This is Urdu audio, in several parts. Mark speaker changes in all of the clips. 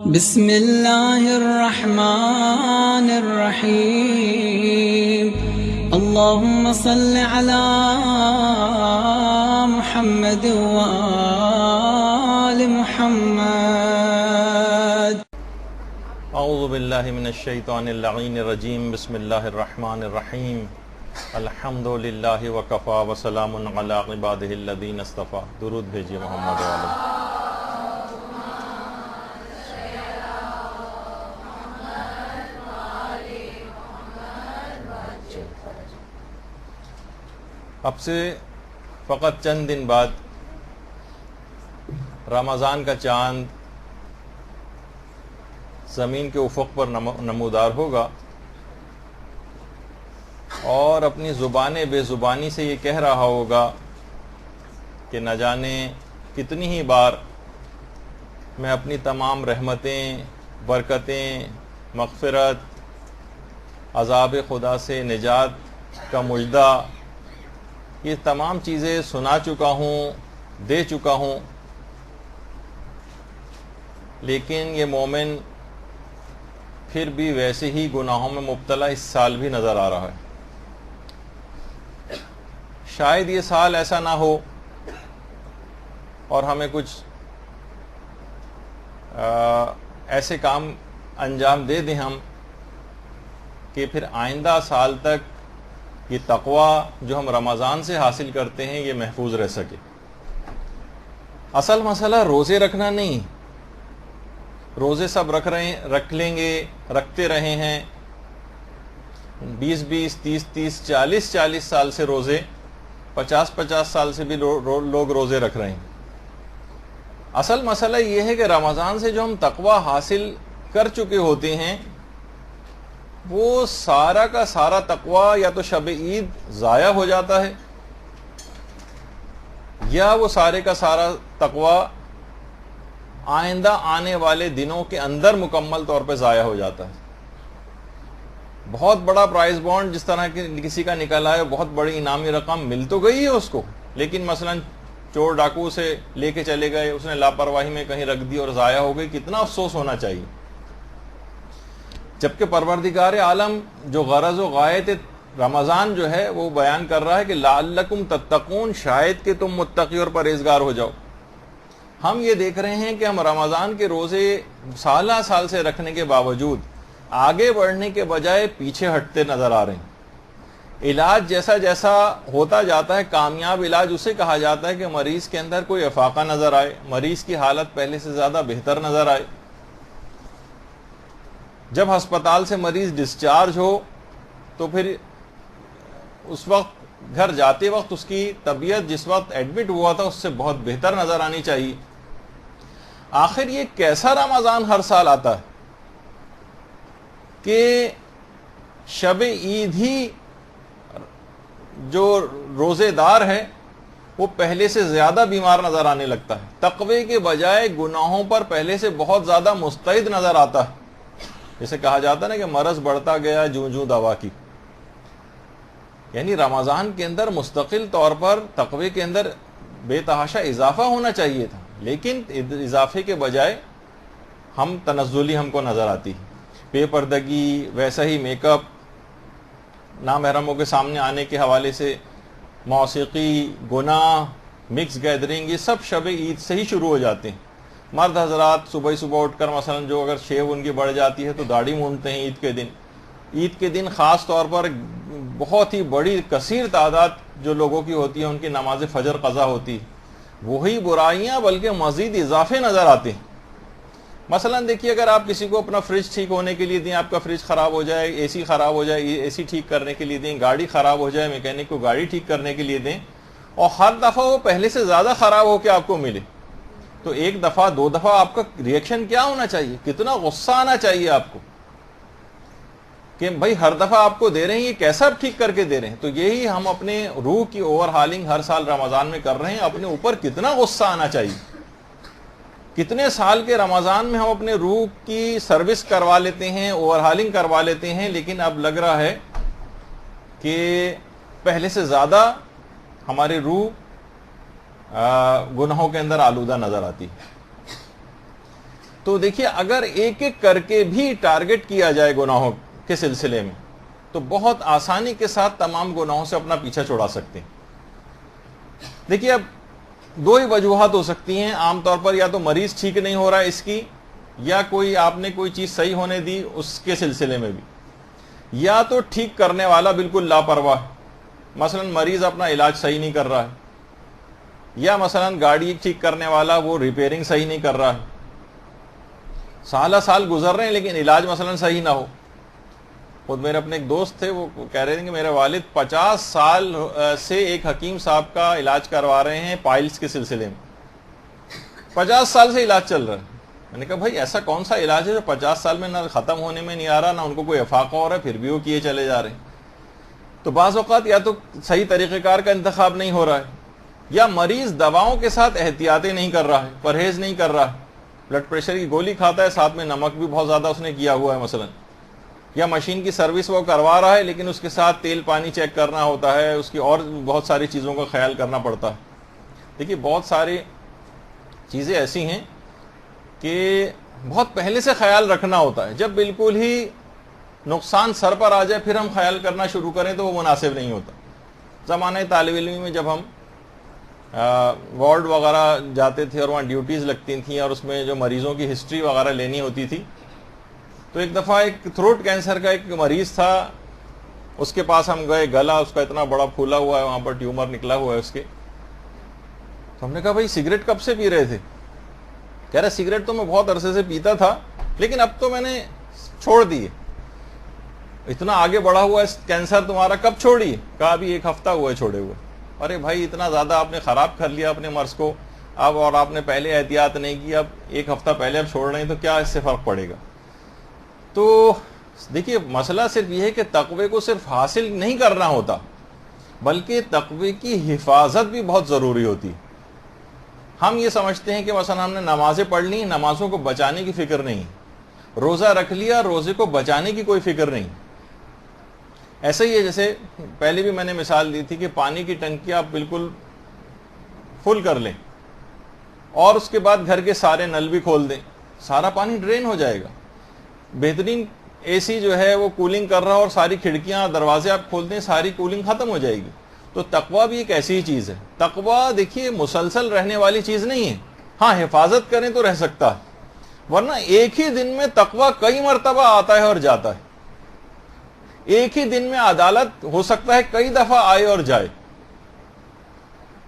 Speaker 1: بسم الله الرحمن الرحيم اللهم صل على محمد وآل محمد.
Speaker 2: اعوذ باللہ من الشیطان اللعین الرجیم. بسم اللہ الرحمن الرحیم. الحمد للہ وکفا وسلام علی عبادہ الذین اصطفیٰ. درود بھیجیے محمد علیہ. اب سے فقط چند دن بعد رمضان کا چاند زمین کے افق پر نمودار ہوگا اور اپنی بے زبانی سے یہ کہہ رہا ہوگا کہ نہ جانے کتنی ہی بار میں اپنی تمام رحمتیں، برکتیں، مغفرت، عذاب خدا سے نجات کا مژدہ، یہ تمام چیزیں سنا چکا ہوں، دے چکا ہوں، لیکن یہ مومن پھر بھی ویسے ہی گناہوں میں مبتلا اس سال بھی نظر آ رہا ہے. شاید یہ سال ایسا نہ ہو اور ہمیں کچھ ایسے کام انجام دے دیں ہم کہ پھر آئندہ سال تک یہ تقوی جو ہم رمضان سے حاصل کرتے ہیں یہ محفوظ رہ سکے. اصل مسئلہ روزے رکھنا نہیں. روزے سب رکھ لیں گے، رکھتے رہے ہیں 20 30 40 سال سے روزے، 50 سال سے بھی لوگ روزے رکھ رہے ہیں. اصل مسئلہ یہ ہے کہ رمضان سے جو ہم تقوی حاصل کر چکے ہوتے ہیں وہ سارا کا سارا تقوی یا تو شب عید ضائع ہو جاتا ہے یا وہ سارے کا سارا تقوی آئندہ آنے والے دنوں کے اندر مکمل طور پہ ضائع ہو جاتا ہے. بہت بڑا پرائز بانڈ جس طرح کسی کا نکلا ہے، بہت بڑی انعامی رقم مل تو گئی ہے اس کو، لیکن مثلا چور ڈاکو سے لے کے چلے گئے، اس نے لاپرواہی میں کہیں رکھ دی اور ضائع ہو گئی. کتنا افسوس ہونا چاہیے. جبکہ پروردگار عالم جو غرض و غایت رمضان جو ہے وہ بیان کر رہا ہے کہ لعلکم تتقون، شاید کہ تم متقی اور پرہیزگار ہو جاؤ. ہم یہ دیکھ رہے ہیں کہ ہم رمضان کے روزے سال سے رکھنے کے باوجود آگے بڑھنے کے بجائے پیچھے ہٹتے نظر آ رہے ہیں. علاج جیسا ہوتا جاتا ہے، کامیاب علاج اسے کہا جاتا ہے کہ مریض کے اندر کوئی افاقہ نظر آئے، مریض کی حالت پہلے سے زیادہ بہتر نظر آئے. جب ہسپتال سے مریض ڈسچارج ہو تو پھر اس وقت گھر جاتے وقت اس کی طبیعت جس وقت ایڈمٹ ہوا تھا اس سے بہت بہتر نظر آنی چاہیے. آخر یہ کیسا رمضان ہر سال آتا ہے کہ شب عید ہی جو روزے دار ہے وہ پہلے سے زیادہ بیمار نظر آنے لگتا ہے، تقوی کے بجائے گناہوں پر پہلے سے بہت زیادہ مستعد نظر آتا ہے. جیسے کہا جاتا ہے نا کہ مرض بڑھتا گیا جوں دوا کی. یعنی رمضان کے اندر مستقل طور پر تقوی کے اندر بے تحاشا اضافہ ہونا چاہیے تھا، لیکن اضافے کے بجائے ہم تنزلی ہم کو نظر آتی ہے. بے پردگی، ویسا ہی میک اپ، نامحرموں کے سامنے آنے کے حوالے سے موسیقی، گناہ، مکس گیدرنگ، یہ سب شب عید سے ہی شروع ہو جاتے ہیں. مرد حضرات صبح اٹھ کر مثلا جو اگر شیو ان کی بڑھ جاتی ہے تو داڑھی مونڈتے ہیں عید کے دن. عید کے دن خاص طور پر بہت ہی بڑی کثیر تعداد جو لوگوں کی ہوتی ہے ان کی نماز فجر قضا ہوتی ہے. وہی برائیاں بلکہ مزید اضافے نظر آتے ہیں. مثلا دیکھیے، اگر آپ کسی کو اپنا فریج ٹھیک ہونے کے لیے دیں، آپ کا فریج خراب ہو جائے، اے سی خراب ہو جائے، اے سی ٹھیک کرنے کے لیے دیں، گاڑی خراب ہو جائے، میکینک کو گاڑی ٹھیک کرنے کے لیے دیں، اور ہر دفعہ وہ پہلے سے زیادہ خراب ہو کے آپ کو ملے، تو ایک دفعہ 2 دفعہ آپ کا ریئیکشن کیا ہونا چاہیے؟ کتنا غصہ آنا چاہیے آپ کو کہ بھائی ہر دفعہ آپ کو دے رہے ہیں، یہ کیسا ٹھیک کر کے دے رہے ہیں. تو یہی ہم اپنے روح کی اوور ہالنگ ہر سال رمضان میں کر رہے ہیں. اپنے اوپر کتنا غصہ آنا چاہیے. کتنے سال کے رمضان میں ہم اپنے روح کی سروس کروا لیتے ہیں، اوور ہالنگ کروا لیتے ہیں، لیکن اب لگ رہا ہے کہ پہلے سے زیادہ ہماری روح گناہوں کے اندر آلودہ نظر آتی ہے. تو دیکھیے اگر ایک ایک کر کے بھی ٹارگٹ کیا جائے گناہوں کے سلسلے میں تو بہت آسانی کے ساتھ تمام گناہوں سے اپنا پیچھا چھڑا سکتے ہیں۔ دیکھیے اب دو ہی وجوہات ہو سکتی ہیں عام طور پر، یا تو مریض ٹھیک نہیں ہو رہا ہے اس کی، یا کوئی آپ نے کوئی چیز صحیح ہونے دی اس کے سلسلے میں بھی، یا تو ٹھیک کرنے والا بالکل لاپرواہ، مثلا مریض اپنا علاج صحیح نہیں کر رہا ہے، یا مثلا گاڑی ٹھیک کرنے والا وہ ریپیئرنگ صحیح نہیں کر رہا ہے، سالہ سال گزر رہے ہیں لیکن علاج مثلا صحیح نہ ہو۔ خود میرے اپنے ایک دوست تھے، وہ کہہ رہے تھے کہ میرے والد 50 سال سے ایک حکیم صاحب کا علاج کروا رہے ہیں پائلز کے سلسلے میں، 50 سال سے علاج چل رہا ہے۔ میں نے کہا بھائی ایسا کون سا علاج ہے جو 50 سال میں نہ ختم ہونے میں نہیں آ رہا، نہ ان کو کوئی افاقہ ہو رہا ہے، پھر بھی وہ کیے چلے جا رہے ہیں۔ تو بعض اوقات یا تو صحیح طریقہ کار کا انتخاب نہیں ہو رہا ہے، یا مریض دواؤں کے ساتھ احتیاطیں نہیں کر رہا ہے، پرہیز نہیں کر رہا ہے، بلڈ پریشر کی گولی کھاتا ہے، ساتھ میں نمک بھی بہت زیادہ اس نے کیا ہوا ہے مثلا، یا مشین کی سروس وہ کروا رہا ہے لیکن اس کے ساتھ تیل پانی چیک کرنا ہوتا ہے، اس کی اور بہت ساری چیزوں کا خیال کرنا پڑتا ہے۔ دیکھیے بہت ساری چیزیں ایسی ہیں کہ بہت پہلے سے خیال رکھنا ہوتا ہے، جب بالکل ہی نقصان سر پر آ جائے پھر ہم خیال کرنا شروع کریں تو وہ مناسب نہیں ہوتا۔ زمانہ طالب علمی میں جب ہم وارڈ وغیرہ جاتے تھے اور وہاں ڈیوٹیز لگتی تھیں اور اس میں جو مریضوں کی ہسٹری وغیرہ لینی ہوتی تھی، تو ایک دفعہ ایک تھروٹ کینسر کا ایک مریض تھا، اس کے پاس ہم گئے، گلا اس کا اتنا بڑا پھولا ہوا ہے، وہاں پر ٹیومر نکلا ہوا ہے اس کے۔ تو ہم نے کہا بھائی سگریٹ کب سے پی رہے تھے؟ کہہ رہے سگریٹ تو میں بہت عرصے سے پیتا تھا لیکن اب تو میں نے چھوڑ دیے۔ اتنا آگے بڑھا ہوا ہے کینسر تمہارا، کب چھوڑی؟ کہا ابھی 1 ہفتہ ہوا ہے چھوڑے ہوئے۔ ارے بھائی اتنا زیادہ آپ نے خراب کر لیا اپنے مرض کو اب، اور آپ نے پہلے احتیاط نہیں کی، اب 1 ہفتہ پہلے اب چھوڑ رہے ہیں تو کیا اس سے فرق پڑے گا؟ تو دیکھیے مسئلہ صرف یہ ہے کہ تقوی کو صرف حاصل نہیں کرنا ہوتا بلکہ تقوی کی حفاظت بھی بہت ضروری ہوتی۔ ہم یہ سمجھتے ہیں کہ مثلا ہم نے نمازیں پڑھ لی، نمازوں کو بچانے کی فکر نہیں، روزہ رکھ لیا، روزے کو بچانے کی کوئی فکر نہیں۔ ایسا ہی ہے جیسے پہلے بھی میں نے مثال دی تھی کہ پانی کی ٹنکی آپ بالکل فل کر لیں اور اس کے بعد گھر کے سارے نل بھی کھول دیں، سارا پانی ڈرین ہو جائے گا۔ بہترین اے سی جو ہے وہ کولنگ کر رہا اور ساری کھڑکیاں دروازے آپ کھول دیں، ساری کولنگ ختم ہو جائے گی۔ تو تقویٰ بھی ایک ایسی ہی چیز ہے۔ تقویٰ دیکھیے مسلسل رہنے والی چیز نہیں ہے، ہاں حفاظت کریں تو رہ سکتا ہے، ورنہ ایک ہی دن میں تقویٰ کئی مرتبہ آتا ہے اور جاتا ہے، ایک ہی دن میں عدالت ہو سکتا ہے کئی دفعہ آئے اور جائے۔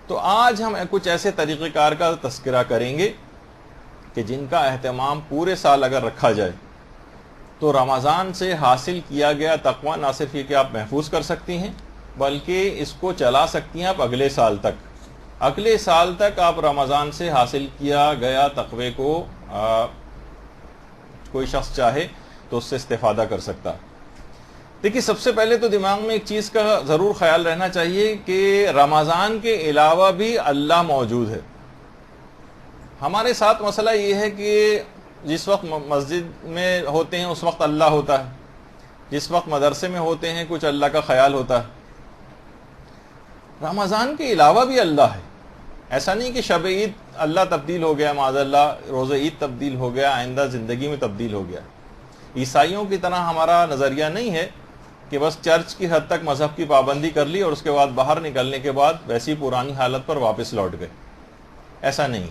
Speaker 2: تو آج ہم کچھ ایسے طریقہ کار کا تذکرہ کریں گے کہ جن کا اہتمام پورے سال اگر رکھا جائے تو رمضان سے حاصل کیا گیا تقویٰ نہ صرف یہ کہ آپ محفوظ کر سکتی ہیں بلکہ اس کو چلا سکتی ہیں آپ اگلے سال تک۔ اگلے سال تک آپ رمضان سے حاصل کیا گیا تقوی کو کوئی شخص چاہے تو اس سے استفادہ کر سکتا۔ دیکھیے سب سے پہلے تو دماغ میں ایک چیز کا ضرور خیال رہنا چاہیے کہ رمضان کے علاوہ بھی اللہ موجود ہے۔ ہمارے ساتھ مسئلہ یہ ہے کہ جس وقت مسجد میں ہوتے ہیں اس وقت اللہ ہوتا ہے، جس وقت مدرسے میں ہوتے ہیں کچھ اللہ کا خیال ہوتا ہے۔ رمضان کے علاوہ بھی اللہ ہے، ایسا نہیں کہ شب عید اللہ تبدیل ہو گیا، معاذ اللہ روز عید تبدیل ہو گیا، آئندہ زندگی میں تبدیل ہو گیا۔ عیسائیوں کی طرح ہمارا نظریہ نہیں ہے کہ بس چرچ کی حد تک مذہب کی پابندی کر لی اور اس کے بعد باہر نکلنے کے بعد ویسی پرانی حالت پر واپس لوٹ گئے، ایسا نہیں۔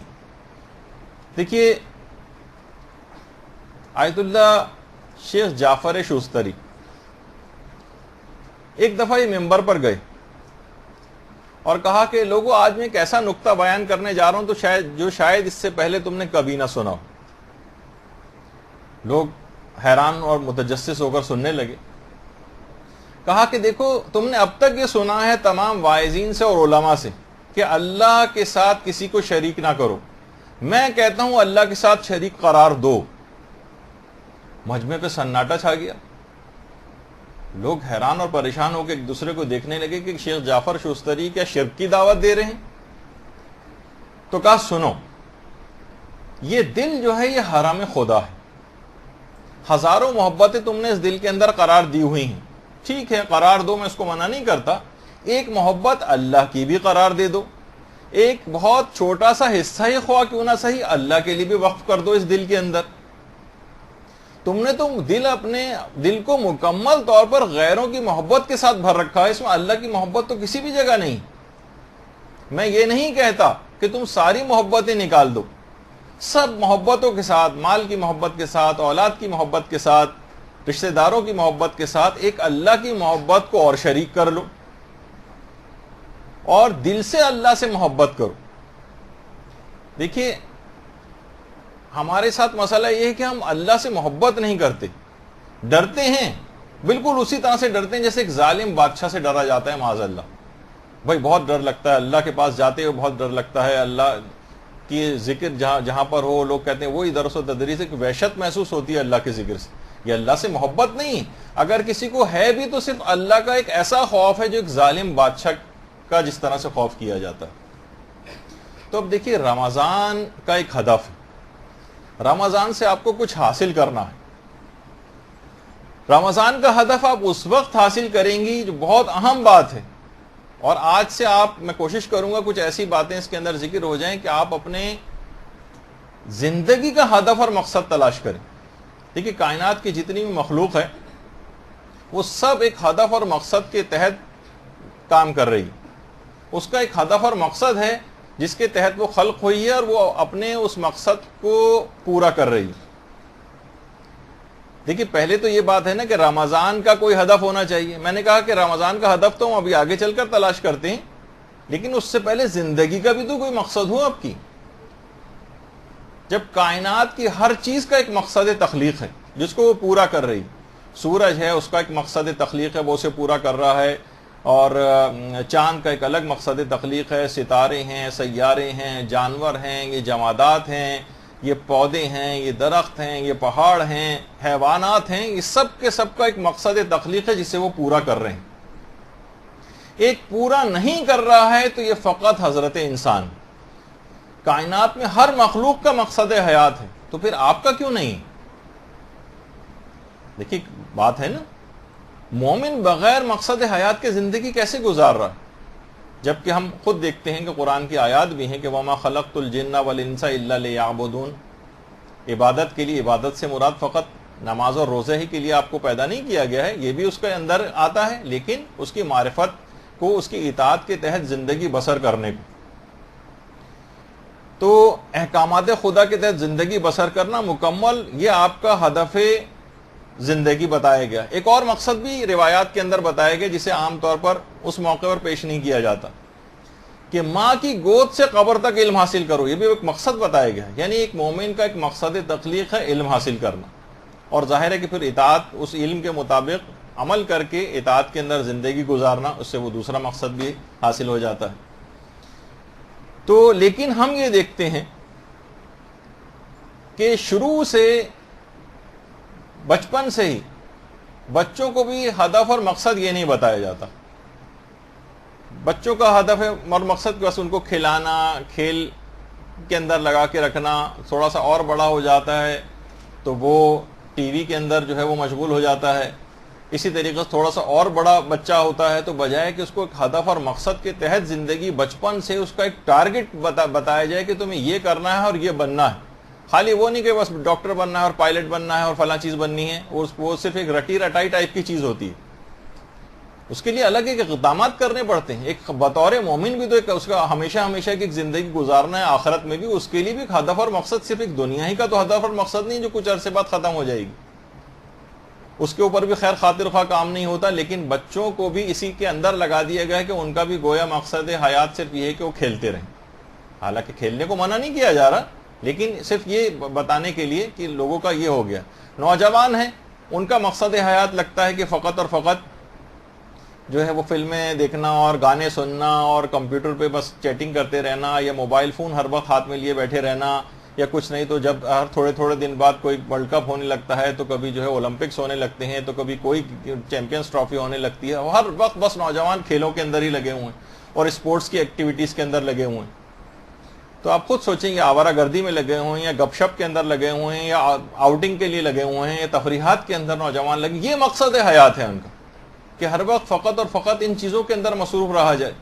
Speaker 2: دیکھیے آیت اللہ شیخ جعفر شوستری ایک دفعہ یہ ممبر پر گئے اور کہا کہ لوگوں آج میں ایک ایسا نقطہ بیان کرنے جا رہا ہوں تو شاید اس سے پہلے تم نے کبھی نہ سنا ہو۔ لوگ حیران اور متجسس ہو کر سننے لگے۔ کہا کہ دیکھو تم نے اب تک یہ سنا ہے تمام واعظین سے اور علماء سے کہ اللہ کے ساتھ کسی کو شریک نہ کرو، میں کہتا ہوں اللہ کے ساتھ شریک قرار دو۔ مجمع پہ سناٹا چھا گیا، لوگ حیران اور پریشان ہو کے ایک دوسرے کو دیکھنے لگے کہ شیخ جعفر شوستری کیا شرک کی دعوت دے رہے ہیں؟ تو کہا سنو، یہ دل جو ہے یہ حرام خدا ہے، ہزاروں محبتیں تم نے اس دل کے اندر قرار دی ہوئی ہیں، ٹھیک ہے قرار دو، میں اس کو منع نہیں کرتا، ایک محبت اللہ کی بھی قرار دے دو، ایک بہت چھوٹا سا حصہ ہی خواہ کیوں نہ صحیح اللہ کے لیے بھی وقف کر دو اس دل کے اندر، تم نے تو اپنے دل کو مکمل طور پر غیروں کی محبت کے ساتھ بھر رکھا ہے، اس میں اللہ کی محبت تو کسی بھی جگہ نہیں۔ میں یہ نہیں کہتا کہ تم ساری محبتیں نکال دو، سب محبتوں کے ساتھ، مال کی محبت کے ساتھ، اولاد کی محبت کے ساتھ، رشتہ داروں کی محبت کے ساتھ ایک اللہ کی محبت کو اور شریک کر لو، اور دل سے اللہ سے محبت کرو۔ دیکھیے ہمارے ساتھ مسئلہ یہ ہے کہ ہم اللہ سے محبت نہیں کرتے، ڈرتے ہیں، بالکل اسی طرح سے ڈرتے ہیں جیسے ایک ظالم بادشاہ سے ڈرا جاتا ہے، معاذ اللہ۔ بھائی بہت ڈر لگتا ہے اللہ کے پاس جاتے ہوئے، بہت ڈر لگتا ہے، اللہ کی ذکر جہاں پر ہو لوگ کہتے ہیں وہی درس و تدریس، ایک وحشت محسوس ہوتی ہے اللہ کے ذکر سے۔ یہ اللہ سے محبت نہیں، اگر کسی کو ہے بھی تو صرف اللہ کا ایک ایسا خوف ہے جو ایک ظالم بادشاہ کا جس طرح سے خوف کیا جاتا ہے۔ تو اب دیکھیے رمضان کا ایک ہدف ہے، رمضان سے آپ کو کچھ حاصل کرنا ہے۔ رمضان کا ہدف آپ اس وقت حاصل کریں گی جو بہت اہم بات ہے، اور آج سے میں کوشش کروں گا کچھ ایسی باتیں اس کے اندر ذکر ہو جائیں کہ آپ اپنے زندگی کا ہدف اور مقصد تلاش کریں۔ دیکھیے کائنات کی جتنی بھی مخلوق ہے وہ سب ایک ہدف اور مقصد کے تحت کام کر رہی ہے، اس کا ایک ہدف اور مقصد ہے جس کے تحت وہ خلق ہوئی ہے، اور وہ اپنے اس مقصد کو پورا کر رہی ہے۔ دیکھیے پہلے تو یہ بات ہے نا کہ رمضان کا کوئی ہدف ہونا چاہیے۔ میں نے کہا کہ رمضان کا ہدف تو ہم ابھی آگے چل کر تلاش کرتے ہیں، لیکن اس سے پہلے زندگی کا بھی تو کوئی مقصد ہو آپ کی۔ جب کائنات کی ہر چیز کا ایک مقصد تخلیق ہے جس کو وہ پورا کر رہی، سورج ہے اس کا ایک مقصد تخلیق ہے، وہ اسے پورا کر رہا ہے، اور چاند کا ایک الگ مقصد تخلیق ہے، ستارے ہیں، سیارے ہیں، جانور ہیں، یہ جمادات ہیں، یہ پودے ہیں، یہ درخت ہیں، یہ پہاڑ ہیں، حیوانات ہیں، یہ سب کے سب کا ایک مقصد تخلیق ہے جسے وہ پورا کر رہے ہیں۔ ایک پورا نہیں کر رہا ہے تو یہ فقط حضرت انسان۔ کائنات میں ہر مخلوق کا مقصد حیات ہے، تو پھر آپ کا کیوں نہیں؟ دیکھیے بات ہے نا، مومن بغیر مقصد حیات کے زندگی کیسے گزار رہا ہے؟ جبکہ ہم خود دیکھتے ہیں کہ قرآن کی آیات بھی ہیں کہ وَمَا خَلَقْتُ الْجِنَّ وَالْإِنسَ إِلَّا لِيَعْبُدُونَ۔ عبادت کے لیے، عبادت سے مراد فقط نماز اور روزہ ہی کے لیے آپ کو پیدا نہیں کیا گیا ہے، یہ بھی اس کے اندر آتا ہے، لیکن اس کی معرفت کو، اس کی اطاعت کے تحت زندگی بسر کرنے کو۔ تو احکامات خدا کے تحت زندگی بسر کرنا مکمل، یہ آپ کا ہدف زندگی بتایا گیا۔ ایک اور مقصد بھی روایات کے اندر بتایا گیا جسے عام طور پر اس موقع پر پیش نہیں کیا جاتا، کہ ماں کی گود سے قبر تک علم حاصل کرو، یہ بھی ایک مقصد بتایا گیا۔ یعنی ایک مومن کا ایک مقصد تخلیق ہے علم حاصل کرنا، اور ظاہر ہے کہ پھر اطاعت، اس علم کے مطابق عمل کر کے اطاعت کے اندر زندگی گزارنا، اس سے وہ دوسرا مقصد بھی حاصل ہو جاتا ہے۔ تو لیکن ہم یہ دیکھتے ہیں کہ شروع سے، بچپن سے ہی بچوں کو بھی ہدف اور مقصد یہ نہیں بتایا جاتا۔ بچوں کا ہدف اور مقصد بس ان کو کھلانا، کھیل کے اندر لگا کے رکھنا، تھوڑا سا اور بڑا ہو جاتا ہے تو وہ ٹی وی کے اندر جو ہے وہ مشغول ہو جاتا ہے۔ اسی طریقے سے تھوڑا سا اور بڑا بچہ ہوتا ہے تو بجائے کہ اس کو ایک ہدف اور مقصد کے تحت زندگی، بچپن سے اس کا ایک ٹارگٹ بتایا جائے کہ تمہیں یہ کرنا ہے اور یہ بننا ہے۔ خالی وہ نہیں کہ بس ڈاکٹر بننا ہے اور پائلٹ بننا ہے اور فلاں چیز بننی ہے، وہ صرف ایک رٹی رٹائی ٹائپ کی چیز ہوتی ہے۔ اس کے لیے الگ ایک اقدامات کرنے پڑتے ہیں۔ ایک بطور مومن بھی تو ایک اس کا ہمیشہ کی ایک زندگی گزارنا ہے، آخرت میں بھی اس کے لیے بھی ایک ہدف اور مقصد، صرف ایک دنیا ہی کا تو ہدف اور مقصد نہیں جو کچھ عرصے بعد ختم ہو جائے گی، اس کے اوپر بھی خیر خاطر خواہ کام نہیں ہوتا۔ لیکن بچوں کو بھی اسی کے اندر لگا دیا گیا کہ ان کا بھی گویا مقصد حیات صرف یہ ہے کہ وہ کھیلتے رہیں۔ حالانکہ کھیلنے کو منع نہیں کیا جا رہا، لیکن صرف یہ بتانے کے لیے کہ لوگوں کا یہ ہو گیا۔ نوجوان ہیں، ان کا مقصد حیات لگتا ہے کہ فقط اور فقط جو ہے وہ فلمیں دیکھنا اور گانے سننا اور کمپیوٹر پہ بس چیٹنگ کرتے رہنا، یا موبائل فون ہر وقت ہاتھ میں لیے بیٹھے رہنا، یا کچھ نہیں تو جب ہر تھوڑے دن بعد کوئی ورلڈ کپ ہونے لگتا ہے تو کبھی جو ہے اولمپکس ہونے لگتے ہیں، تو کبھی کوئی چیمپئنز ٹرافی ہونے لگتی ہے، ہر وقت بس نوجوان کھیلوں کے اندر ہی لگے ہوئے ہیں اور اسپورٹس کی ایکٹیویٹیز کے اندر لگے ہوئے ہیں۔ تو آپ خود سوچیں یہ آوارہ گردی میں لگے ہوئے ہیں، یا گپ شپ کے اندر لگے ہوئے ہیں، یا آؤٹنگ کے لیے لگے ہوئے ہیں، یا تفریحات کے اندر نوجوان لگے، یہ مقصد حیات ہے ان کا کہ ہر وقت فقط اور فقط ان چیزوں کے اندر مصروف رہا جائے۔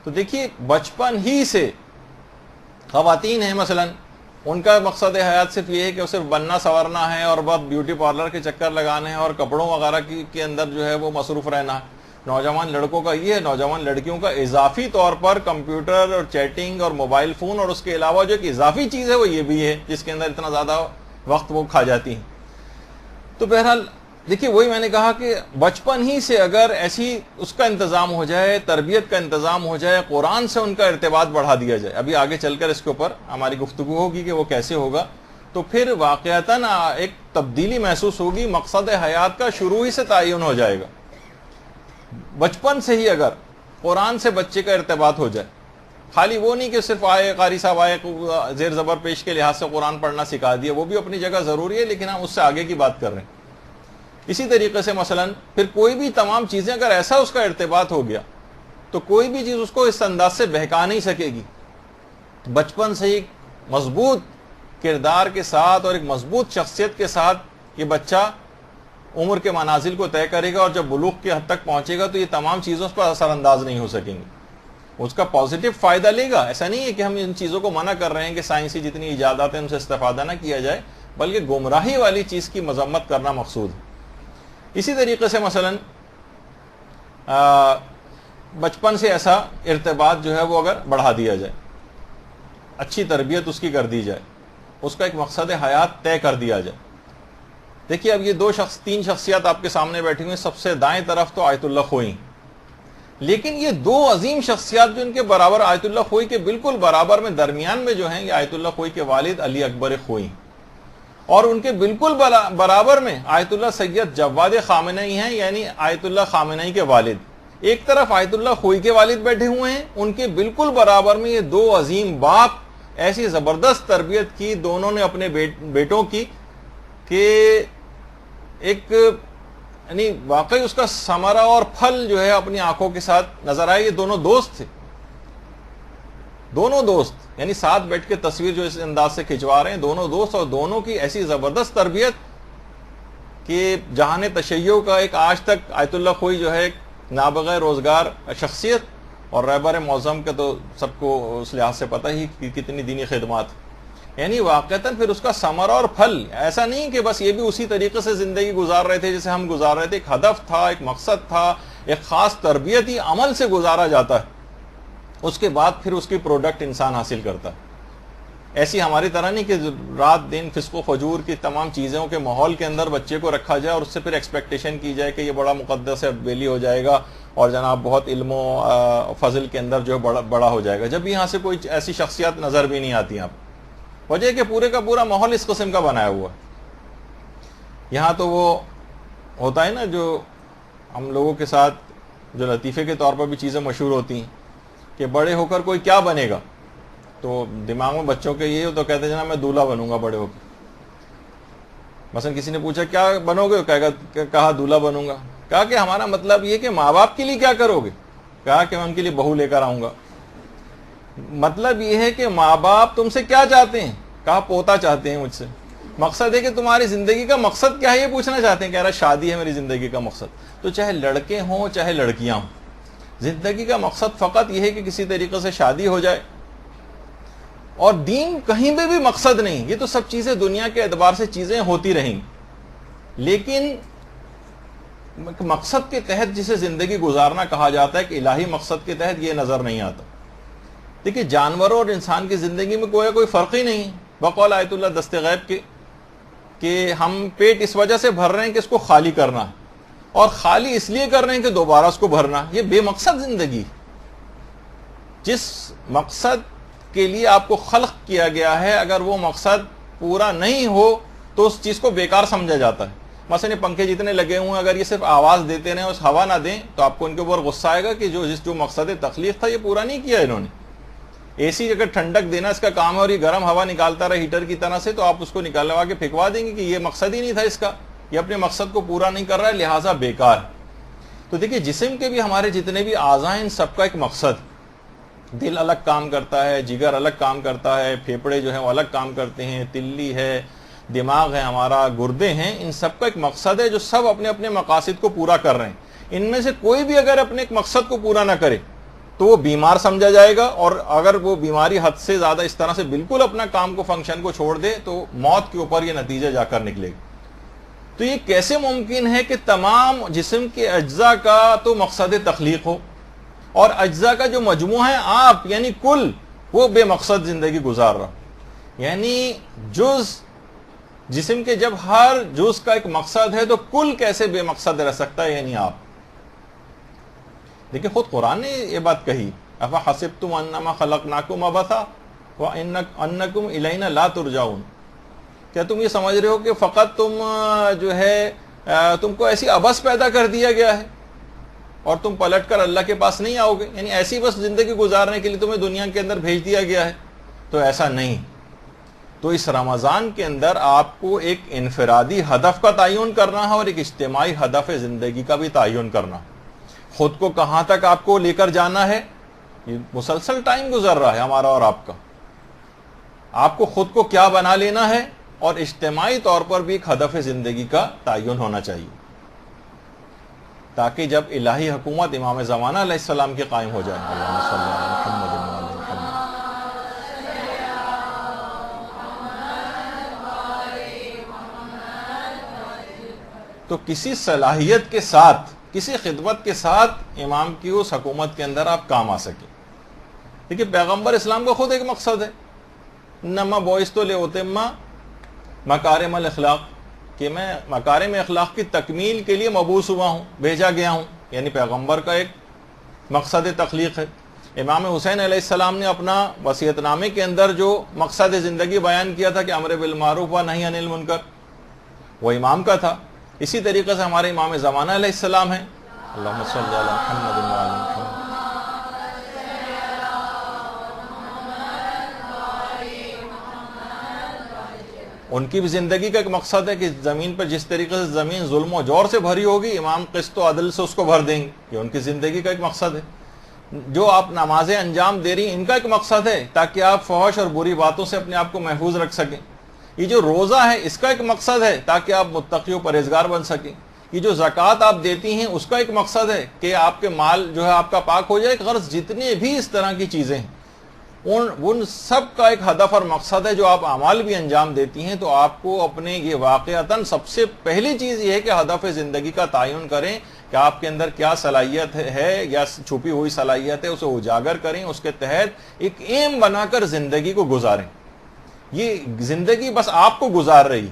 Speaker 2: تو دیکھیے بچپن ہی سے خواتین ہیں مثلا، ان کا مقصد حیات صرف یہ ہے کہ صرف بننا سنورنا ہے اور بہت بیوٹی پارلر کے چکر لگانے ہیں اور کپڑوں وغیرہ کے اندر جو ہے وہ مصروف رہنا ہے. نوجوان لڑکوں کا یہ ہے. نوجوان لڑکیوں کا اضافی طور پر کمپیوٹر اور چیٹنگ اور موبائل فون اور اس کے علاوہ جو ایک اضافی چیز ہے وہ یہ بھی ہے جس کے اندر اتنا زیادہ وقت وہ کھا جاتی ہیں. تو بہرحال دیکھیے وہی میں نے کہا کہ بچپن ہی سے اگر ایسی اس کا انتظام ہو جائے, تربیت کا انتظام ہو جائے, قرآن سے ان کا ارتباط بڑھا دیا جائے. ابھی آگے چل کر اس کے اوپر ہماری گفتگو ہوگی کہ وہ کیسے ہوگا. تو پھر واقعتاً ایک تبدیلی محسوس ہوگی, مقصد حیات کا شروع ہی سے تعین ہو جائے گا. بچپن سے ہی اگر قرآن سے بچے کا ارتباط ہو جائے, خالی وہ نہیں کہ صرف آئے قاری صاحب آئے زیر زبر پیش کے لحاظ سے قرآن پڑھنا سکھا دیا, وہ بھی اپنی جگہ ضروری ہے, لیکن ہم اس سے آگے کی بات کر رہے ہیں. اسی طریقے سے مثلا پھر کوئی بھی تمام چیزیں اگر ایسا اس کا ارتباط ہو گیا تو کوئی بھی چیز اس کو اس انداز سے بہکا نہیں سکے گی. بچپن سے ہی مضبوط کردار کے ساتھ اور ایک مضبوط شخصیت کے ساتھ یہ بچہ عمر کے منازل کو طے کرے گا, اور جب بلوغ کی حد تک پہنچے گا تو یہ تمام چیزوں پر اثر انداز نہیں ہو سکیں گی. اس کا پازیٹیو فائدہ لے گا. ایسا نہیں ہے کہ ہم ان چیزوں کو منع کر رہے ہیں کہ سائنسی جتنی ایجادات ہیں ان سے استفادہ نہ کیا جائے, بلکہ گمراہی والی چیز کی مذمت کرنا مقصود ہے. اسی طریقے سے مثلا بچپن سے ایسا ارتباط جو ہے وہ اگر بڑھا دیا جائے, اچھی تربیت اس کی کر دی جائے, اس کا ایک مقصد حیات طے کر دیا جائے. دیکھیے اب یہ تین شخصیات آپ کے سامنے بیٹھی ہوئی ہیں. سب سے دائیں طرف تو آیت اللہ خوئی, لیکن یہ دو عظیم شخصیات جو ان کے برابر, آیت اللہ خوئی کے بالکل برابر میں درمیان میں جو ہیں یہ آیت اللہ خوئی کے والد علی اکبر خوئی, اور ان کے بالکل برابر میں آیت اللہ سید جواد خامنئی ہیں, یعنی آیت اللہ خامنئی کے والد. ایک طرف آیت اللہ خوئی کے والد بیٹھے ہوئے ہیں, ان کے بالکل برابر میں یہ دو عظیم باپ. ایسی زبردست تربیت کی دونوں نے اپنے بیٹوں کی کہ ایک یعنی واقعی اس کا ثمرہ اور پھل جو ہے اپنی آنکھوں کے ساتھ نظر آئے. یہ دونوں دوست تھے, دونوں دوست, یعنی ساتھ بیٹھ کے تصویر جو اس انداز سے کھنچوا رہے ہیں, دونوں دوست, اور دونوں کی ایسی زبردست تربیت کہ جہان تشیع کا ایک آج تک آیت اللہ خوئی جو ہے ایک نابغہ روزگار شخصیت, اور رہبر معظم کا تو سب کو اس لحاظ سے پتہ ہی کہ کتنی دینی خدمات. یعنی واقعتاً پھر اس کا ثمرہ اور پھل ایسا نہیں کہ بس یہ بھی اسی طریقے سے زندگی گزار رہے تھے جیسے ہم گزار رہے تھے. ایک ہدف تھا, ایک مقصد تھا, ایک خاص تربیتی عمل سے گزارا جاتا ہے, اس کے بعد پھر اس کی پروڈکٹ انسان حاصل کرتا ہے. ایسی ہماری طرح نہیں کہ رات دن فسق و فجور کی تمام چیزوں کے ماحول کے اندر بچے کو رکھا جائے اور اس سے پھر ایکسپیکٹیشن کی جائے کہ یہ بڑا مقدس ہے, بیلی ہو جائے گا اور جناب بہت علم و فضل کے اندر جو ہے بڑا ہو جائے گا, جب یہاں سے کوئی ایسی شخصیات نظر بھی نہیں آتی. آپ وجہ کہ پورے کا پورا ماحول اس قسم کا بنایا ہوا ہے. یہاں تو وہ ہوتا ہے نا جو ہم لوگوں کے ساتھ جو لطیفے کے طور پر بھی چیزیں مشہور ہوتی ہیں کہ بڑے ہو کر کوئی کیا بنے گا, تو دماغ میں بچوں کے یہ ہو تو کہتے ہیں جناب میں دولہا بنوں گا بڑے ہو کے. مثلا کسی نے پوچھا کیا بنو گے, کہا دولہا بنوں گا. کہا کہ ہمارا مطلب یہ کہ ماں باپ کے لیے کیا کرو گے, کہا کہ میں ان کے لیے بہو لے کر آؤں گا. مطلب یہ ہے کہ ماں باپ تم سے کیا چاہتے ہیں, کہا پوتا چاہتے ہیں مجھ سے. مقصد ہے کہ تمہاری زندگی کا مقصد کیا ہے یہ پوچھنا چاہتے ہیں. کہہ رہا شادی ہے میری زندگی کا مقصد. تو چاہے لڑکے ہوں چاہے لڑکیاں ہوں, زندگی کا مقصد فقط یہ ہے کہ کسی طریقے سے شادی ہو جائے, اور دین کہیں پہ بھی مقصد نہیں. یہ تو سب چیزیں دنیا کے اعتبار سے چیزیں ہوتی رہیں, لیکن مقصد کے تحت جسے زندگی گزارنا کہا جاتا ہے کہ الہی مقصد کے تحت, یہ نظر نہیں آتا. دیکھیے جانوروں اور انسان کی زندگی میں کوئی فرق ہی نہیں. بقول آیت اللہ دست غیب کے کہ ہم پیٹ اس وجہ سے بھر رہے ہیں کہ اس کو خالی کرنا, اور خالی اس لیے کر رہے ہیں کہ دوبارہ اس کو بھرنا. یہ بے مقصد زندگی. جس مقصد کے لیے آپ کو خلق کیا گیا ہے اگر وہ مقصد پورا نہیں ہو تو اس چیز کو بیکار سمجھا جاتا ہے. مثلا پنکھے جتنے لگے ہوئے ہیں اگر یہ صرف آواز دیتے رہیں اس ہوا نہ دیں تو آپ کو ان کے اوپر غصہ آئے گا کہ جو مقصد تخلیق تھا یہ پورا نہیں کیا انہوں نے. اے سی اگر ٹھنڈک دینا اس کا کام ہے اور یہ گرم ہوا نکالتا رہا ہیٹر کی طرح سے, تو آپ اس کو نکالوا کے پھینکوا دیں گے کہ یہ مقصد ہی نہیں تھا اس کا, یہ اپنے مقصد کو پورا نہیں کر رہا ہے لہٰذا بیکار. تو دیکھیے جسم کے بھی ہمارے جتنے بھی اعضاء ہیں ان سب کا ایک مقصد. دل الگ کام کرتا ہے, جگر الگ کام کرتا ہے, پھیپڑے جو ہیں وہ الگ کام کرتے ہیں, تلی ہے, دماغ ہے ہمارا, گردے ہیں, ان سب کا ایک مقصد ہے جو سب اپنے اپنے مقاصد کو پورا کر رہے ہیں. ان میں سے کوئی بھی اگر اپنے ایک مقصد کو پورا نہ کرے تو وہ بیمار سمجھا جائے گا، اور اگر وہ بیماری حد سے زیادہ اس طرح سے بالکل اپنا کام کو فنکشن کو چھوڑ دے تو موت کے اوپر یہ نتیجہ جا کر نکلے گا۔ تو یہ کیسے ممکن ہے کہ تمام جسم کے اجزاء کا تو مقصد تخلیق ہو، اور اجزاء کا جو مجموعہ ہے آپ یعنی کل، وہ بے مقصد زندگی گزار رہا؟ یعنی جز جسم کے جب ہر جز کا ایک مقصد ہے تو کل کیسے بے مقصد رہ سکتا ہے؟ یعنی آپ دیکھیں، خود قرآن نے یہ بات کہی، افحسبتم انما خلقناکم عبثا وانکم الینا لا ترجعون، کیا تم یہ سمجھ رہے ہو کہ فقط تم جو ہے تم کو ایسی عبث پیدا کر دیا گیا ہے اور تم پلٹ کر اللہ کے پاس نہیں آؤ گے؟ یعنی ایسی بس زندگی گزارنے کے لیے تمہیں دنیا کے اندر بھیج دیا گیا ہے؟ تو ایسا نہیں۔ تو اس رمضان کے اندر آپ کو ایک انفرادی ہدف کا تعین کرنا ہے اور ایک اجتماعی ہدف زندگی کا بھی تعین کرنا ہے۔ خود کو کہاں تک آپ کو لے کر جانا ہے، یہ مسلسل ٹائم گزر رہا ہے ہمارا اور آپ کا، آپ کو خود کو کیا بنا لینا ہے، اور اجتماعی طور پر بھی ایک ہدف زندگی کا تعین ہونا چاہیے، تاکہ جب الہی حکومت امام زمانہ علیہ السلام کی قائم ہو جائے، اللہم صلی علی محمد و علی محمد، تو کسی صلاحیت کے ساتھ، کسی خدمت کے ساتھ امام کی اس حکومت کے اندر آپ کام آ سکیں۔ دیکھیے، پیغمبر اسلام کا خود ایک مقصد ہے، انما بعثت لاتم مکارم الاخلاق، کہ میں مکارم اخلاق کی تکمیل کے لیے مبعوث ہوا ہوں، بھیجا گیا ہوں، یعنی پیغمبر کا ایک مقصد تخلیق ہے۔ امام حسین علیہ السلام نے اپنا وصیت نامے کے اندر جو مقصد زندگی بیان کیا تھا کہ امر بالمعروف و نہی عن المنکر، وہ امام کا تھا۔ اسی طریقے سے ہمارے امام زمانہ علیہ السلام ہیں، اللہم صلی علی محمد و علی محمد، ان کی بھی زندگی کا ایک مقصد ہے کہ زمین پر جس طریقے سے زمین ظلم و جور سے بھری ہوگی، امام قسط و عدل سے اس کو بھر دیں گے، یہ ان کی زندگی کا ایک مقصد ہے۔ جو آپ نمازیں انجام دے رہی ہیں، ان کا ایک مقصد ہے تاکہ آپ فحش اور بری باتوں سے اپنے آپ کو محفوظ رکھ سکیں۔ یہ جو روزہ ہے، اس کا ایک مقصد ہے تاکہ آپ متقی و پرہیزگار بن سکیں۔ یہ جو زکوٰۃ آپ دیتی ہیں، اس کا ایک مقصد ہے کہ آپ کے مال جو ہے آپ کا پاک ہو جائے۔ غرض جتنے بھی اس طرح کی چیزیں ہیں، ان سب کا ایک ہدف اور مقصد ہے۔ جو آپ اعمال بھی انجام دیتی ہیں تو آپ کو اپنے یہ واقعتاً سب سے پہلی چیز یہ ہے کہ ہدف زندگی کا تعین کریں کہ آپ کے اندر کیا صلاحیت ہے یا چھپی ہوئی صلاحیت ہے، اسے اجاگر کریں، اس کے تحت ایک ایم بنا کر زندگی کو گزاریں۔ یہ زندگی بس آپ کو گزار رہی،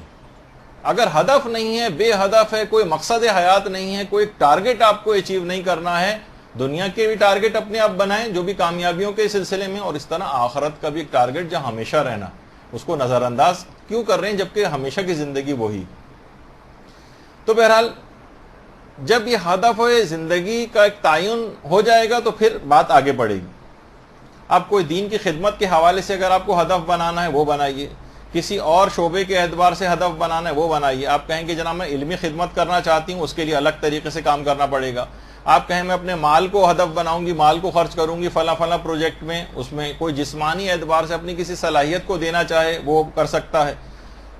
Speaker 2: اگر ہدف نہیں ہے، بے ہدف ہے، کوئی مقصد حیات نہیں ہے، کوئی ٹارگٹ آپ کو اچیو نہیں کرنا ہے، دنیا کے بھی ٹارگٹ اپنے آپ بنائیں جو بھی کامیابیوں کے سلسلے میں، اور اس طرح آخرت کا بھی ایک ٹارگٹ جہاں ہمیشہ رہنا، اس کو نظر انداز کیوں کر رہے ہیں جبکہ ہمیشہ کی زندگی وہی۔ تو بہرحال جب یہ ہدف زندگی کا ایک تعین ہو جائے گا تو پھر بات آگے بڑھے گی۔ اب کوئی دین کی خدمت کے حوالے سے اگر آپ کو ہدف بنانا ہے وہ بنائیے، کسی اور شعبے کے اعتبار سے ہدف بنانا ہے وہ بنائیے۔ آپ کہیں کہ جناب میں علمی خدمت کرنا چاہتی ہوں، اس کے لیے الگ طریقے سے کام کرنا پڑے گا۔ آپ کہیں میں اپنے مال کو ہدف بناؤں گی، مال کو خرچ کروں گی فلاں فلاں پروجیکٹ میں، اس میں کوئی جسمانی اعتبار سے اپنی کسی صلاحیت کو دینا چاہے وہ کر سکتا ہے۔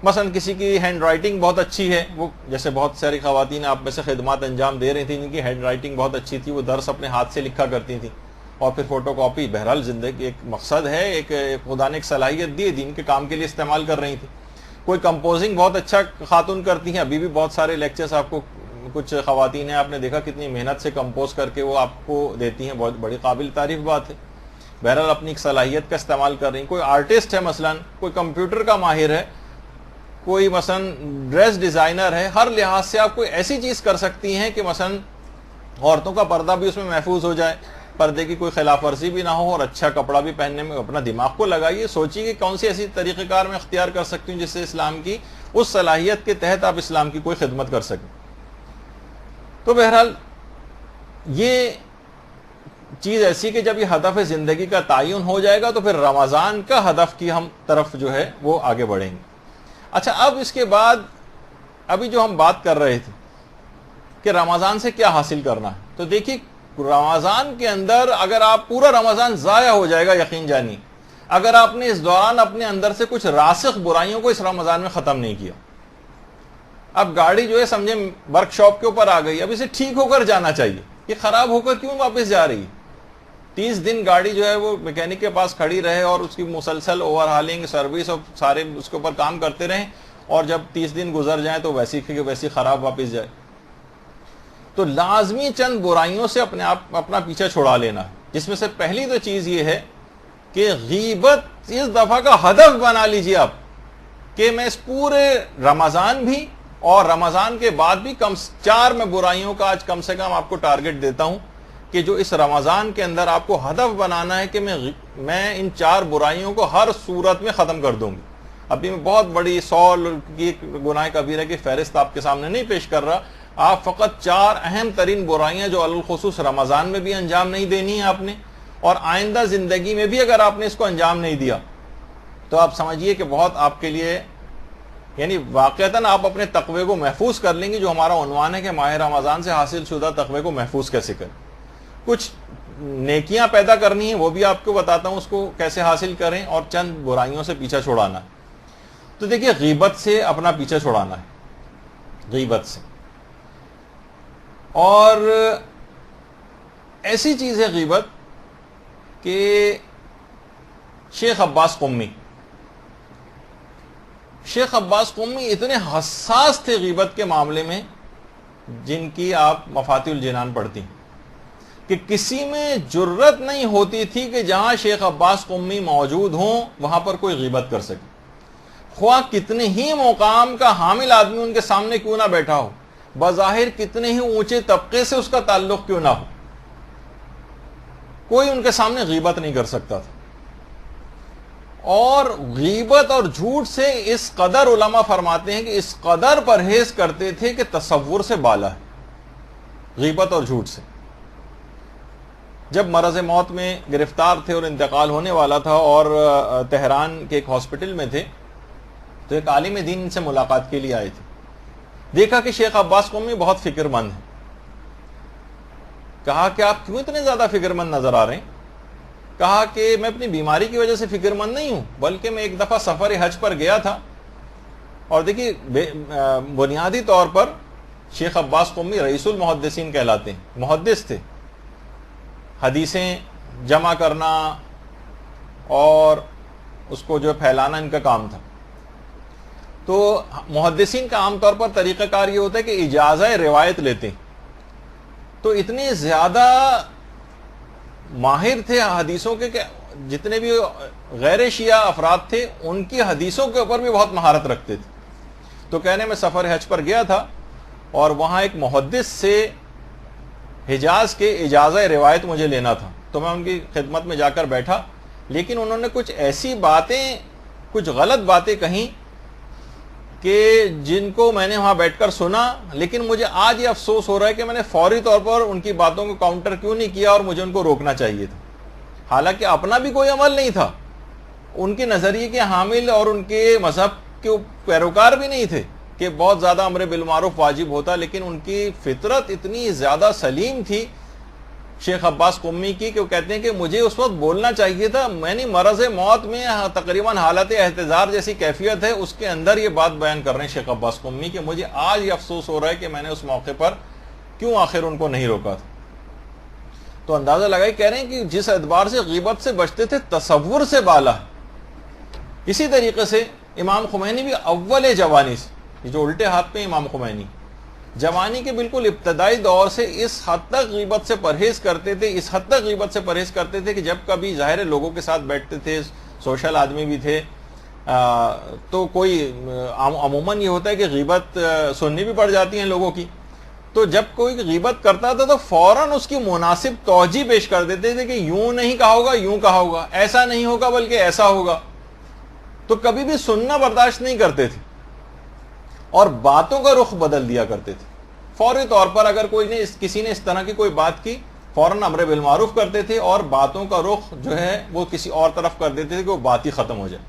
Speaker 2: مثلا کسی کی ہینڈ رائٹنگ بہت اچھی ہے، وہ جیسے بہت ساری خواتین آپ میں سے خدمات انجام دے رہی تھیں جن کی ہینڈ رائٹنگ بہت اچھی تھی، وہ درس اپنے ہاتھ سے لکھا کرتی تھیں اور پھر فوٹو کاپی۔ بہرحال زندگی ایک مقصد ہے، ایک خدا نے ایک صلاحیت دی، دین کے کام کے لیے استعمال کر رہی تھی۔ کوئی کمپوزنگ بہت اچھا خاتون کرتی ہیں، ابھی بھی بہت سارے لیکچرز آپ کو کچھ خواتین ہیں، آپ نے دیکھا کتنی محنت سے کمپوز کر کے وہ آپ کو دیتی ہیں، بہت بڑی قابل تعریف بات ہے۔ بہرحال اپنی ایک صلاحیت کا استعمال کر رہی ہیں۔ کوئی آرٹسٹ ہے، مثلا کوئی کمپیوٹر کا ماہر ہے، کوئی مثلا ڈریس ڈیزائنر ہے، ہر لحاظ سے آپ کوئی ایسی چیز کر سکتی ہیں کہ مثلا عورتوں کا پردہ بھی اس میں محفوظ ہو جائے، پردے کی کوئی خلاف ورزی بھی نہ ہو، اور اچھا کپڑا بھی پہننے میں اپنا دماغ کو لگائیے، سوچیے کہ کون سی ایسی طریقہ کار میں اختیار کر سکتی ہوں جس سے اسلام کی اس صلاحیت کے تحت آپ اسلام کی کوئی خدمت کر سکیں۔ تو بہرحال یہ چیز ایسی کہ جب یہ ہدف زندگی کا تعین ہو جائے گا تو پھر رمضان کا ہدف کی ہم طرف جو ہے وہ آگے بڑھیں گے۔ اچھا، اب اس کے بعد ابھی جو ہم بات کر رہے تھے کہ رمضان سے کیا حاصل کرنا ہے، تو دیکھیے رمضان کے اندر اگر آپ پورا رمضان ضائع ہو جائے گا، یقین جانیے اگر آپ نے اس دوران اپنے اندر سے کچھ راسخ برائیوں کو اس رمضان میں ختم نہیں کیا۔ اب گاڑی جو ہے سمجھے ورک شاپ کے اوپر آ گئی، اب اسے ٹھیک ہو کر جانا چاہیے، یہ خراب ہو کر کیوں واپس جا رہی ہے؟ 30 دن گاڑی جو ہے وہ میکینک کے پاس کھڑی رہے اور اس کی مسلسل اوور ہالنگ سروس اور سارے اس کے اوپر کام کرتے رہیں, اور جب 30 دن گزر جائیں تو ویسی کہ ویسی خراب واپس جائے. تو لازمی چند برائیوں سے اپنا پیچھا چھڑا لینا ہے, جس میں سے پہلی تو چیز یہ ہے کہ غیبت اس دفعہ کا ہدف بنا لیجیے آپ, کہ میں اس پورے رمضان بھی اور رمضان کے بعد بھی 4 میں برائیوں کا آج کم سے کم آپ کو ٹارگٹ دیتا ہوں, کہ جو اس رمضان کے اندر آپ کو ہدف بنانا ہے کہ میں ان 4 برائیوں کو ہر صورت میں ختم کر دوں گی. ابھی میں بہت بڑی 100 کی گناہ کبیرہ کی فہرست آپ کے سامنے نہیں پیش کر رہا, آپ فقط 4 اہم ترین برائیاں جو الخصوص رمضان میں بھی انجام نہیں دینی ہے آپ نے, اور آئندہ زندگی میں بھی اگر آپ نے اس کو انجام نہیں دیا تو آپ سمجھیے کہ بہت آپ کے لیے, یعنی واقعتاً آپ اپنے تقوی کو محفوظ کر لیں گے, جو ہمارا عنوان ہے کہ ماہ رمضان سے حاصل شدہ تقوی کو محفوظ کیسے کریں. کچھ نیکیاں پیدا کرنی ہیں وہ بھی آپ کو بتاتا ہوں, اس کو کیسے حاصل کریں, اور چند برائیوں سے پیچھا چھڑانا ہے. تو دیکھیے, غیبت سے اپنا پیچھا چھڑانا ہے, غیبت سے. اور ایسی چیز ہے غیبت کہ شیخ عباس قمی اتنے حساس تھے غیبت کے معاملے میں, جن کی آپ مفاتیح الجنان پڑھتی ہیں, کہ کسی میں جرت نہیں ہوتی تھی کہ جہاں شیخ عباس قمی موجود ہوں وہاں پر کوئی غیبت کر سکے, خواہ کتنے ہی مقام کا حامل آدمی ان کے سامنے کیوں نہ بیٹھا ہو, بظاہر کتنے ہی اونچے طبقے سے اس کا تعلق کیوں نہ ہو, کوئی ان کے سامنے غیبت نہیں کر سکتا تھا. اور غیبت اور جھوٹ سے اس قدر علماء فرماتے ہیں کہ اس قدر پرہیز کرتے تھے کہ تصور سے بالا ہے, غیبت اور جھوٹ سے. جب مرض موت میں گرفتار تھے اور انتقال ہونے والا تھا اور تہران کے ایک ہاسپٹل میں تھے, تو ایک عالم دین ان سے ملاقات کے لیے آئے تھے. دیکھا کہ شیخ عباس قمی بہت فکر مند ہیں. کہا کہ آپ کیوں اتنے زیادہ فکر مند نظر آ رہے ہیں؟ کہا کہ میں اپنی بیماری کی وجہ سے فکر مند نہیں ہوں, بلکہ میں ایک دفعہ سفر حج پر گیا تھا, اور دیکھیے بنیادی طور پر شیخ عباس قمی رئیس المحدثین کہلاتے ہیں, محدث تھے. حدیثیں جمع کرنا اور اس کو جو پھیلانا ان کا کام تھا. تو محدثین کا عام طور پر طریقہ کار یہ ہوتا ہے کہ اجازہ روایت لیتے ہیں. تو اتنے زیادہ ماہر تھے حدیثوں کے کہ جتنے بھی غیر شیعہ افراد تھے ان کی حدیثوں کے اوپر بھی بہت مہارت رکھتے تھے. تو کہنے میں سفر حج پر گیا تھا اور وہاں ایک محدث سے حجاز کے اجازہ روایت مجھے لینا تھا, تو میں ان کی خدمت میں جا کر بیٹھا, لیکن انہوں نے کچھ ایسی باتیں, کچھ غلط باتیں کہیں کہ جن کو میں نے وہاں بیٹھ کر سنا, لیکن مجھے آج یہ افسوس ہو رہا ہے کہ میں نے فوری طور پر ان کی باتوں کو کاؤنٹر کیوں نہیں کیا اور مجھے ان کو روکنا چاہیے تھا. حالانکہ اپنا بھی کوئی عمل نہیں تھا, ان کے نظریے کے حامل اور ان کے مذہب کے پیروکار بھی نہیں تھے کہ بہت زیادہ امر بالمعروف واجب ہوتا, لیکن ان کی فطرت اتنی زیادہ سلیم تھی شیخ عباس قمی کی کہ وہ کہتے ہیں کہ مجھے اس وقت بولنا چاہیے تھا. میں نے مرض موت میں تقریباً حالت احتضار جیسی کیفیت ہے, اس کے اندر یہ بات بیان کر رہے ہیں شیخ عباس قمی کہ مجھے آج یہ افسوس ہو رہا ہے کہ میں نے اس موقع پر کیوں آخر ان کو نہیں روکا تھا. تو اندازہ لگائی, کہہ رہے ہیں کہ جس اعتبار سے غیبت سے بچتے تھے تصور سے بالا. اسی طریقے سے امام خمینی بھی اول جوانی سے, یہ جو الٹے ہاتھ پہ امام خمینی, جوانی کے بالکل ابتدائی دور سے اس حد تک غیبت سے پرہیز کرتے تھے کہ جب کبھی ظاہر لوگوں کے ساتھ بیٹھتے تھے, سوشل آدمی بھی تھے, تو کوئی عموماً یہ ہوتا ہے کہ غیبت سننی بھی پڑ جاتی ہیں لوگوں کی, تو جب کوئی غیبت کرتا تھا تو فوراً اس کی مناسب توجہ پیش کر دیتے تھے کہ یوں نہیں کہا ہوگا, یوں کہا ہوگا, ایسا نہیں ہوگا بلکہ ایسا ہوگا. تو کبھی بھی سننا برداشت نہیں کرتے تھے اور باتوں کا رخ بدل دیا کرتے تھے. فوری طور پر اگر کسی نے اس طرح کی کوئی بات کی, فوراً امر بالمعروف کرتے تھے اور باتوں کا رخ جو ہے وہ کسی اور طرف کر دیتے تھے کہ وہ بات ہی ختم ہو جائے.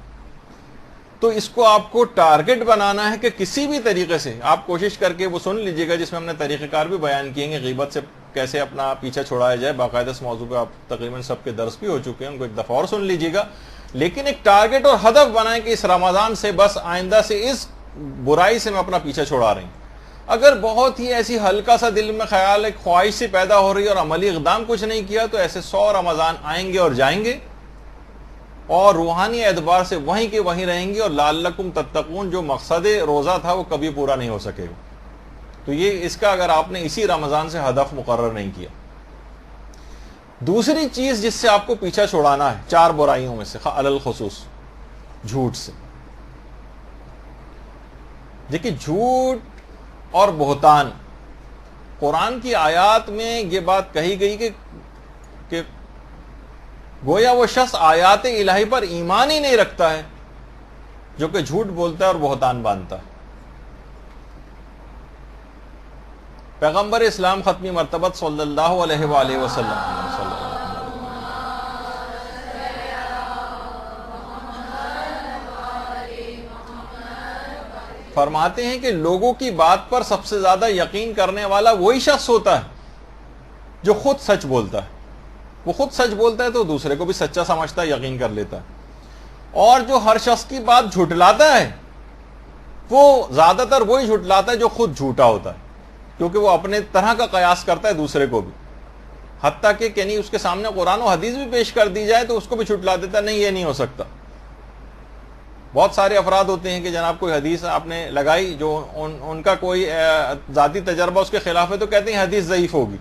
Speaker 2: تو اس کو آپ کو ٹارگٹ بنانا ہے کہ کسی بھی طریقے سے آپ کوشش کر کے وہ سن لیجیے گا, جس میں ہم نے طریقہ کار بھی بیان کیے ہیں, غیبت سے کیسے اپنا پیچھا چھڑایا جائے. باقاعدہ اس موضوع پہ آپ تقریباً سب کے درس بھی ہو چکے ہیں, ان کو ایک دفعہ اور سن لیجیے گا. لیکن ایک ٹارگٹ اور ہدف بنائیں کہ اس رمضان سے بس آئندہ سے اس برائی سے میں اپنا پیچھا چھڑا رہی ہوں. اگر بہت ہی ایسی ہلکا سا دل میں خیال ایک خواہش سے پیدا ہو رہی ہے اور عملی اقدام کچھ نہیں کیا تو ایسے 100 رمضان آئیں گے اور جائیں گے اور روحانی اعتبار سے وہیں کے وہیں رہیں گے اور لعلکم تتقون جو مقصد روزہ تھا وہ کبھی پورا نہیں ہو سکے گا. تو یہ اس کا اگر آپ نے اسی رمضان سے ہدف مقرر نہیں کیا. دوسری چیز جس سے آپ کو پیچھا چھڑانا ہے 4 برائیوں میں سے علی الخصوص جھوٹ سے. دیکھیے جھوٹ اور بہتان، قرآن کی آیات میں یہ بات کہی گئی کہ گویا وہ شخص آیات الہی پر ایمان ہی نہیں رکھتا ہے جو کہ جھوٹ بولتا ہے اور بہتان باندھتا ہے. پیغمبر اسلام ختمی مرتبت صلی اللہ علیہ وآلہ وسلم فرماتے ہیں کہ لوگوں کی بات پر سب سے زیادہ یقین کرنے والا وہی شخص ہوتا ہے جو خود سچ بولتا ہے. وہ خود سچ بولتا ہے تو دوسرے کو بھی سچا سمجھتا ہے، یقین کر لیتا ہے. اور جو ہر شخص کی بات جھٹلاتا ہے وہ زیادہ تر وہی جھٹلاتا ہے جو خود جھوٹا ہوتا ہے، کیونکہ وہ اپنے طرح کا قیاس کرتا ہے دوسرے کو بھی. حتیٰ کہ یعنی اس کے سامنے قرآن و حدیث بھی پیش کر دی جائے تو اس کو بھی جھٹلا دیتا ہے، نہیں یہ نہیں ہو سکتا. بہت سارے افراد ہوتے ہیں کہ جناب کوئی حدیث آپ نے لگائی جو ان کا کوئی ذاتی تجربہ اس کے خلاف ہے تو کہتے ہیں حدیث ضعیف ہوگی،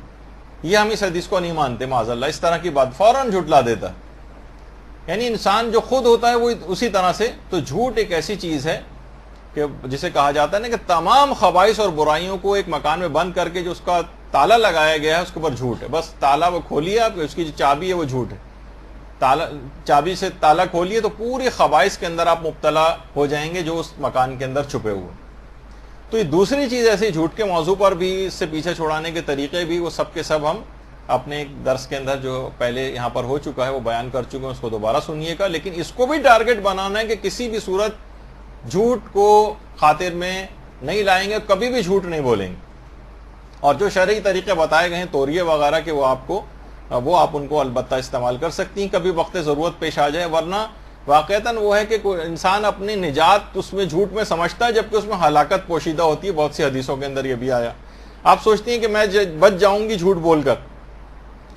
Speaker 2: یہ ہم اس حدیث کو نہیں مانتے معاذ اللہ. اس طرح کی بات فوراً جھٹلا دیتا ہے. یعنی انسان جو خود ہوتا ہے وہ اسی طرح سے. تو جھوٹ ایک ایسی چیز ہے کہ جسے کہا جاتا ہے نا کہ تمام خبائث اور برائیوں کو ایک مکان میں بند کر کے جو اس کا تالا لگایا گیا ہے اس کے اوپر جھوٹ ہے. بس تالا وہ کھولیے آپ، اس کی جو چابی ہے وہ جھوٹ ہے. چابی سے تالا کھولیے تو پوری خبائث کے اندر آپ مبتلا ہو جائیں گے جو اس مکان کے اندر چھپے ہوئے. تو یہ دوسری چیز ایسی جھوٹ کے موضوع پر بھی اس سے پیچھے چھڑانے کے طریقے بھی وہ سب کے سب ہم اپنے ایک درس کے اندر جو پہلے یہاں پر ہو چکا ہے وہ بیان کر چکے ہیں، اس کو دوبارہ سنیے گا. لیکن اس کو بھی ٹارگٹ بنانا ہے کہ کسی بھی صورت جھوٹ کو خاطر میں نہیں لائیں گے، کبھی بھی جھوٹ نہیں بولیں گے. اور جو شرعی طریقے بتائے گئے ہیں توریے وغیرہ کے وہ آپ ان کو البتہ استعمال کر سکتی ہیں کبھی وقت ضرورت پیش آ جائے. ورنہ واقعتاً وہ ہے کہ انسان اپنی نجات اس میں جھوٹ میں سمجھتا ہے جبکہ اس میں ہلاکت پوشیدہ ہوتی ہے. بہت سی حدیثوں کے اندر یہ بھی آیا. آپ سوچتی ہیں کہ میں بچ جاؤں گی جھوٹ بول کر.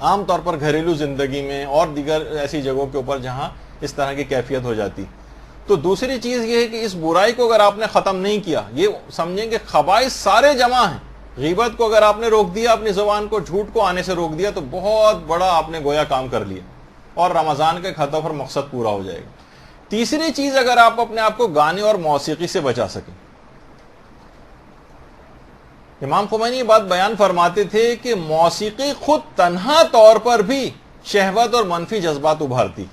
Speaker 2: عام طور پر گھریلو زندگی میں اور دیگر ایسی جگہوں کے اوپر جہاں اس طرح کی کیفیت ہو جاتی. تو دوسری چیز یہ ہے کہ اس برائی کو اگر آپ نے ختم نہیں کیا، یہ سمجھیں کہ خبائث سارے جمع ہیں. غیبت کو اگر آپ نے روک دیا اپنی زبان کو، جھوٹ کو آنے سے روک دیا تو بہت بڑا آپ نے گویا کام کر لیا اور رمضان کے ہدف اور مقصد پورا ہو جائے گا. تیسری چیز اگر آپ اپنے آپ کو گانے اور موسیقی سے بچا سکیں. امام خمینی یہ بات بیان فرماتے تھے کہ موسیقی خود تنہا طور پر بھی شہوت اور منفی جذبات ابھارتی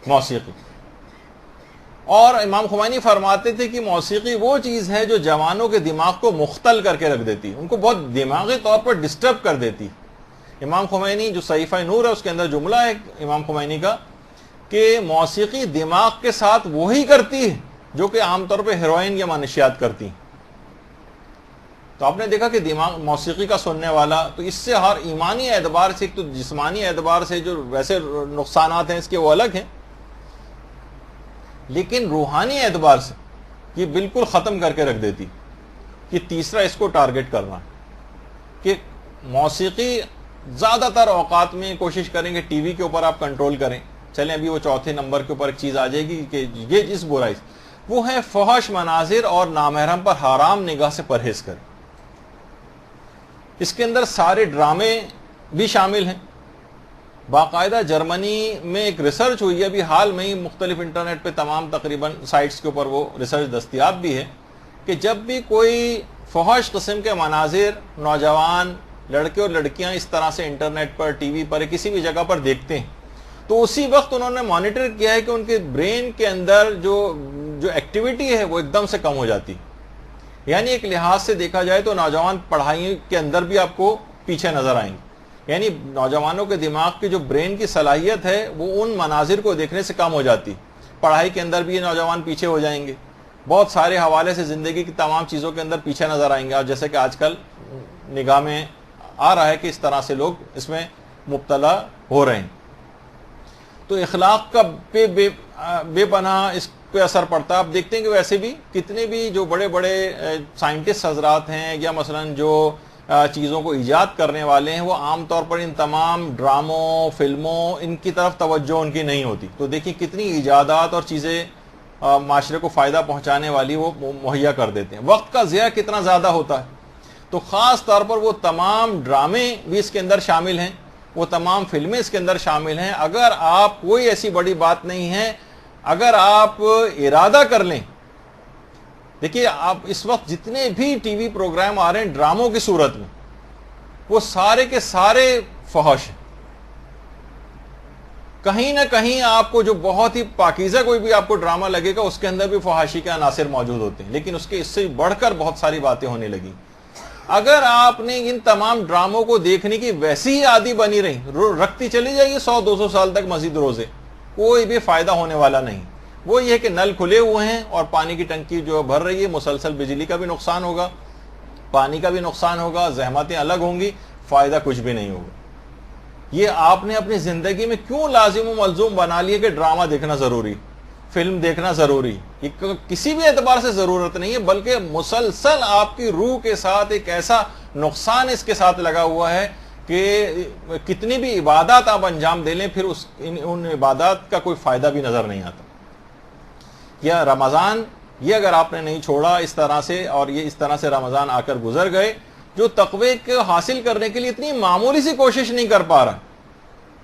Speaker 2: موسیقی. اور امام خمینی فرماتے تھے کہ موسیقی وہ چیز ہے جو جوانوں کے دماغ کو مختل کر کے رکھ دیتی، ان کو بہت دماغی طور پر ڈسٹرب کر دیتی. امام خمینی جو صحیفہ نور ہے اس کے اندر جملہ ہے امام خمینی کا کہ موسیقی دماغ کے ساتھ وہی کرتی ہے جو کہ عام طور پہ ہیروئن یا منشیات کرتی. تو آپ نے دیکھا کہ دماغ موسیقی کا سننے والا تو اس سے ہر ایمانی اعتبار سے، ایک تو جسمانی اعتبار سے جو ویسے نقصانات ہیں اس کے وہ الگ ہیں، لیکن روحانی اعتبار سے یہ بالکل ختم کر کے رکھ دیتی. یہ تیسرا اس کو ٹارگٹ کرنا کہ موسیقی زیادہ تر اوقات میں کوشش کریں کہ ٹی وی کے اوپر آپ کنٹرول کریں. چلیں ابھی وہ چوتھے نمبر کے اوپر ایک چیز آ جائے گی کہ یہ اس برائی وہ ہے فحش مناظر اور نامحرم پر حرام نگاہ سے پرہیز کریں. اس کے اندر سارے ڈرامے بھی شامل ہیں. باقاعدہ جرمنی میں ایک ریسرچ ہوئی ہے ابھی حال میں ہی، مختلف انٹرنیٹ پہ تمام تقریباً سائٹس کے اوپر وہ ریسرچ دستیاب بھی ہے کہ جب بھی کوئی فحش قسم کے مناظر نوجوان لڑکے اور لڑکیاں اس طرح سے انٹرنیٹ پر، ٹی وی پر، کسی بھی جگہ پر دیکھتے ہیں تو اسی وقت انہوں نے مانیٹر کیا ہے کہ ان کے برین کے اندر جو ایکٹیویٹی ہے وہ ایک دم سے کم ہو جاتی. یعنی ایک لحاظ سے دیکھا جائے تو نوجوان پڑھائی کے اندر بھی آپ کو پیچھے نظر آئیں گے. یعنی نوجوانوں کے دماغ کی جو برین کی صلاحیت ہے وہ ان مناظر کو دیکھنے سے کم ہو جاتی. پڑھائی کے اندر بھی یہ نوجوان پیچھے ہو جائیں گے، بہت سارے حوالے سے زندگی کی تمام چیزوں کے اندر پیچھے نظر آئیں گے. اور جیسے کہ آج کل نگاہ میں آ رہا ہے کہ اس طرح سے لوگ اس میں مبتلا ہو رہے ہیں. تو اخلاق کا بے پناہ اس پہ اثر پڑتا ہے. آپ دیکھتے ہیں کہ ویسے بھی کتنے بھی جو بڑے بڑے سائنٹسٹ حضرات ہیں یا مثلا جو چیزوں کو ایجاد کرنے والے ہیں، وہ عام طور پر ان تمام ڈراموں، فلموں، ان کی طرف توجہ ان کی نہیں ہوتی. تو دیکھیں کتنی ایجادات اور چیزیں معاشرے کو فائدہ پہنچانے والی وہ مہیا کر دیتے ہیں. وقت کا ضیاع کتنا زیادہ ہوتا ہے. تو خاص طور پر وہ تمام ڈرامے بھی اس کے اندر شامل ہیں، وہ تمام فلمیں اس کے اندر شامل ہیں. اگر آپ کوئی ایسی بڑی بات نہیں ہے، اگر آپ ارادہ کر لیں. دیکھیے آپ اس وقت جتنے بھی ٹی وی پروگرام آ رہے ہیں ڈراموں کی صورت میں، وہ سارے کے سارے فحش ہیں. کہیں نہ کہیں آپ کو جو بہت ہی پاکیزہ کوئی بھی آپ کو ڈرامہ لگے گا، اس کے اندر بھی فحاشی کے عناصر موجود ہوتے ہیں، لیکن اس کے اس سے بڑھ کر بہت ساری باتیں ہونے لگی. اگر آپ نے ان تمام ڈراموں کو دیکھنے کی ویسی ہی عادی بنی رہی، رکھتی چلی جائے گی 100-200 سال تک مزید روزے، کوئی بھی فائدہ ہونے والا نہیں. وہ یہ کہ نل کھلے ہوئے ہیں اور پانی کی ٹنکی جو بھر رہی ہے، مسلسل بجلی کا بھی نقصان ہوگا، پانی کا بھی نقصان ہوگا، زحمتیں الگ ہوں گی، فائدہ کچھ بھی نہیں ہوگا. یہ آپ نے اپنی زندگی میں کیوں لازم و ملزوم بنا لیا کہ ڈرامہ دیکھنا ضروری، فلم دیکھنا ضروری؟ یہ کسی بھی اعتبار سے ضرورت نہیں ہے، بلکہ مسلسل آپ کی روح کے ساتھ ایک ایسا نقصان اس کے ساتھ لگا ہوا ہے کہ کتنی بھی عبادات آپ انجام دے لیں، پھر ان عبادات کا کوئی فائدہ بھی نظر نہیں آتا. یا رمضان، یہ اگر آپ نے نہیں چھوڑا اس طرح سے، اور یہ اس طرح سے رمضان آ کر گزر گئے، جو تقوی کو حاصل کرنے کے لیے اتنی معمولی سی کوشش نہیں کر پا رہا،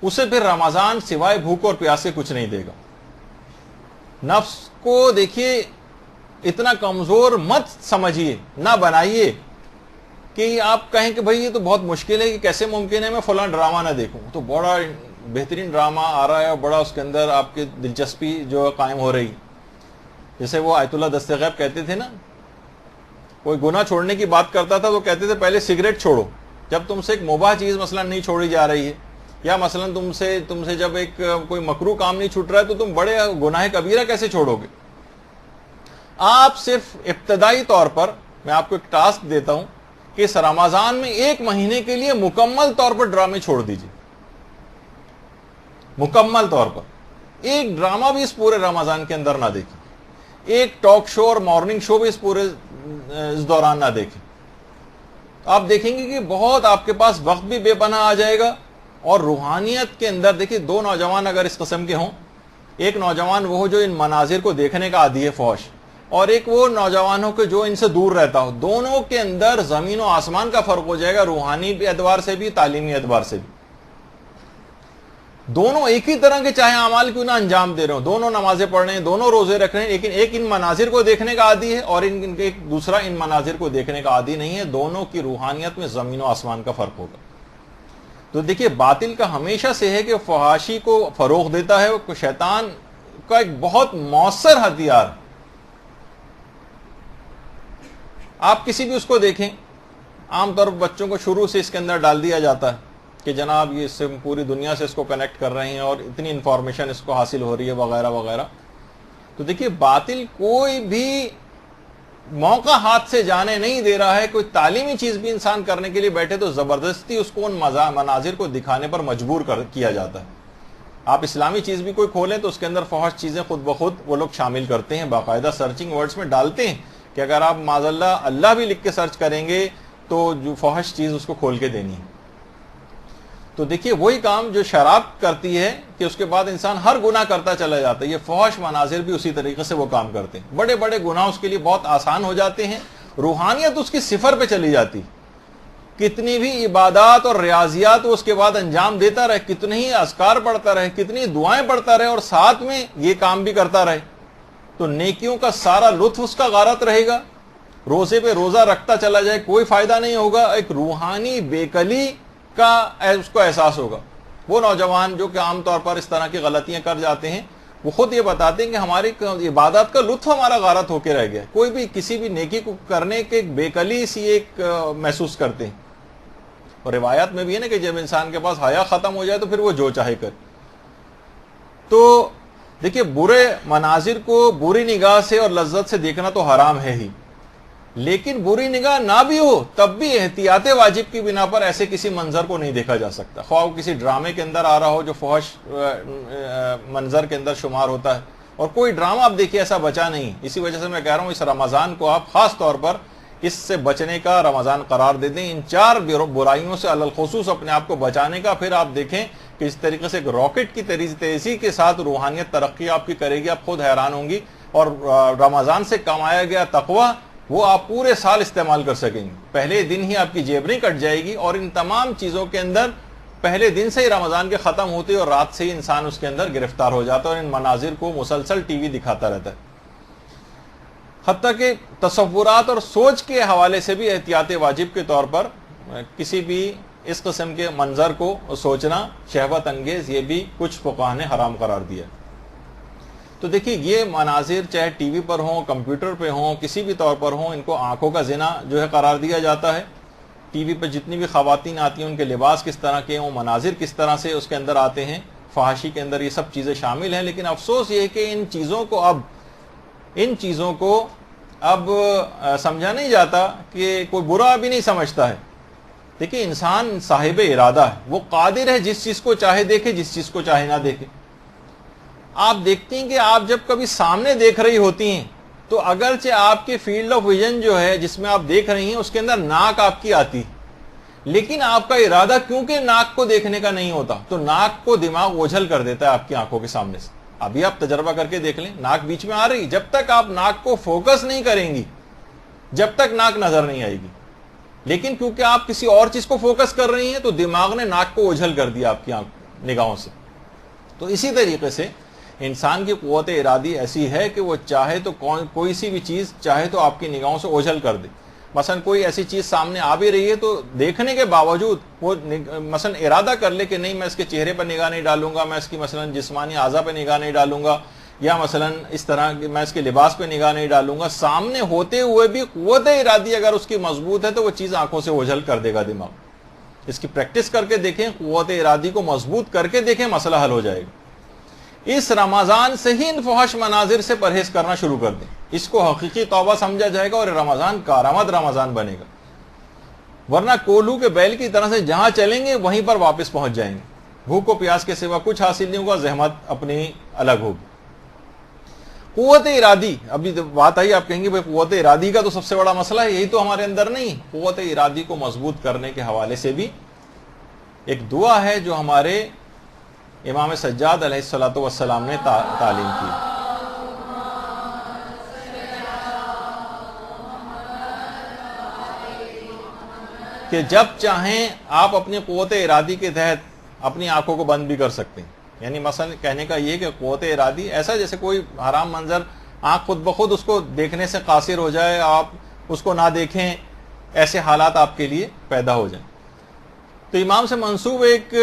Speaker 2: اسے پھر رمضان سوائے بھوک اور پیاس سے کچھ نہیں دے گا. نفس کو دیکھیے اتنا کمزور مت سمجھیے، نہ بنائیے کہ آپ کہیں کہ بھائی یہ تو بہت مشکل ہے، کہ کیسے ممکن ہے میں فلاں ڈرامہ نہ دیکھوں. تو بڑا بہترین ڈرامہ آ رہا ہے اور بڑا اس کے اندر آپ کی دلچسپی جو قائم ہو رہی. جیسے وہ آیت اللہ دستغیب کہتے تھے نا، کوئی گناہ چھوڑنے کی بات کرتا تھا تو کہتے تھے پہلے سگریٹ چھوڑو. جب تم سے ایک مباح چیز مثلا نہیں چھوڑی جا رہی ہے، یا مثلا تم سے جب ایک کوئی مکروہ کام نہیں چھوٹ رہا ہے، تو تم بڑے گناہ کبیرہ کیسے چھوڑو گے؟ آپ صرف ابتدائی طور پر میں آپ کو ایک ٹاسک دیتا ہوں کہ اس رمضان میں 1 مہینے کے لیے مکمل طور پر ڈرامے چھوڑ دیجیے. مکمل طور پر ایک ڈرامہ بھی اس پورے رمضان کے اندر نہ دیکھیں، ایک ٹاک شو اور مارننگ شو بھی اس دوران نہ دیکھیں. آپ دیکھیں گے کہ بہت آپ کے پاس وقت بھی بے پناہ آ جائے گا، اور روحانیت کے اندر دیکھیے 2 نوجوان اگر اس قسم کے ہوں، ایک نوجوان وہ جو ان مناظر کو دیکھنے کا عادی ہے فوش، اور ایک وہ نوجوان ہو کہ جو ان سے دور رہتا ہو، دونوں کے اندر زمین و آسمان کا فرق ہو جائے گا، روحانی اعتبار سے بھی، تعلیمی اعتبار سے بھی. دونوں ایک ہی طرح کے چاہے اعمال کیوں نہ انجام دے رہے ہوں، دونوں نمازیں پڑھ رہے ہیں، دونوں روزے رکھ رہے ہیں، لیکن ایک ان مناظر کو دیکھنے کا عادی ہے اور ایک دوسرا ان مناظر کو دیکھنے کا عادی نہیں ہے. دونوں کی روحانیت میں زمین و آسمان کا فرق ہوگا. تو دیکھیے باطل کا ہمیشہ سے ہے کہ فحاشی کو فروغ دیتا ہے، وہ شیطان کا ایک بہت مؤثر ہتھیار. آپ کسی بھی اس کو دیکھیں، عام طور پر بچوں کو شروع سے اس کے اندر ڈال دیا جاتا ہے کہ جناب یہ اس سے پوری دنیا سے اس کو کنیکٹ کر رہے ہیں اور اتنی انفارمیشن اس کو حاصل ہو رہی ہے وغیرہ وغیرہ. تو دیکھیے باطل کوئی بھی موقع ہاتھ سے جانے نہیں دے رہا ہے. کوئی تعلیمی چیز بھی انسان کرنے کے لیے بیٹھے تو زبردستی اس کو ان مناظر کو دکھانے پر مجبور کیا جاتا ہے. آپ اسلامی چیز بھی کوئی کھولیں تو اس کے اندر فحش چیزیں خود بخود وہ لوگ شامل کرتے ہیں، باقاعدہ سرچنگ ورڈز میں ڈالتے ہیں کہ اگر آپ معاذ اللہ بھی لکھ کے سرچ کریں گے تو جو فحش چیز اس کو کھول کے دینی ہے. تو دیکھیے وہی کام جو شراب کرتی ہے کہ اس کے بعد انسان ہر گناہ کرتا چلا جاتا ہے، یہ فحش مناظر بھی اسی طریقے سے وہ کام کرتے ہیں. بڑے بڑے گناہ اس کے لیے بہت آسان ہو جاتے ہیں، روحانیت اس کی صفر پہ چلی جاتی. کتنی بھی عبادات اور ریاضیات وہ اس کے بعد انجام دیتا رہے، کتنے ہی اذکار پڑھتا رہے، کتنی دعائیں پڑھتا رہے اور ساتھ میں یہ کام بھی کرتا رہے، تو نیکیوں کا سارا لطف اس کا غارت رہے گا. روزے پہ روزہ رکھتا چلا جائے کوئی فائدہ نہیں ہوگا، ایک روحانی بےکلی کا اس کو احساس ہوگا. وہ نوجوان جو کہ عام طور پر اس طرح کی غلطیاں کر جاتے ہیں، وہ خود یہ بتاتے ہیں کہ ہماری عبادات کا لطف ہمارا غارت ہو کے رہ گیا. کوئی بھی کسی بھی نیکی کو کرنے کے ایک بےکلی سی ایک محسوس کرتے ہیں. اور روایات میں بھی ہے نا کہ جب انسان کے پاس حیا ختم ہو جائے تو پھر وہ جو چاہے کر. تو دیکھیے برے مناظر کو بری نگاہ سے اور لذت سے دیکھنا تو حرام ہے ہی، لیکن بری نگاہ نہ بھی ہو تب بھی احتیاط واجب کی بنا پر ایسے کسی منظر کو نہیں دیکھا جا سکتا، خواہ کسی ڈرامے کے اندر آ رہا ہو جو فحش منظر کے اندر شمار ہوتا ہے، اور کوئی ڈرامہ آپ دیکھیے ایسا بچا نہیں۔ اسی وجہ سے میں کہہ رہا ہوں اس رمضان کو آپ خاص طور پر اس سے بچنے کا رمضان قرار دے دیں، ان 4 برائیوں سے علی الخصوص اپنے آپ کو بچانے کا۔ پھر آپ دیکھیں کہ اس طریقے سے ایک راکٹ کی تیزی کے ساتھ روحانیت ترقی آپ کی کرے گی، آپ خود حیران ہوں گی، اور رمضان سے کمایا گیا تقوی وہ آپ پورے سال استعمال کر سکیں گے۔ پہلے دن ہی آپ کی جیب نہیں کٹ جائے گی، اور ان تمام چیزوں کے اندر پہلے دن سے ہی رمضان کے ختم ہوتے اور رات سے ہی انسان اس کے اندر گرفتار ہو جاتا ہے، اور ان مناظر کو مسلسل ٹی وی دکھاتا رہتا ہے۔ حتیٰ کہ تصورات اور سوچ کے حوالے سے بھی احتیاط واجب کے طور پر کسی بھی اس قسم کے منظر کو سوچنا شہوت انگیز، یہ بھی کچھ فقہاء نے حرام قرار دیا۔ تو دیکھیے یہ مناظر چاہے ٹی وی پر ہوں، کمپیوٹر پہ ہوں، کسی بھی طور پر ہوں، ان کو آنکھوں کا زنا جو ہے قرار دیا جاتا ہے۔ ٹی وی پہ جتنی بھی خواتین آتی ہیں ان کے لباس کس طرح کے ہیں، وہ مناظر کس طرح سے اس کے اندر آتے ہیں، فحاشی کے اندر یہ سب چیزیں شامل ہیں۔ لیکن افسوس یہ ہے کہ ان چیزوں کو اب سمجھا نہیں جاتا، کہ کوئی برا بھی نہیں سمجھتا ہے۔ دیکھیے انسان صاحب ارادہ ہے، وہ قادر ہے جس چیز کو چاہے دیکھے، جس چیز کو چاہے نہ دیکھے۔ آپ دیکھتی ہیں کہ آپ جب کبھی سامنے دیکھ رہی ہوتی ہیں تو اگرچہ آپ کی فیلڈ آف ویژن جو ہے جس میں آپ دیکھ رہی ہیں اس کے اندر ناک آپ کی آتی، لیکن آپ کا ارادہ کیونکہ ناک کو دیکھنے کا نہیں ہوتا تو ناک کو دماغ اوجھل کر دیتا ہے آپ کی آنکھوں کے سامنے سے۔ ابھی آپ تجربہ کر کے دیکھ لیں، ناک بیچ میں آ رہی، جب تک آپ ناک کو فوکس نہیں کریں گی جب تک ناک نظر نہیں آئے گی، لیکن کیونکہ آپ کسی اور چیز کو فوکس کر رہی ہیں تو دماغ نے ناک کو اوجھل کر دیا آپ کی نگاہوں سے۔ تو اسی طریقے سے انسان کی قوت ارادی ایسی ہے کہ وہ چاہے تو کوئی سی بھی چیز چاہے تو آپ کی نگاہوں سے اوجھل کر دے۔ مثلا کوئی ایسی چیز سامنے آ بھی رہی ہے تو دیکھنے کے باوجود وہ مثلا ارادہ کر لے کہ نہیں میں اس کے چہرے پر نگاہ نہیں ڈالوں گا، میں اس کی مثلا جسمانی اعضاء پہ نگاہ نہیں ڈالوں گا، یا مثلا اس طرح میں اس کے لباس پہ نگاہ نہیں ڈالوں گا، سامنے ہوتے ہوئے بھی قوت ارادی اگر اس کی مضبوط ہے تو وہ چیز آنکھوں سے اوجھل کر دے گا دماغ۔ اس کی پریکٹس کر کے دیکھیں، قوت ارادی کو مضبوط کر کے دیکھیں، مسئلہ حل ہو جائے گا۔ اس رمضان سے ہی ان فحش مناظر سے پرہیز کرنا شروع کر دیں، اس کو حقیقی توبہ سمجھا جائے گا اور رمضان کارآمد رمضان بنے گا، ورنہ کولو کے بیل کی طرح سے جہاں چلیں گے وہیں پر واپس پہنچ جائیں گے۔ بھوک و پیاس کے سوا کچھ حاصل نہیں ہوگا، زحمت اپنی الگ ہوگی۔ قوت ارادی، ابھی بات آئی، آپ کہیں گے بھائی قوت ارادی کا تو سب سے بڑا مسئلہ ہے، یہی تو ہمارے اندر نہیں۔ قوت ارادی کو مضبوط کرنے کے حوالے سے بھی ایک دعا ہے جو ہمارے امام سجاد علیہ الصلوۃ والسلام نے تعلیم کی، کہ جب چاہیں آپ اپنی قوت ارادی کے تحت اپنی آنکھوں کو بند بھی کر سکتے ہیں۔ یعنی مثلا کہنے کا یہ کہ قوت ارادی ایسا جیسے کوئی حرام منظر آنکھ خود بخود اس کو دیکھنے سے قاصر ہو جائے، آپ اس کو نہ دیکھیں، ایسے حالات آپ کے لیے پیدا ہو جائیں۔ تو امام سے منسوب ایک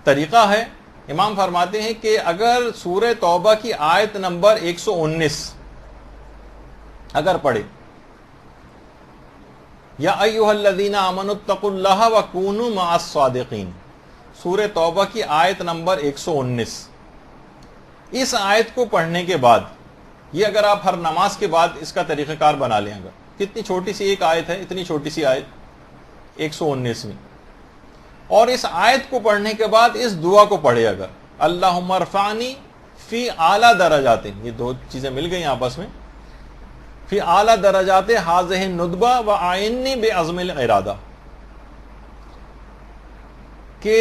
Speaker 2: طریقہ ہے، امام فرماتے ہیں کہ اگر سورہ توبہ کی آیت نمبر 119 اگر پڑھے، یا ایھا الذین آمنوا اتقوا اللہ وکونوا مع الصادقین، سورہ توبہ کی آیت نمبر 119، اس آیت کو پڑھنے کے بعد، یہ اگر آپ ہر نماز کے بعد اس کا طریقہ کار بنا لیں، اگر کتنی چھوٹی سی ایک آیت ہے، اتنی چھوٹی سی آیت 119 اور اس آیت کو پڑھنے کے بعد اس دعا کو پڑھے، اگر اللہم ارفعنی فی اعلی درجات، یہ دو چیزیں مل گئی آپس میں، فی اعلی درجات ہذہ الندبہ وأعنی بعزم الارادہ، کہ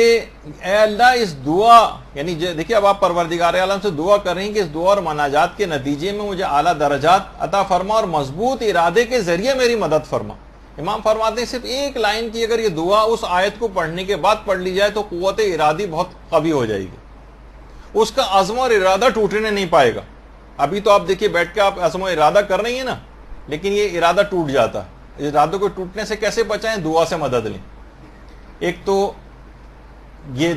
Speaker 2: اے اللہ اس دعا، یعنی دیکھیے اب آپ پروردگار عالم سے دعا کر رہی ہیں کہ اس دعا اور مناجات کے نتیجے میں مجھے اعلیٰ درجات عطا فرما اور مضبوط ارادے کے ذریعے میری مدد فرما۔ امام فرماتے ہیں صرف ایک لائن کی اگر یہ دعا اس آیت کو پڑھنے کے بعد پڑھ لی جائے تو قوت ارادی بہت قوی ہو جائے گی، اس کا عزم اور ارادہ ٹوٹنے نہیں پائے گا۔ ابھی تو آپ دیکھیے بیٹھ کے آپ عزم و ارادہ کر رہی ہیں نا، لیکن یہ ارادہ ٹوٹ جاتا ہے۔ ارادوں کو ٹوٹنے سے کیسے بچائیں؟ دعا سے مدد لیں۔ ایک تو یہ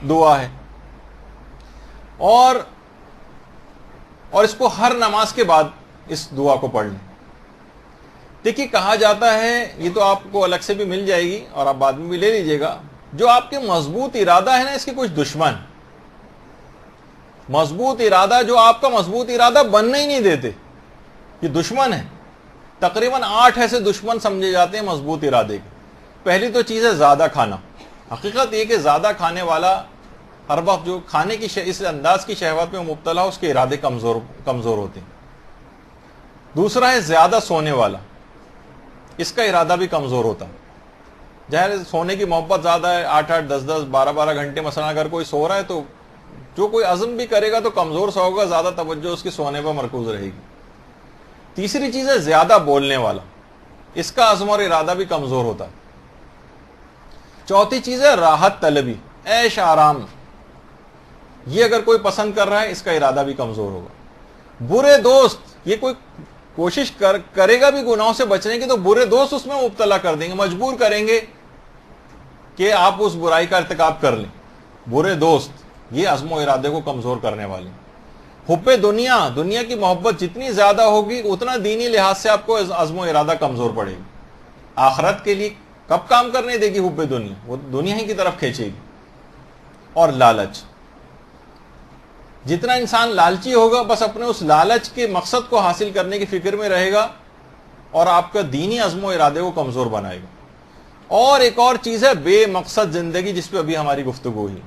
Speaker 2: دعا ہے، اور اس کو ہر نماز کے بعد اس دعا کو پڑھ لیں۔ دیکھیے کہا جاتا ہے، یہ تو آپ کو الگ سے بھی مل جائے گی اور آپ بعد میں بھی لے لیجئے گا، جو آپ کے مضبوط ارادہ ہے نا، اس کے کچھ دشمن مضبوط ارادہ جو آپ کا مضبوط ارادہ بننے ہی نہیں دیتے، یہ دشمن ہے۔ تقریباً 8 ایسے دشمن سمجھے جاتے ہیں مضبوط ارادے کے. پہلی تو چیز ہے زیادہ کھانا. حقیقت یہ کہ زیادہ کھانے والا ہر وقت جو کھانے کی اس انداز کی شہوت میں مبتلا ہو اس کے ارادے کمزور ہوتے ہیں. دوسرا ہے زیادہ سونے والا, اس کا ارادہ بھی کمزور ہوتا ہے. ظاہر سونے کی محبت زیادہ ہے, 8-8 10-10 12-12 گھنٹے مثلا اگر کوئی سو رہا ہے تو جو کوئی عزم بھی کرے گا تو کمزور سا ہوگا, زیادہ توجہ اس کی سونے پر مرکوز رہے گی. تیسری چیز ہے زیادہ بولنے والا, اس کا عزم اور ارادہ بھی کمزور ہوتا ہے. چوتھی چیز ہے راحت طلبی, عیش آرام, یہ اگر کوئی پسند کر رہا ہے اس کا ارادہ بھی کمزور ہوگا. برے دوست, یہ کوئی کوشش کرے گا بھی گناہوں سے بچنے کی تو برے دوست اس میں مبتلا کر دیں گے, مجبور کریں گے کہ آپ اس برائی کا ارتکاب کر لیں. برے دوست یہ عزم و ارادے کو کمزور کرنے والے. حب دنیا کی محبت جتنی زیادہ ہوگی اتنا دینی لحاظ سے آپ کو عزم و ارادہ کمزور پڑے گی. آخرت کے لیے کب کام کرنے دے گی حب دنیا, وہ دنیا ہی کی طرف کھینچے گی. اور لالچ, جتنا انسان لالچی ہوگا بس اپنے اس لالچ کے مقصد کو حاصل کرنے کی فکر میں رہے گا اور آپ کا دینی عزم و ارادے کو کمزور بنائے گا. اور ایک اور چیز ہے بے مقصد زندگی, جس پہ ابھی ہماری گفتگو ہوئی.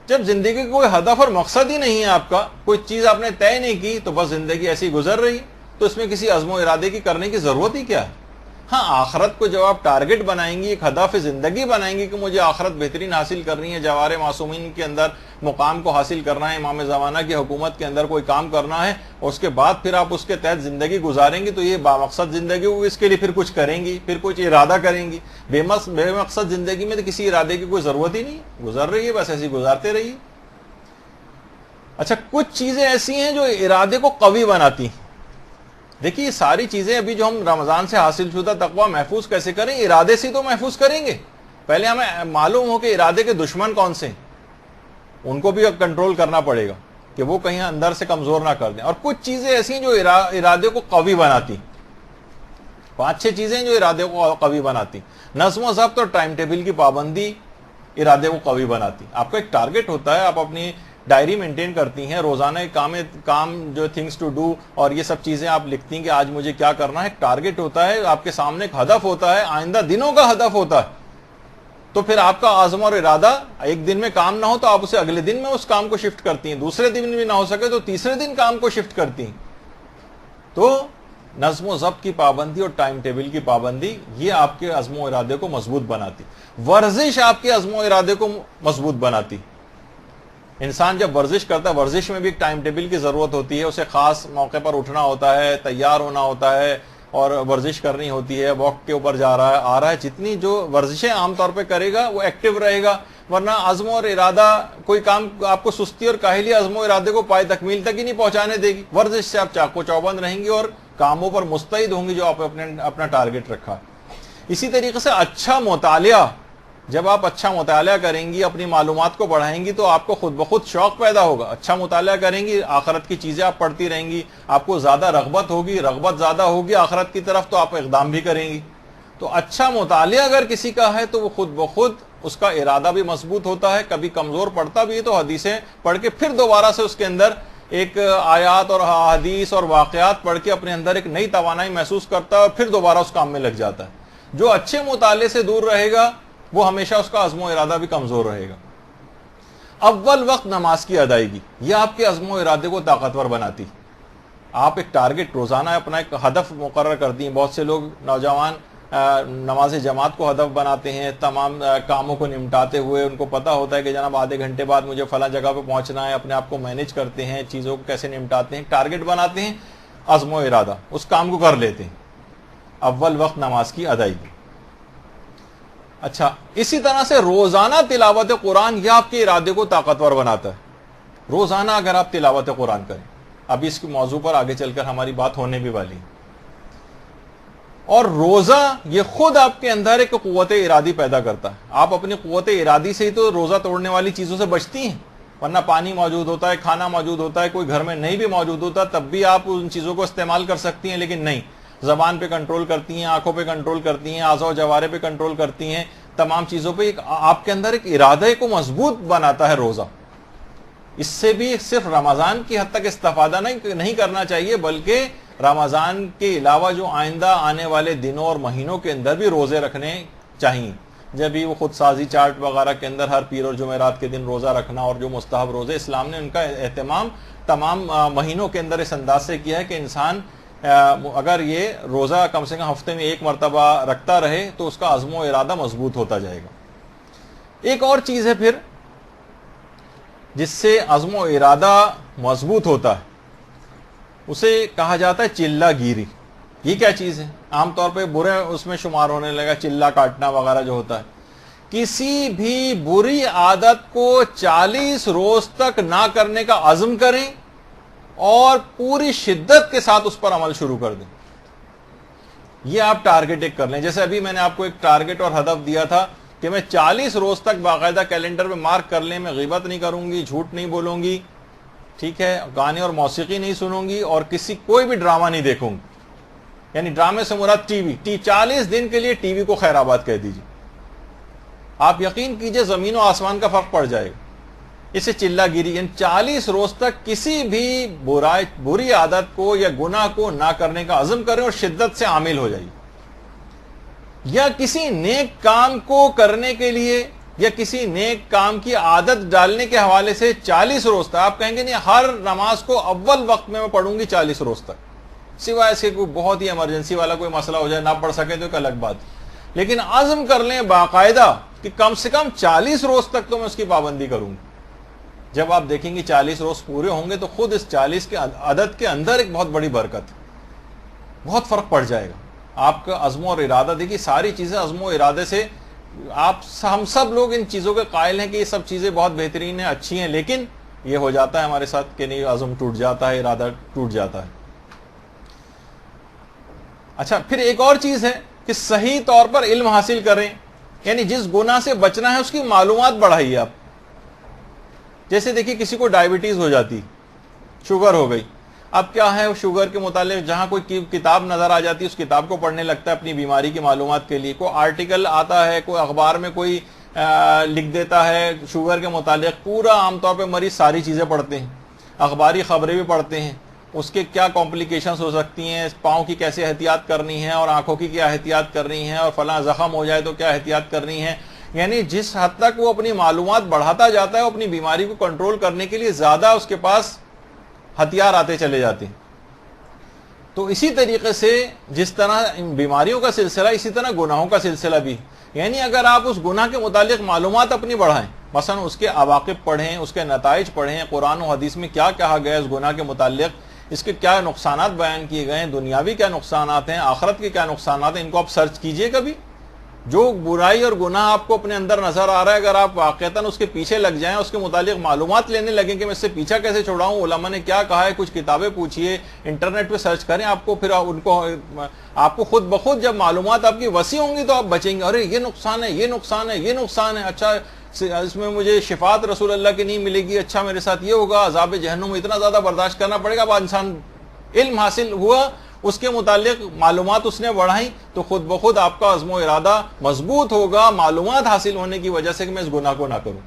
Speaker 2: جب زندگی کا کوئی ہدف اور مقصد ہی نہیں ہے, آپ کا کوئی چیز آپ نے طے نہیں کی, تو بس زندگی ایسی گزر رہی, تو اس میں کسی عزم و ارادے کی کرنے کی ضرورت ہی کیا ہے. ہاں, آخرت کو جب آپ ٹارگٹ بنائیں گی, ایک ہدف زندگی بنائیں گی کہ مجھے آخرت بہترین حاصل کرنی ہے, جوار معصومین کے اندر مقام کو حاصل کرنا ہے, امام زمانہ کی حکومت کے اندر کوئی کام کرنا ہے, اور اس کے بعد پھر آپ اس کے تحت زندگی گزاریں گی, تو یہ بامقصد زندگی ہوگی. اس کے لیے پھر کچھ کریں گی, پھر کچھ ارادہ کریں گی. بے مقصد زندگی میں تو کسی ارادے کی کوئی ضرورت ہی نہیں, گزر رہی ہے, بس ایسی گزارتے رہیے. اچھا, کچھ چیزیں ایسی ہیں جو ارادے کو قوی بناتی ہیں. دیکھیے یہ ساری چیزیں ابھی جو ہم رمضان سے حاصل شدہ تقویٰ محفوظ کیسے کریں, ارادے سے تو محفوظ کریں گے. پہلے ہمیں معلوم ہو کہ ارادے کے دشمن کون سے ہیں, ان کو بھی کنٹرول کرنا پڑے گا کہ وہ کہیں اندر سے کمزور نہ کر دیں. اور کچھ چیزیں ایسی ہیں جو ارادے کو قوی بناتی, 5-6 چیزیں جو ارادے کو قوی بناتی. نظم و ضبط اور ٹائم ٹیبل کی پابندی ارادے کو قوی بناتی. آپ کا ایک ٹارگٹ ہوتا ہے, آپ اپنی ڈائری مینٹین کرتی ہیں, روزانہ کام جو تھنگس ٹو ڈو اور یہ سب چیزیں آپ لکھتی ہیں کہ آج مجھے کیا کرنا ہے. ایک ٹارگٹ ہوتا ہے, آپ کے سامنے ایک ہدف ہوتا ہے, آئندہ دنوں کا ہدف ہوتا ہے. تو پھر آپ کا عزم اور ارادہ, ایک دن میں کام نہ ہو تو آپ اسے اگلے دن میں اس کام کو شفٹ کرتی ہیں, دوسرے دن بھی نہ ہو سکے تو تیسرے دن کام کو شفٹ کرتی ہیں. تو نظم و ضبط کی پابندی اور ٹائم ٹیبل کی پابندی یہ آپ کے عزم و ارادے کو مضبوط بناتی. ورزش آپ کے عزم و ارادے کو مضبوط بناتی. انسان جب ورزش کرتا ہے, ورزش میں بھی ایک ٹائم ٹیبل کی ضرورت ہوتی ہے, اسے خاص موقع پر اٹھنا ہوتا ہے, تیار ہونا ہوتا ہے اور ورزش کرنی ہوتی ہے, واک کے اوپر جا رہا ہے, آ رہا ہے. جتنی جو ورزشیں عام طور پہ کرے گا وہ ایکٹیو رہے گا, ورنہ عزم اور ارادہ کوئی کام آپ کو سستی اور کاہلی عزم و ارادے کو پائے تکمیل تک ہی نہیں پہنچانے دے گی. ورزش سے آپ چاقو چوبند رہیں گی اور کاموں پر مستعد ہوں گی جو آپ اپنا ٹارگٹ رکھا ہے. اسی طریقے سے اچھا مطالعہ, جب آپ اچھا مطالعہ کریں گی, اپنی معلومات کو بڑھائیں گی, تو آپ کو خود بخود شوق پیدا ہوگا. اچھا مطالعہ کریں گی, آخرت کی چیزیں آپ پڑھتی رہیں گی, آپ کو زیادہ رغبت ہوگی, رغبت زیادہ ہوگی آخرت کی طرف, تو آپ اقدام بھی کریں گی. تو اچھا مطالعہ اگر کسی کا ہے تو وہ خود بخود اس کا ارادہ بھی مضبوط ہوتا ہے. کبھی کمزور پڑتا بھی ہے تو حدیثیں پڑھ کے پھر دوبارہ سے اس کے اندر ایک آیات اور حدیث اور واقعات پڑھ کے اپنے اندر ایک نئی توانائی محسوس کرتا ہے اور پھر دوبارہ اس کام میں لگ جاتا ہے. جو اچھے مطالعے سے دور رہے گا وہ ہمیشہ اس کا عزم و ارادہ بھی کمزور رہے گا. اول وقت نماز کی ادائیگی یہ آپ کے عزم و ارادے کو طاقتور بناتی. آپ ایک ٹارگٹ روزانہ اپنا ایک ہدف مقرر کرتی ہیں. بہت سے لوگ نوجوان نماز جماعت کو ہدف بناتے ہیں, تمام کاموں کو نمٹاتے ہوئے ان کو پتا ہوتا ہے کہ جناب آدھے گھنٹے بعد مجھے فلاں جگہ پہ پہنچنا ہے, اپنے آپ کو مینیج کرتے ہیں, چیزوں کو کیسے نمٹاتے ہیں, ٹارگٹ بناتے ہیں, عزم و ارادہ اس کام کو کر لیتے ہیں. اول وقت نماز کی ادائیگی. اچھا, اسی طرح سے روزانہ تلاوت قرآن یہ آپ کے ارادے کو طاقتور بناتا ہے. روزانہ اگر آپ تلاوت قرآن کریں, ابھی اس کے موضوع پر آگے چل کر ہماری بات ہونے بھی والی ہے. اور روزہ یہ خود آپ کے اندر ایک قوت ارادی پیدا کرتا ہے. آپ اپنی قوت ارادی سے ہی تو روزہ توڑنے والی چیزوں سے بچتی ہیں, ورنہ پانی موجود ہوتا ہے, کھانا موجود ہوتا ہے, کوئی گھر میں نہیں بھی موجود ہوتا تب بھی آپ ان چیزوں کو استعمال کر سکتی ہیں. لیکن نہیں, زبان پہ کنٹرول کرتی ہیں, آنکھوں پہ کنٹرول کرتی ہیں, اعضاء و جوارے پہ کنٹرول کرتی ہیں, تمام چیزوں پہ آپ کے اندر ایک ارادے کو مضبوط بناتا ہے روزہ. اس سے بھی صرف رمضان کی حد تک استفادہ نہیں کرنا چاہیے, بلکہ رمضان کے علاوہ جو آئندہ آنے والے دنوں اور مہینوں کے اندر بھی روزے رکھنے چاہیے. جب بھی وہ خود سازی چارٹ وغیرہ کے اندر ہر پیر اور جمعرات کے دن روزہ رکھنا اور جو مستحب روزے، اسلام نے ان کا اہتمام تمام مہینوں کے اندر اس انداز سے کیا ہے کہ انسان اگر یہ روزہ کم سے کم ہفتے میں ایک مرتبہ رکھتا رہے تو اس کا عزم و ارادہ مضبوط ہوتا جائے گا. ایک اور چیز ہے پھر جس سے عزم و ارادہ مضبوط ہوتا ہے، اسے کہا جاتا ہے چلہ گیری. یہ کیا چیز ہے؟ عام طور پہ برے اس میں شمار ہونے لگا، چلہ کاٹنا وغیرہ جو ہوتا ہے. کسی بھی بری عادت کو 40 روز تک نہ کرنے کا عزم کریں اور پوری شدت کے ساتھ اس پر عمل شروع کر دیں. یہ آپ ٹارگٹ ایک کر لیں. جیسے ابھی میں نے آپ کو ایک ٹارگٹ اور ہدف دیا تھا کہ میں 40 روز تک باقاعدہ کیلنڈر پہ مارک کر لیں، میں غیبت نہیں کروں گی، جھوٹ نہیں بولوں گی، ٹھیک ہے، گانے اور موسیقی نہیں سنوں گی، اور کوئی بھی ڈرامہ نہیں دیکھوں گی. یعنی ڈرامے سے مراد ٹی وی. 40 دن کے لیے ٹی وی کو خیر آباد کہہ دیجیے. آپ یقین کیجئے زمین و آسمان کا فرق پڑ جائے گا. اسے چلہ گیری، یعنی 40 روز تک کسی بھی بری عادت کو یا گناہ کو نہ کرنے کا عزم کریں اور شدت سے عامل ہو جائیے. یا کسی نیک کام کو کرنے کے لیے یا کسی نیک کام کی عادت ڈالنے کے حوالے سے 40 روز تک آپ کہیں گے نہیں ہر نماز کو اول وقت میں پڑھوں گی 40 روز تک، سوائے اس کے کوئی بہت ہی ایمرجنسی والا کوئی مسئلہ ہو جائے نہ پڑھ سکے تو ایک الگ بات. لیکن عزم کر لیں باقاعدہ کہ کم سے کم 40 روز تک تو میں اس کی پابندی کروں گی. جب آپ دیکھیں گے 40 روز پورے ہوں گے تو خود اس 40 کے عدد کے اندر ایک بہت بڑی برکت، بہت فرق پڑ جائے گا. آپ کا عزم اور ارادہ، دیکھیے ساری چیزیں عزم و ارادے سے، ہم سب لوگ ان چیزوں کے قائل ہیں کہ یہ سب چیزیں بہت بہترین ہیں، اچھی ہیں، لیکن یہ ہو جاتا ہے ہمارے ساتھ کہ نہیں، عزم ٹوٹ جاتا ہے، ارادہ ٹوٹ جاتا ہے. اچھا، پھر ایک اور چیز ہے کہ صحیح طور پر علم حاصل کریں. یعنی جس گناہ سے بچنا ہے اس کی معلومات بڑھائیے آپ. جیسے دیکھیے کسی کو ڈائبٹیز ہو جاتی، شوگر ہو گئی، اب کیا ہے شوگر کے متعلق جہاں کوئی کتاب نظر آ جاتی ہے اس کتاب کو پڑھنے لگتا ہے اپنی بیماری کی معلومات کے لیے. کوئی آرٹیکل آتا ہے، کوئی اخبار میں کوئی لکھ دیتا ہے شوگر کے متعلق، پورا عام طور پہ مریض ساری چیزیں پڑھتے ہیں، اخباری خبریں بھی پڑھتے ہیں، اس کے کیا کمپلیکیشنز ہو سکتی ہیں، پاؤں کی کیسے احتیاط کرنی ہے اور آنکھوں کی کیا احتیاط کرنی ہے اور فلاں زخم ہو جائے تو کیا احتیاط کرنی ہے. یعنی جس حد تک وہ اپنی معلومات بڑھاتا جاتا ہے وہ اپنی بیماری کو کنٹرول کرنے کے لیے زیادہ اس کے پاس ہتھیار آتے چلے جاتے ہیں. تو اسی طریقے سے جس طرح بیماریوں کا سلسلہ اسی طرح گناہوں کا سلسلہ بھی. یعنی اگر آپ اس گناہ کے متعلق معلومات اپنی بڑھائیں، مثلا اس کے عواقب پڑھیں، اس کے نتائج پڑھیں، قرآن و حدیث میں کیا کہا گیا اس گناہ کے متعلق، اس کے کیا نقصانات بیان کیے گئے ہیں، دنیاوی کیا نقصانات ہیں، آخرت کے کیا نقصانات ہیں، ان کو آپ سرچ کیجئے. کبھی جو برائی اور گناہ آپ کو اپنے اندر نظر آ رہا ہے، اگر آپ واقعتاً اس کے پیچھے لگ جائیں، اس کے متعلق معلومات لینے لگیں کہ میں اس سے پیچھا کیسے چھوڑاؤں، علماء نے کیا کہا ہے، کچھ کتابیں پوچھیے، انٹرنیٹ پہ سرچ کریں، آپ کو پھر آپ کو خود بخود جب معلومات آپ کی وسیع ہوں گی تو آپ بچیں گے. ارے یہ نقصان ہے، یہ نقصان ہے، یہ نقصان ہے، اچھا اس میں مجھے شفاعت رسول اللہ کی نہیں ملے گی، اچھا میرے ساتھ یہ ہوگا، عذاب جہنم میں اتنا زیادہ برداشت کرنا پڑے گا. اب انسان علم حاصل ہوا، اس کے متعلق معلومات اس نے بڑھائیں تو خود بخود آپ کا عزم و ارادہ مضبوط ہوگا معلومات حاصل ہونے کی وجہ سے کہ میں اس گناہ کو نہ کروں.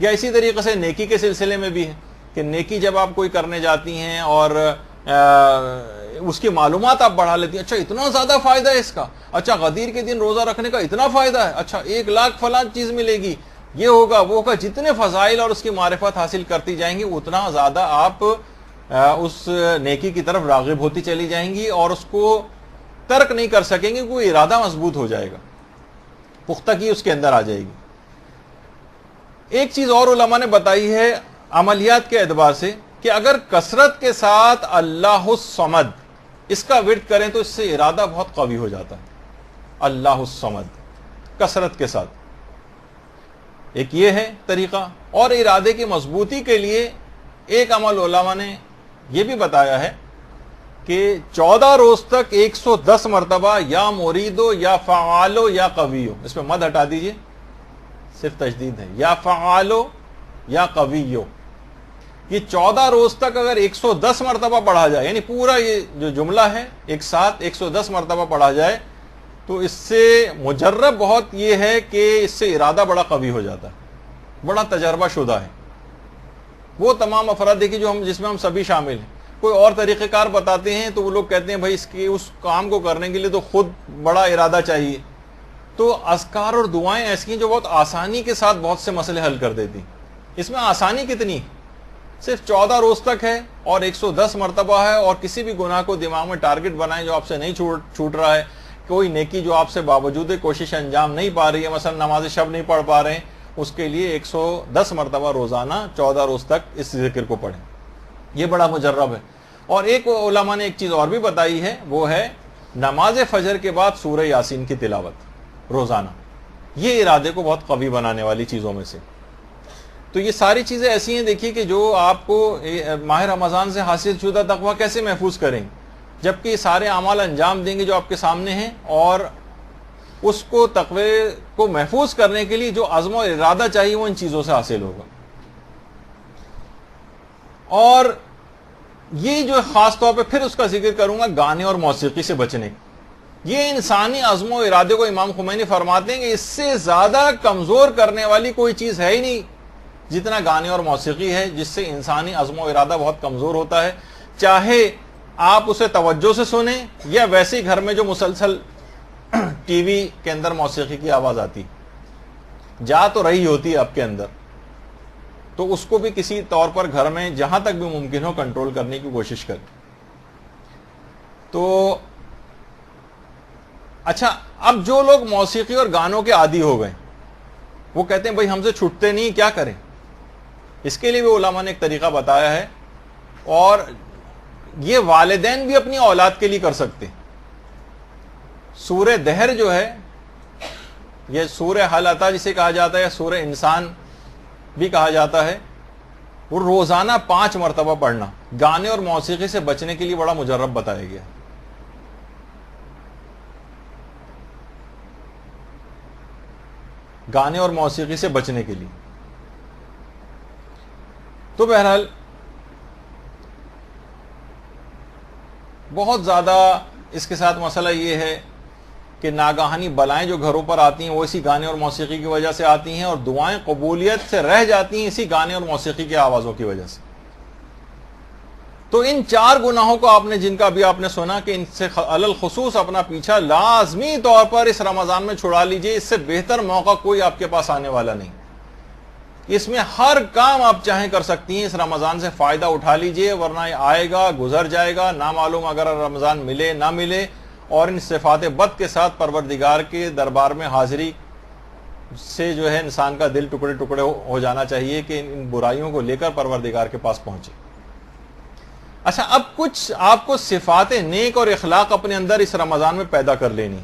Speaker 2: یا اسی طریقے سے نیکی کے سلسلے میں بھی ہے کہ نیکی جب آپ کوئی کرنے جاتی ہیں اور اس کی معلومات آپ بڑھا لیتی ہیں، اچھا اتنا زیادہ فائدہ ہے اس کا، اچھا غدیر کے دن روزہ رکھنے کا اتنا فائدہ ہے، اچھا 1 لاکھ فلاں چیز ملے گی، یہ ہوگا وہ ہوگا. جتنے فضائل اور اس کی معرفت حاصل کرتی جائیں گی اتنا زیادہ آپ اس نیکی کی طرف راغب ہوتی چلی جائیں گی اور اس کو ترک نہیں کر سکیں گے. کوئی ارادہ مضبوط ہو جائے گا، پختگی اس کے اندر آ جائے گی. ایک چیز اور علماء نے بتائی ہے عملیات کے اعتبار سے کہ اگر کثرت کے ساتھ اللہ الصمد اس کا ورد کریں تو اس سے ارادہ بہت قوی ہو جاتا ہے. اللہ الصمد کثرت کے ساتھ ایک یہ ہے طریقہ. اور ارادے کی مضبوطی کے لیے ایک عمل علماء نے یہ بھی بتایا ہے کہ 14 روز تک 110 مرتبہ یا مریدو یا فعالو یا قویو، اس میں مد ہٹا دیجئے، صرف تشدید ہے، یا فعالو یا قویو. یہ 14 روز تک اگر 110 مرتبہ پڑھا جائے، یعنی پورا یہ جو جملہ ہے ایک ساتھ 110 مرتبہ پڑھا جائے تو اس سے مجرب بہت یہ ہے کہ اس سے ارادہ بڑا قوی ہو جاتا ہے، بڑا تجربہ شدہ ہے. وہ تمام افراد دیکھیے جس میں ہم سبھی شامل ہیں. کوئی اور طریقہ کار بتاتے ہیں تو وہ لوگ کہتے ہیں بھائی اس کام کو کرنے کے لیے تو خود بڑا ارادہ چاہیے. تو اذکار اور دعائیں ایسی ہیں جو بہت آسانی کے ساتھ بہت سے مسئلے حل کر دیتی. اس میں آسانی کتنی؟ صرف 14 روز تک ہے اور 110 مرتبہ ہے, اور کسی بھی گناہ کو دماغ میں ٹارگٹ بنائیں جو آپ سے نہیں چھوٹ رہا ہے, کوئی نیکی جو آپ سے باوجود کوشش انجام نہیں پا رہی ہے, مثلا نماز شب نہیں پڑھ پا رہے ہیں, اس کے لیے 110 مرتبہ روزانہ 14 روز تک اس ذکر کو پڑھیں. یہ بڑا مجرب ہے. اور ایک علماء نے ایک چیز اور بھی بتائی ہے, وہ ہے نماز فجر کے بعد سورہ یاسین کی تلاوت روزانہ. یہ ارادے کو بہت قوی بنانے والی چیزوں میں سے. تو یہ ساری چیزیں ایسی ہیں دیکھیے کہ جو آپ کو ماہ رمضان سے حاصل شدہ تقویٰ کیسے محفوظ کریں, جبکہ یہ سارے اعمال انجام دیں گے جو آپ کے سامنے ہیں, اور اس کو تقوی کو محفوظ کرنے کے لیے جو عزم و ارادہ چاہیے وہ ان چیزوں سے حاصل ہوگا. اور یہ جو خاص طور پہ پھر اس کا ذکر کروں گا گانے اور موسیقی سے بچنے. یہ انسانی عزم و ارادے کو امام خمینی فرماتے ہیں کہ اس سے زیادہ کمزور کرنے والی کوئی چیز ہے ہی نہیں جتنا گانے اور موسیقی ہے, جس سے انسانی عزم و ارادہ بہت کمزور ہوتا ہے. چاہے آپ اسے توجہ سے سنیں یا ویسے ہی گھر میں جو مسلسل ٹی وی کے اندر موسیقی کی آواز آتی جا تو رہی ہوتی ہے آپ کے اندر, تو اس کو بھی کسی طور پر گھر میں جہاں تک بھی ممکن ہو کنٹرول کرنے کی کوشش کریں. تو اچھا, اب جو لوگ موسیقی اور گانوں کے عادی ہو گئے وہ کہتے ہیں بھائی ہم سے چھٹتے نہیں, کیا کریں؟ اس کے لیے بھی علماء نے ایک طریقہ بتایا ہے, اور یہ والدین بھی اپنی اولاد کے لیے کر سکتے. سورہ دہر جو ہے, یہ سورہ حل عطا جسے کہا جاتا ہے, یا سورہ انسان بھی کہا جاتا ہے, وہ روزانہ 5 مرتبہ پڑھنا گانے اور موسیقی سے بچنے کے لیے بڑا مجرب بتایا گیا. گانے اور موسیقی سے بچنے کے لیے. تو بہرحال بہت زیادہ اس کے ساتھ مسئلہ یہ ہے کہ ناگہانی بلائیں جو گھروں پر آتی ہیں وہ اسی گانے اور موسیقی کی وجہ سے آتی ہیں, اور دعائیں قبولیت سے رہ جاتی ہیں اسی گانے اور موسیقی کی آوازوں کی وجہ سے. تو ان 4 گناہوں کو آپ نے, جن کا بھی آپ نے سنا کہ ان سے علی الخصوص اپنا پیچھا لازمی طور پر اس رمضان میں چھڑا لیجئے. اس سے بہتر موقع کوئی آپ کے پاس آنے والا نہیں. اس میں ہر کام آپ چاہیں کر سکتی ہیں, اس رمضان سے فائدہ اٹھا لیجئے, ورنہ یہ آئے گا گزر جائے گا, نہ معلوم اگر رمضان ملے نہ ملے. اور ان صفات بد کے ساتھ پروردگار کے دربار میں حاضری سے جو ہے انسان کا دل ٹکڑے ٹکڑے ہو جانا چاہیے کہ ان برائیوں کو لے کر پروردگار کے پاس پہنچے. اچھا, اب کچھ آپ کو صفات نیک اور اخلاق اپنے اندر اس رمضان میں پیدا کر لینی.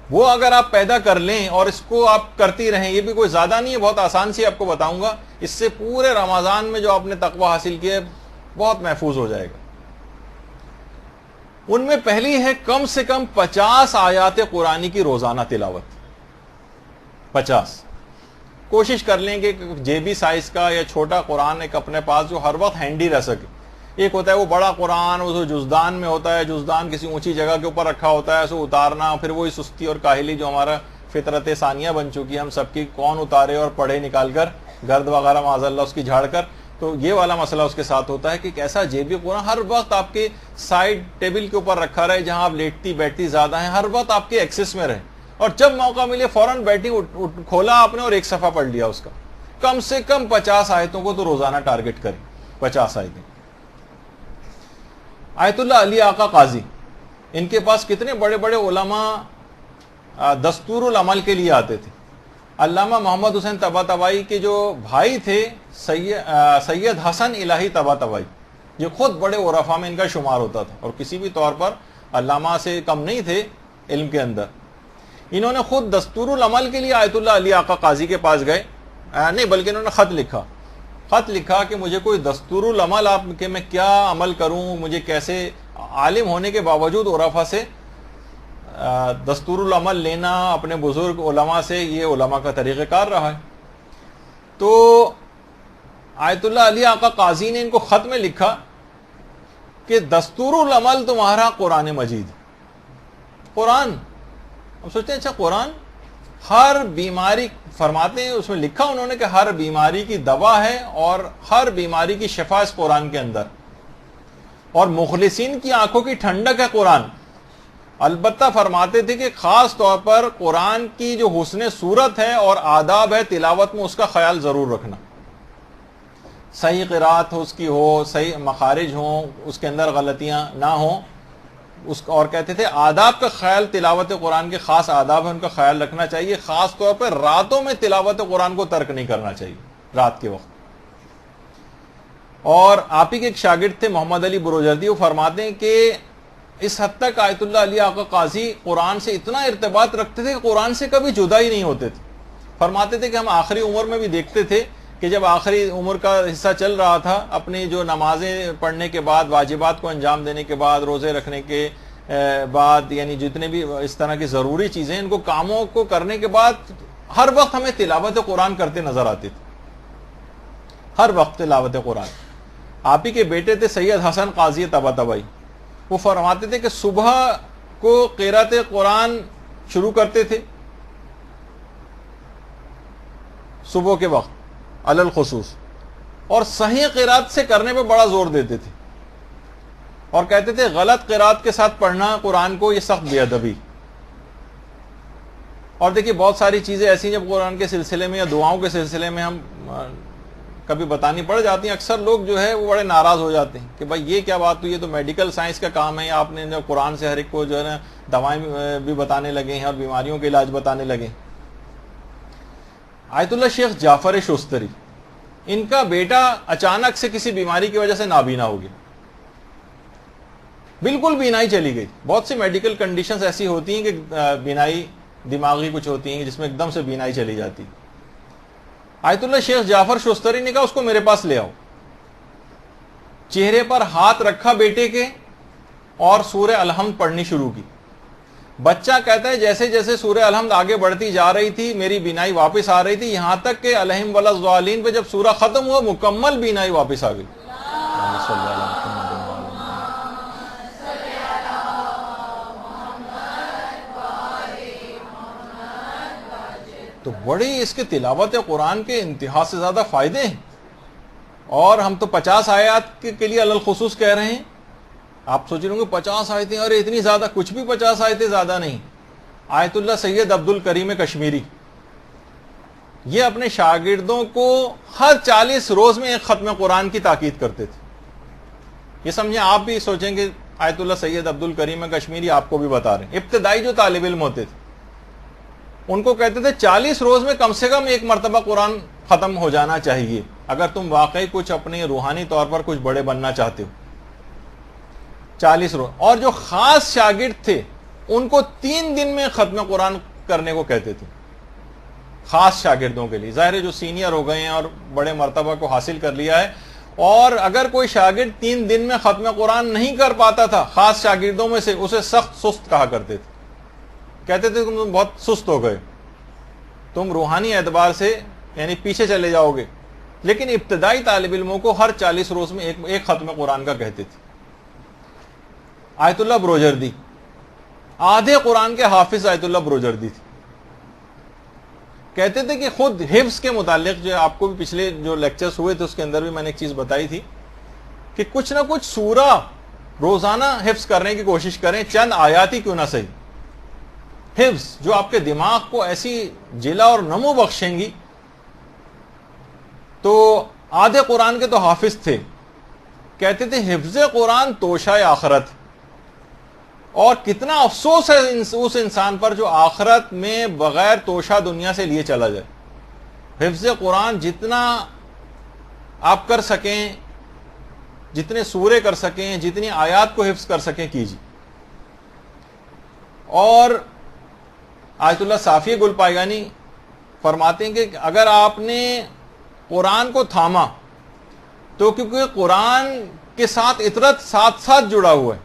Speaker 2: وہ اگر آپ پیدا کر لیں اور اس کو آپ کرتی رہیں, یہ بھی کوئی زیادہ نہیں ہے, بہت آسان سی آپ کو بتاؤں گا, اس سے پورے رمضان میں جو آپ نے تقوی حاصل کیا ہے بہت محفوظ ہو جائے گا. ان میں پہلی ہے کم سے کم 50 آیات قرآنی کی روزانہ تلاوت. 50. کوشش کر لیں کہ جیبی سائز کا یا چھوٹا قرآن ایک اپنے پاس جو ہر وقت ہینڈی رہ سکے. ایک ہوتا ہے وہ بڑا قرآن, وہ جزدان میں ہوتا ہے, جزدان کسی اونچی جگہ کے اوپر رکھا ہوتا ہے, اسے اتارنا, پھر وہی سستی اور کاہلی جو ہمارا فطرت ثانیہ بن چکی ہے ہم سب کی, کون اتارے اور پڑھے نکال کر گرد وغیرہ معاذ اللہ اس کی جھاڑ کر. تو یہ والا مسئلہ اس کے ساتھ ہوتا ہے کہ کیسا جیبی قرآن ہر وقت آپ کے سائڈ ٹیبل کے اوپر رکھا رہے, جہاں آپ لیٹتی بیٹھتی زیادہ ہیں, ہر وقت آپ کے ایکسس میں رہے, اور جب موقع ملے فوراً بیٹھی کھولا آپ نے اور ایک صفحہ پڑھ لیا اس کا. کم سے کم 50 آیتوں کو تو روزانہ ٹارگٹ کریں. 50 آیتیں. آیت اللہ علی آقا قاضی, ان کے پاس کتنے بڑے بڑے علماء دستور العمل کے لیے آتے تھے. علامہ محمد حسین طباطبائی کے جو بھائی تھے سید حسن الہی طباطبائی, یہ خود بڑے عرفاء میں ان کا شمار ہوتا تھا, اور کسی بھی طور پر علامہ سے کم نہیں تھے علم کے اندر. انہوں نے خود دستور العمل کے لیے آیت اللہ علی آقا قاضی کے پاس گئے, نہیں بلکہ انہوں نے خط لکھا کہ مجھے کوئی دستور العمل آپ کہ میں کیا عمل کروں, مجھے کیسے, عالم ہونے کے باوجود عرفاء سے دستور العمل لینا اپنے بزرگ علماء سے, یہ علماء کا طریقہ کار رہا ہے. تو آیت اللہ علی آقا قاضی نے ان کو خط میں لکھا کہ دستور العمل تمہارا قرآن مجید. قرآن, ہم سوچتے ہیں اچھا قرآن ہر بیماری, فرماتے ہیں اس میں لکھا انہوں نے کہ ہر بیماری کی دوا ہے اور ہر بیماری کی شفا اس قرآن کے اندر. اور مخلصین کی آنکھوں کی ٹھنڈک ہے قرآن. البتہ فرماتے تھے کہ خاص طور پر قرآن کی جو حسن صورت ہے اور آداب ہے تلاوت میں، اس کا خیال ضرور رکھنا. صحیح قرات اس کی ہو، صحیح مخارج ہوں، اس کے اندر غلطیاں نہ ہوں. اور کہتے تھے آداب کا خیال، تلاوت قرآن کے خاص آداب ہیں، ان کا خیال رکھنا چاہیے. خاص طور پر راتوں میں تلاوت قرآن کو ترک نہیں کرنا چاہیے رات کے وقت. اور آپ ہی کے ایک شاگرد تھے محمد علی بروجردی، وہ فرماتے ہیں کہ اس حد تک آیت اللہ علی آقا قاضی قرآن سے اتنا ارتباط رکھتے تھے کہ قرآن سے کبھی جدا ہی نہیں ہوتے تھے. فرماتے تھے کہ ہم آخری عمر میں بھی دیکھتے تھے کہ جب آخری عمر کا حصہ چل رہا تھا، اپنی جو نمازیں پڑھنے کے بعد، واجبات کو انجام دینے کے بعد، روزے رکھنے کے بعد، یعنی جتنے بھی اس طرح کی ضروری چیزیں، ان کو کاموں کو کرنے کے بعد ہر وقت ہمیں تلاوت قرآن کرتے نظر آتے تھے. ہر وقت تلاوت قرآن. آپ ہی کے بیٹے تھے سید حسن قاضی طباطبائی، وہ فرماتے تھے کہ صبح کو قرات قرآن شروع کرتے تھے صبح کے وقت علی الخصوص، اور صحیح قرات سے کرنے پہ بڑا زور دیتے تھے، اور کہتے تھے غلط قرات کے ساتھ پڑھنا قرآن کو یہ سخت بے ادبی. اور دیکھیے بہت ساری چیزیں ایسی جب قرآن کے سلسلے میں یا دعاؤں کے سلسلے میں ہم کبھی بتانی پڑ جاتی ہیں، اکثر لوگ جو ہے وہ بڑے ناراض ہو جاتے ہیں کہ بھائی یہ کیا بات ہوئی، یہ تو میڈیکل سائنس کا کام ہے، آپ نے قرآن سے ہر ایک کو جو ہے نا دوائیں بھی بتانے لگے ہیں اور بیماریوں کے علاج بتانے لگے. آیت اللہ شیخ جعفر شستری، ان کا بیٹا اچانک سے کسی بیماری کی وجہ سے نابینا ہو گیا، بالکل بینائی چلی گئی. بہت سی میڈیکل کنڈیشنز ایسی ہوتی ہیں کہ بینائی دماغی کچھ ہوتی ہیں جس میں ایک دم سے بینائی چلی جاتی. آیت اللہ شیخ جعفر شستری نے کہا اس کو میرے پاس لے آؤ. چہرے پر ہاتھ رکھا بیٹے کے اور سورہ الحمد پڑھنی شروع کی. بچہ کہتا ہے جیسے جیسے سورہ الحمد آگے بڑھتی جا رہی تھی میری بینائی واپس آ رہی تھی، یہاں تک کہ علیہم ولاضالین پہ جب سورہ ختم ہوا مکمل بینائی واپس آ گئی. تو بڑی اس کے تلاوت قرآن کے انتہا سے زیادہ فائدے ہیں، اور ہم تو 50 آیات کے لیے علی الخصوص کہہ رہے ہیں. آپ سوچ رہے ہوں گے 50 آیتیں، ارے اتنی زیادہ؟ کچھ بھی 50 آیتیں زیادہ نہیں. آیت اللہ سید عبد الکریم کشمیری یہ اپنے شاگردوں کو ہر 40 روز میں ایک ختم قرآن کی تاکید کرتے تھے. یہ سمجھیں، آپ بھی سوچیں کہ آیت اللہ سید عبد الکریم کشمیری آپ کو بھی بتا رہے ہیں. ابتدائی جو طالب علم ہوتے تھے ان کو کہتے تھے 40 روز میں کم سے کم ایک مرتبہ قرآن ختم ہو جانا چاہیے اگر تم واقعی کچھ اپنے روحانی طور پر کچھ بڑے بننا چاہتے ہو. 40 روز. اور جو خاص شاگرد تھے ان کو 3 دن میں ختم قرآن کرنے کو کہتے تھے، خاص شاگردوں کے لیے. ظاہر ہے جو سینئر ہو گئے ہیں اور بڑے مرتبہ کو حاصل کر لیا ہے، اور اگر کوئی شاگرد 3 دن میں ختم قرآن نہیں کر پاتا تھا خاص شاگردوں میں سے، اسے سخت سست کہا کرتے تھے. کہتے تھے تم بہت سست ہو گئے، تم روحانی اعتبار سے یعنی پیچھے چلے جاؤ گے. لیکن ابتدائی طالب علموں کو ہر 40 روز میں ایک ختم قرآن کا کہتے تھے. آیت اللہ بروجردی آدھے قرآن کے حافظ آیت اللہ بروجردی تھے. کہتے تھے کہ خود حفظ کے متعلق، جو آپ کو بھی پچھلے جو لیکچرز ہوئے تھے اس کے اندر بھی میں نے ایک چیز بتائی تھی کہ کچھ نہ کچھ سورہ روزانہ حفظ کرنے کی کوشش کریں، چند آیات ہی کیوں نہ صحیح. حفظ جو آپ کے دماغ کو ایسی جلا اور نمو بخشیں گی. تو آدھے قرآن کے تو حافظ تھے. کہتے تھے حفظ قرآن توشہ آخرت، اور کتنا افسوس ہے اس انسان پر جو آخرت میں بغیر توشہ دنیا سے لیے چلا جائے. حفظ قرآن جتنا آپ کر سکیں، جتنے سورے کر سکیں، جتنی آیات کو حفظ کر سکیں کیجیے. اور آیت اللہ صافی گل پائگانی فرماتے ہیں کہ اگر آپ نے قرآن کو تھاما تو کیونکہ قرآن کے ساتھ اطرت ساتھ ساتھ جڑا ہوا ہے،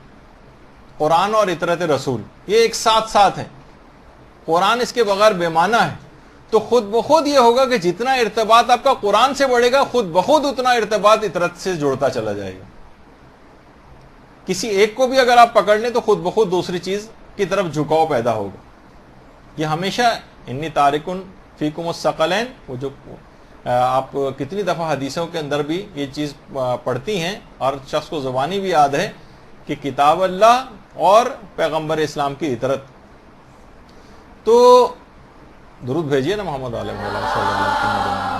Speaker 2: قرآن اور اطرت رسول یہ ایک ساتھ ساتھ ہے، قرآن اس کے بغیر بے معنی ہے. تو خود بخود یہ ہوگا کہ جتنا ارتباط آپ کا قرآن سے بڑھے گا، خود بخود اتنا ارتباط اطرت سے جڑتا چلا جائے گا. کسی ایک کو بھی اگر آپ پکڑ لیں تو خود بخود دوسری چیز کی طرف جھکاؤ پیدا ہوگا. یہ ہمیشہ انی تارکن فیکم الثقلین، وہ جو آپ کتنی دفعہ حدیثوں کے اندر بھی یہ چیز پڑھتی ہیں اور شخص کو زبانی بھی یاد ہے کہ کتاب اللہ اور پیغمبر اسلام کی اطرت. تو درود بھیجیے نا محمد علیہ مولانا صلی اللہ علیہ وسلم.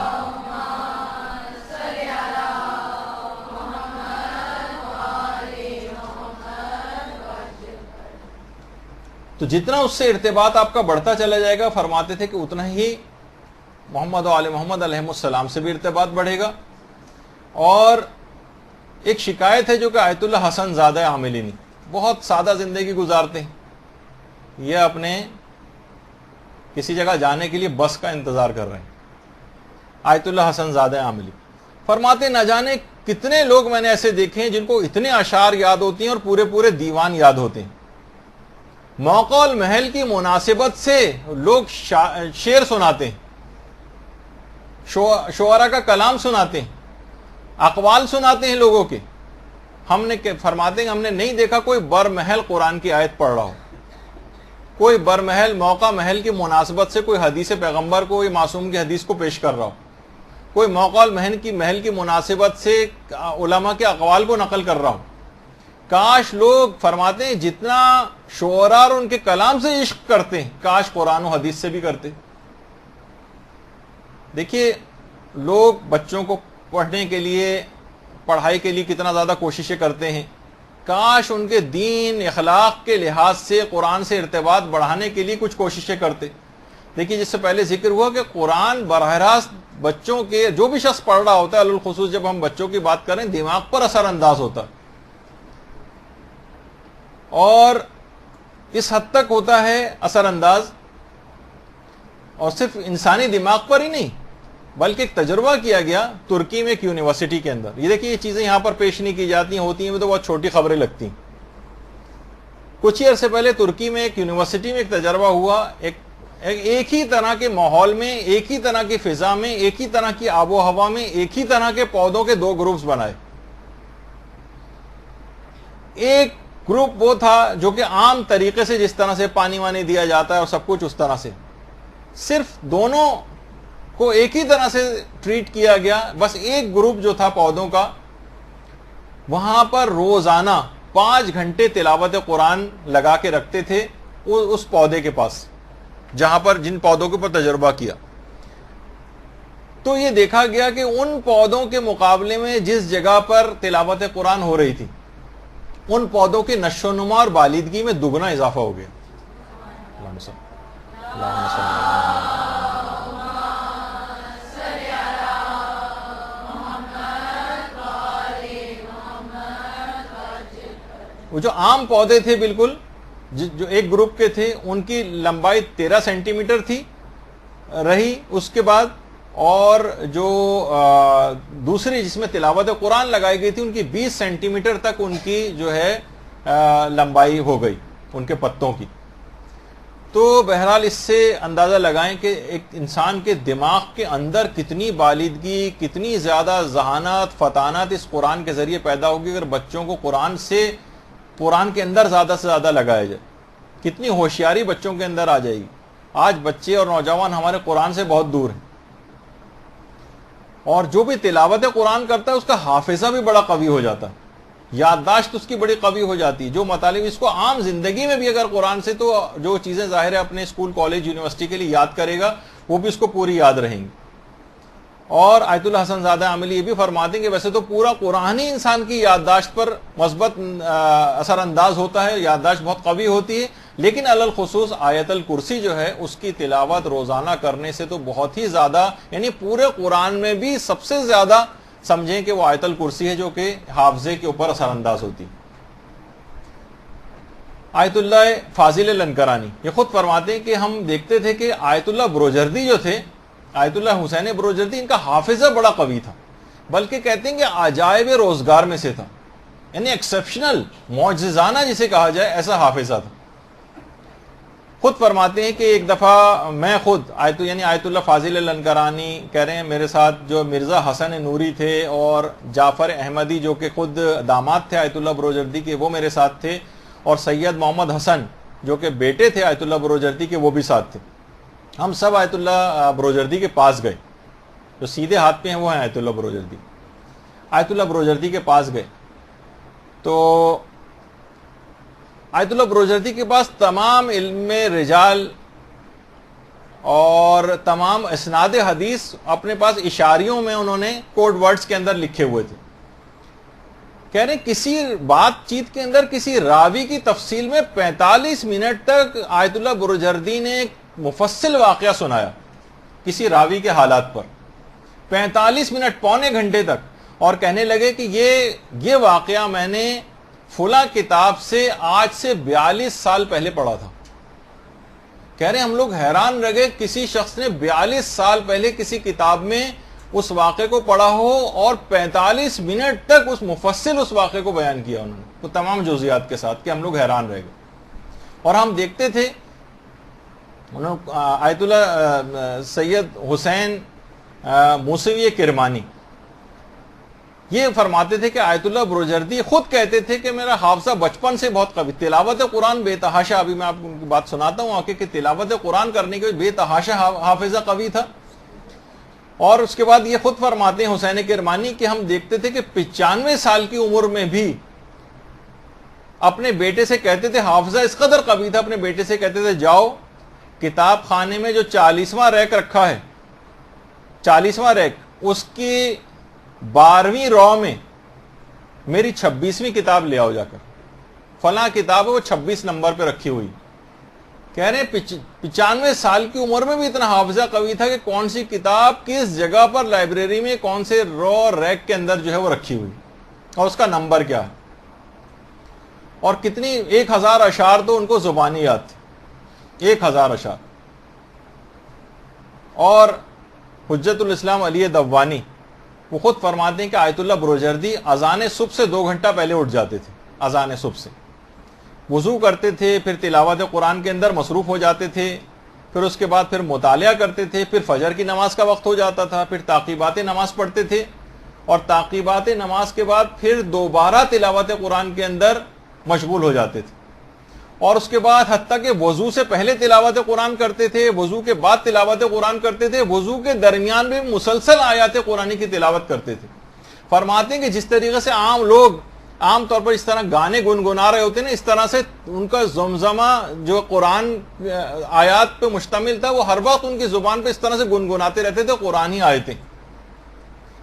Speaker 2: تو جتنا اس سے ارتباط آپ کا بڑھتا چلا جائے گا، فرماتے تھے کہ اتنا ہی محمد و آل محمد علیہ السلام سے بھی ارتباط بڑھے گا. اور ایک شکایت ہے جو کہ آیت اللہ حسن زادہ عاملینی بہت سادہ زندگی گزارتے ہیں. یہ اپنے کسی جگہ جانے کے لیے بس کا انتظار کر رہے ہیں. آیت اللہ حسن زادہ عاملی فرماتے نہ جانے کتنے لوگ میں نے ایسے دیکھے ہیں جن کو اتنے اشعار یاد ہوتی ہیں اور پورے پورے دیوان یاد ہوتے ہیں. موقع المحل کی مناسبت سے لوگ شعر سناتے ہیں، شعراء کا کلام سناتے ہیں، اقوال سناتے ہیں لوگوں کے. ہم نے فرماتے ہیں ہم نے نہیں دیکھا کوئی برمحل قرآن کی آیت پڑھ رہا ہو، کوئی برمحل موقع محل کی مناسبت سے کوئی حدیث پیغمبر کو، معصوم کی حدیث کو پیش کر رہا ہو، کوئی موقع المحل کی مناسبت سے علماء کے اقوال کو نقل کر رہا ہو. کاش لوگ فرماتے ہیں جتنا شعراء اور ان کے کلام سے عشق کرتے ہیں کاش قرآن و حدیث سے بھی کرتے. دیکھیے لوگ بچوں کو پڑھنے کے لیے، پڑھائی کے لیے کتنا زیادہ کوششیں کرتے ہیں. کاش ان کے دین اخلاق کے لحاظ سے قرآن سے ارتباط بڑھانے کے لیے کچھ کوششیں کرتے. دیکھیے جس سے پہلے ذکر ہوا کہ قرآن براہ راست بچوں کے، جو بھی شخص پڑھ رہا ہوتا ہے، الخصوص جب ہم بچوں کی بات کریں، دماغ پر اثر انداز ہوتا ہے. اور اس حد تک ہوتا ہے اثر انداز، اور صرف انسانی دماغ پر ہی نہیں بلکہ ایک تجربہ کیا گیا ترکی میں ایک یونیورسٹی کے اندر. یہ دیکھیے یہ چیزیں یہاں پر پیش نہیں کی جاتی ہیں، ہوتی ہیں تو بہت چھوٹی خبریں لگتی ہیں. کچھ ہی عرصے پہلے ترکی میں ایک یونیورسٹی میں ایک تجربہ ہوا. ایک ہی طرح کے ماحول میں، ایک ہی طرح کی فضا میں، ایک ہی طرح کی آب و ہوا میں، ایک ہی طرح کے پودوں کے دو گروپس بنائے. ایک گروپ وہ تھا جو کہ عام طریقے سے جس طرح سے پانی وانی دیا جاتا ہے اور سب کچھ اس طرح سے، صرف دونوں کو ایک ہی طرح سے ٹریٹ کیا گیا. بس ایک گروپ جو تھا پودوں کا، وہاں پر روزانہ 5 گھنٹے تلاوت قرآن لگا کے رکھتے تھے اس پودے کے پاس جہاں پر جن پودوں کے اوپر تجربہ کیا. تو یہ دیکھا گیا کہ ان پودوں کے مقابلے میں جس جگہ پر تلاوت قرآن ہو رہی تھی، ان پودوں کی نشو و نما اور بالیدگی میں دگنا اضافہ ہو گیا. وہ جو عام پودے تھے بالکل جو ایک گروپ کے تھے، ان کی لمبائی 13 سینٹی میٹر تھی رہی اس کے بعد، اور جو دوسری جس میں تلاوت قرآن لگائی گئی تھی ان کی 20 سینٹی میٹر تک ان کی جو ہے لمبائی ہو گئی ان کے پتوں کی. تو بہرحال اس سے اندازہ لگائیں کہ ایک انسان کے دماغ کے اندر کتنی بالیدگی، کتنی زیادہ ذہانت، فطانت اس قرآن کے ذریعے پیدا ہوگی اگر بچوں کو قرآن کے اندر زیادہ سے زیادہ لگایا جائے. کتنی ہوشیاری بچوں کے اندر آ جائے گی. آج بچے اور نوجوان ہمارے قرآن سے بہت دور ہیں، اور جو بھی تلاوت قرآن کرتا ہے اس کا حافظہ بھی بڑا قوی ہو جاتا ہے، یادداشت اس کی بڑی قوی ہو جاتی ہے. جو مطالب اس کو عام زندگی میں بھی اگر قرآن سے، تو جو چیزیں ظاہر ہے اپنے اسکول کالج یونیورسٹی کے لیے یاد کرے گا وہ بھی اس کو پوری یاد رہیں گی. اور آیت اللہ حسن زادہ عاملی یہ بھی فرماتے ہیں کہ ویسے تو پورا قرآن ہی انسان کی یادداشت پر مثبت اثر انداز ہوتا ہے، یادداشت بہت قوی ہوتی ہے، لیکن علی الخصوص آیت الکرسی جو ہے اس کی تلاوت روزانہ کرنے سے تو بہت ہی زیادہ، یعنی پورے قرآن میں بھی سب سے زیادہ سمجھیں کہ وہ آیت الکرسی ہے جو کہ حافظے کے اوپر اثر انداز ہوتی. آیت اللہ فاضل لنکرانی یہ خود فرماتے ہیں کہ ہم دیکھتے تھے کہ آیت اللہ بروجردی جو تھے، آیت اللہ حسین بروجردی، ان کا حافظہ بڑا قوی تھا، بلکہ کہتے ہیں کہ عجائب روزگار میں سے تھا، یعنی ایکسیپشنل، معجزانہ جسے کہا جائے ایسا حافظہ تھا. خود فرماتے ہیں کہ ایک دفعہ میں خود آیت اللہ فاضل لنکرانی کہہ رہے ہیں میرے ساتھ جو مرزا حسن نوری تھے اور جعفر احمدی جو کہ خود داماد تھے آیت اللہ بروجردی کے، وہ میرے ساتھ تھے، اور سید محمد حسن جو کہ بیٹے تھے آیت اللہ بروجردی کے وہ بھی ساتھ تھے. ہم سب آیت اللہ بروجردی کے پاس گئے جو سیدھے ہاتھ پہ ہیں وہ ہیں آیت اللہ بروجردی. آیت اللہ بروجردی کے پاس گئے تو آیت اللہ بروجردی کے پاس تمام علم رجال اور تمام اسناد حدیث اپنے پاس اشاریوں میں انہوں نے کوڈ ورڈز کے اندر لکھے ہوئے تھے. کہہ رہے کسی بات چیت کے اندر کسی راوی کی تفصیل میں 45 منٹ تک آیت اللہ بروجردی نے ایک مفصل واقعہ سنایا کسی راوی کے حالات پر. 45 منٹ، پونے گھنٹے تک. اور کہنے لگے کہ یہ واقعہ میں نے فلاں کتاب سے آج سے 42 سال پہلے پڑھا تھا. کہہ رہے ہم لوگ حیران رہ گئے، کسی شخص نے 42 سال پہلے کسی کتاب میں اس واقعے کو پڑھا ہو اور 45 منٹ تک اس مفصل اس واقعے کو بیان کیا انہوں نے، تو تمام جزئیات کے ساتھ، کہ ہم لوگ حیران رہ گئے. اور ہم دیکھتے تھے آیت اللہ سید حسین موسوی کرمانی یہ فرماتے تھے کہ آیت اللہ بروجردی خود کہتے تھے کہ میرا حافظہ بچپن سے بہت قوی، تلاوت قرآن بے تحاشا، ابھی میں آپ کو بات سناتا ہوں کہ تلاوت قرآن کرنے کے بے تحاشا حافظہ قوی تھا. اور اس کے بعد یہ خود فرماتے ہیں حسین کرمانی کہ ہم دیکھتے تھے کہ 95 سال کی عمر میں بھی اپنے بیٹے سے کہتے تھے، حافظہ اس قدر قوی تھا، اپنے بیٹے سے کہتے تھے جاؤ کتاب خانے میں جو 40واں ریک رکھا ہے، 40واں ریک، اس کی 12ویں رو میں میری 26ویں کتاب لے آؤ جا کر، فلاں کتاب ہے وہ 26 نمبر پہ رکھی ہوئی. کہہ رہے ہیں 95 سال کی عمر میں بھی اتنا حافظہ قوی تھا کہ کون سی کتاب کس جگہ پر لائبریری میں کون سے رو اور ریک کے اندر جو ہے وہ رکھی ہوئی اور اس کا نمبر کیا ہے. اور کتنی 1000 اشعار تو ان کو زبانی یاد تھے، 1000 اشعار. اور حجت الاسلام علی دوانی وہ خود فرماتے ہیں کہ آیت اللہ بروجردی اذان صبح سے 2 گھنٹہ پہلے اٹھ جاتے تھے، اذان صبح سے وضو کرتے تھے، پھر تلاوت قرآن کے اندر مصروف ہو جاتے تھے، پھر اس کے بعد پھر مطالعہ کرتے تھے، پھر فجر کی نماز کا وقت ہو جاتا تھا، پھر تعقیبات نماز پڑھتے تھے، اور تعقیبات نماز کے بعد پھر دوبارہ تلاوت قرآن کے اندر مشغول ہو جاتے تھے. اور اس کے بعد حتیٰ کہ وضو سے پہلے تلاوت قرآن کرتے تھے، وضو کے بعد تلاوت قرآن کرتے تھے، وضو کے درمیان بھی مسلسل آیات قرآنی کی تلاوت کرتے تھے. فرماتے ہیں کہ جس طریقے سے عام لوگ عام طور پر اس طرح گانے گنگنا رہے ہوتے ہیں، اس طرح سے ان کا زمزمہ جو قرآن آیات پہ مشتمل تھا وہ ہر وقت ان کی زبان پہ اس طرح سے گنگناتے رہتے تھے قرآنی آیتیں.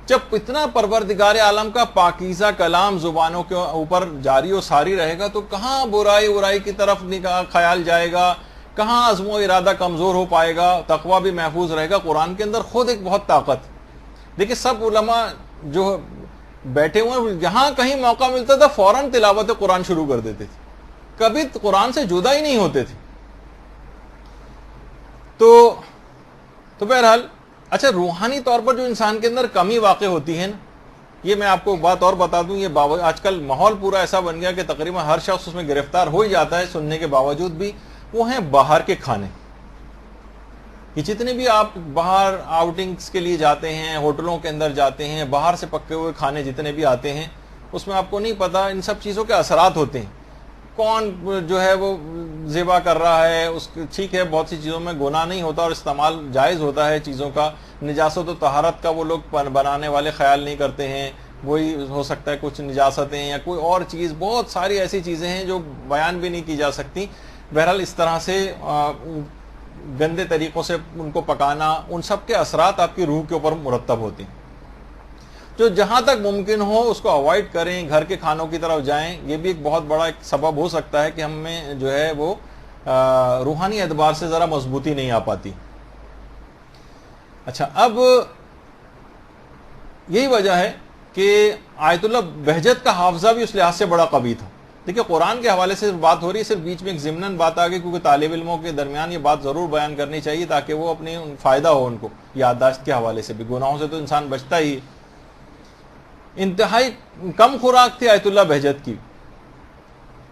Speaker 2: جب اتنا پروردگار عالم کا پاکیزہ کلام زبانوں کے اوپر جاری و ساری رہے گا تو کہاں برائی کی طرف خیال جائے گا، کہاں عزم و ارادہ کمزور ہو پائے گا، تقوی بھی محفوظ رہے گا. قرآن کے اندر خود ایک بہت طاقت. دیکھیں سب علماء جو بیٹھے ہوئے ہیں، جہاں کہیں موقع ملتا تھا فوراً تلاوت قرآن شروع کر دیتے تھے، کبھی قرآن سے جدا ہی نہیں ہوتے تھے. تو بہرحال اچھا، روحانی طور پر جو انسان کے اندر کمی واقع ہوتی ہے نا، یہ میں آپ کو بات اور بتا دوں، یہ آج کل ماحول پورا ایسا بن گیا کہ تقریباً ہر شخص اس میں گرفتار ہو ہی جاتا ہے سننے کے باوجود بھی. وہ ہیں باہر کے کھانے. کہ جتنے بھی آپ باہر آؤٹنگز کے لیے جاتے ہیں، ہوٹلوں کے اندر جاتے ہیں، باہر سے پکے ہوئے کھانے جتنے بھی آتے ہیں، اس میں آپ کو نہیں پتا ان سب چیزوں کے اثرات ہوتے ہیں. کون جو ہے وہ ذبح کر رہا ہے، ٹھیک ہے بہت سی چیزوں میں گناہ نہیں ہوتا اور استعمال جائز ہوتا ہے چیزوں کا. نجاست و طہارت کا وہ لوگ بنانے والے خیال نہیں کرتے ہیں، وہی ہو سکتا ہے کچھ نجاستیں یا کوئی اور چیز، بہت ساری ایسی چیزیں ہیں جو بیان بھی نہیں کی جا سکتی. بہرحال اس طرح سے گندے طریقوں سے ان کو پکانا، ان سب کے اثرات آپ کی روح کے اوپر مرتب ہوتے ہیں. جو جہاں تک ممکن ہو اس کو اوائڈ کریں، گھر کے کھانوں کی طرف جائیں. یہ بھی ایک بہت بڑا ایک سبب ہو سکتا ہے کہ ہم میں جو ہے وہ روحانی اعتبار سے ذرا مضبوطی نہیں آ پاتی. اچھا، اب یہی وجہ ہے کہ آیت اللہ بہجت کا حافظہ بھی اس لحاظ سے بڑا قوی تھا. دیکھیں قرآن کے حوالے سے بات ہو رہی ہے، صرف بیچ میں ایک ضمناً بات آ گئی کیونکہ طالب علموں کے درمیان یہ بات ضرور بیان کرنی چاہیے تاکہ وہ اپنے فائدہ ہو ان کو یادداشت کے حوالے سے بھی. گناہوں سے تو انسان بچتا ہی. انتہائی کم خوراک تھی آیت اللہ بہجت کی،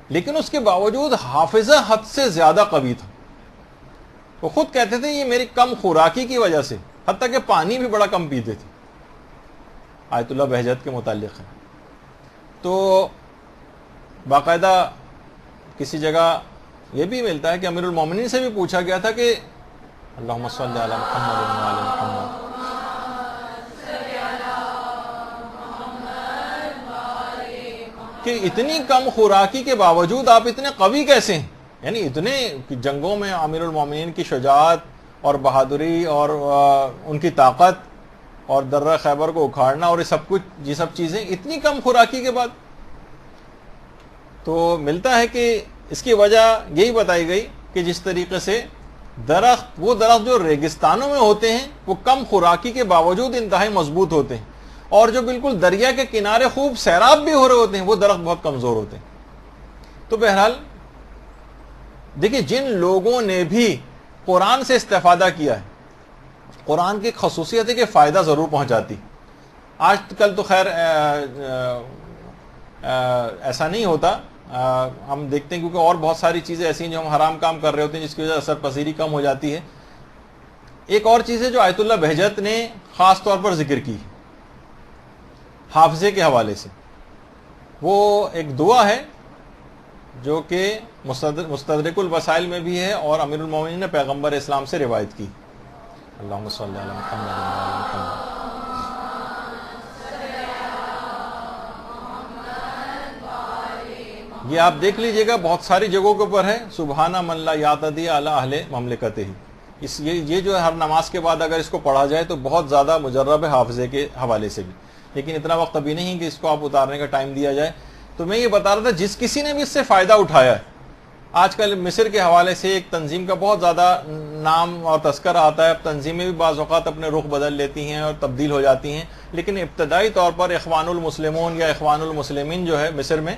Speaker 2: لیکن اس کے باوجود حافظہ حد سے زیادہ قوی تھا. وہ خود کہتے تھے یہ میری کم خوراکی کی وجہ سے، حتیٰ کہ پانی بھی بڑا کم پیتے تھے. آیت اللہ بہجت کے متعلق ہے. تو باقاعدہ کسی جگہ یہ بھی ملتا ہے کہ امیر المومنین سے بھی پوچھا گیا تھا کہ اللہم صلی علی محمد و علی محمد، کہ اتنی کم خوراکی کے باوجود آپ اتنے قوی کیسے ہیں؟ یعنی اتنے جنگوں میں امیر المومنین کی شجاعت اور بہادری اور ان کی طاقت اور درہ خیبر کو اکھاڑنا اور یہ سب کچھ، یہ سب چیزیں اتنی کم خوراکی کے بعد. تو ملتا ہے کہ اس کی وجہ یہی بتائی گئی کہ جس طریقے سے وہ درخت جو ریگستانوں میں ہوتے ہیں وہ کم خوراکی کے باوجود انتہائی مضبوط ہوتے ہیں، اور جو بالکل دریا کے کنارے خوب سیراب بھی ہو رہے ہوتے ہیں وہ درخت بہت کمزور ہوتے ہیں. تو بہرحال دیکھیں، جن لوگوں نے بھی قرآن سے استفادہ کیا ہے، قرآن کی خصوصیت ہے کہ فائدہ ضرور پہنچاتی. آج کل تو خیر ایسا نہیں ہوتا، ہم دیکھتے ہیں کیونکہ اور بہت ساری چیزیں ایسی ہیں جو ہم حرام کام کر رہے ہوتے ہیں جس کی وجہ سے اثر پذیری کم ہو جاتی ہے. ایک اور چیز ہے جو آیت اللہ بہجت نے خاص طور پر ذکر کی حافظے کے حوالے سے، وہ ایک دعا ہے جو کہ مستدرک الوسائل میں بھی ہے اور امیر المومنین نے پیغمبر اسلام سے روایت کی. اللہم صلی علی محمد وعلی محمد. یہ آپ دیکھ لیجئے گا بہت ساری جگہوں کے اوپر ہے، سبحان من لا یعتدی علی اہل مملکتہ. یہ جو ہے ہر نماز کے بعد اگر اس کو پڑھا جائے تو بہت زیادہ مجرب ہے حافظے کے حوالے سے بھی، لیکن اتنا وقت ابھی نہیں کہ اس کو آپ اتارنے کا ٹائم دیا جائے. تو میں یہ بتا رہا تھا جس کسی نے بھی اس سے فائدہ اٹھایا ہے. آج کل مصر کے حوالے سے ایک تنظیم کا بہت زیادہ نام اور تذکرہ آتا ہے. اب تنظیمیں بھی بعض اوقات اپنے رخ بدل لیتی ہیں اور تبدیل ہو جاتی ہیں، لیکن ابتدائی طور پر اخوان المسلمون یا اخوان المسلمین جو ہے مصر میں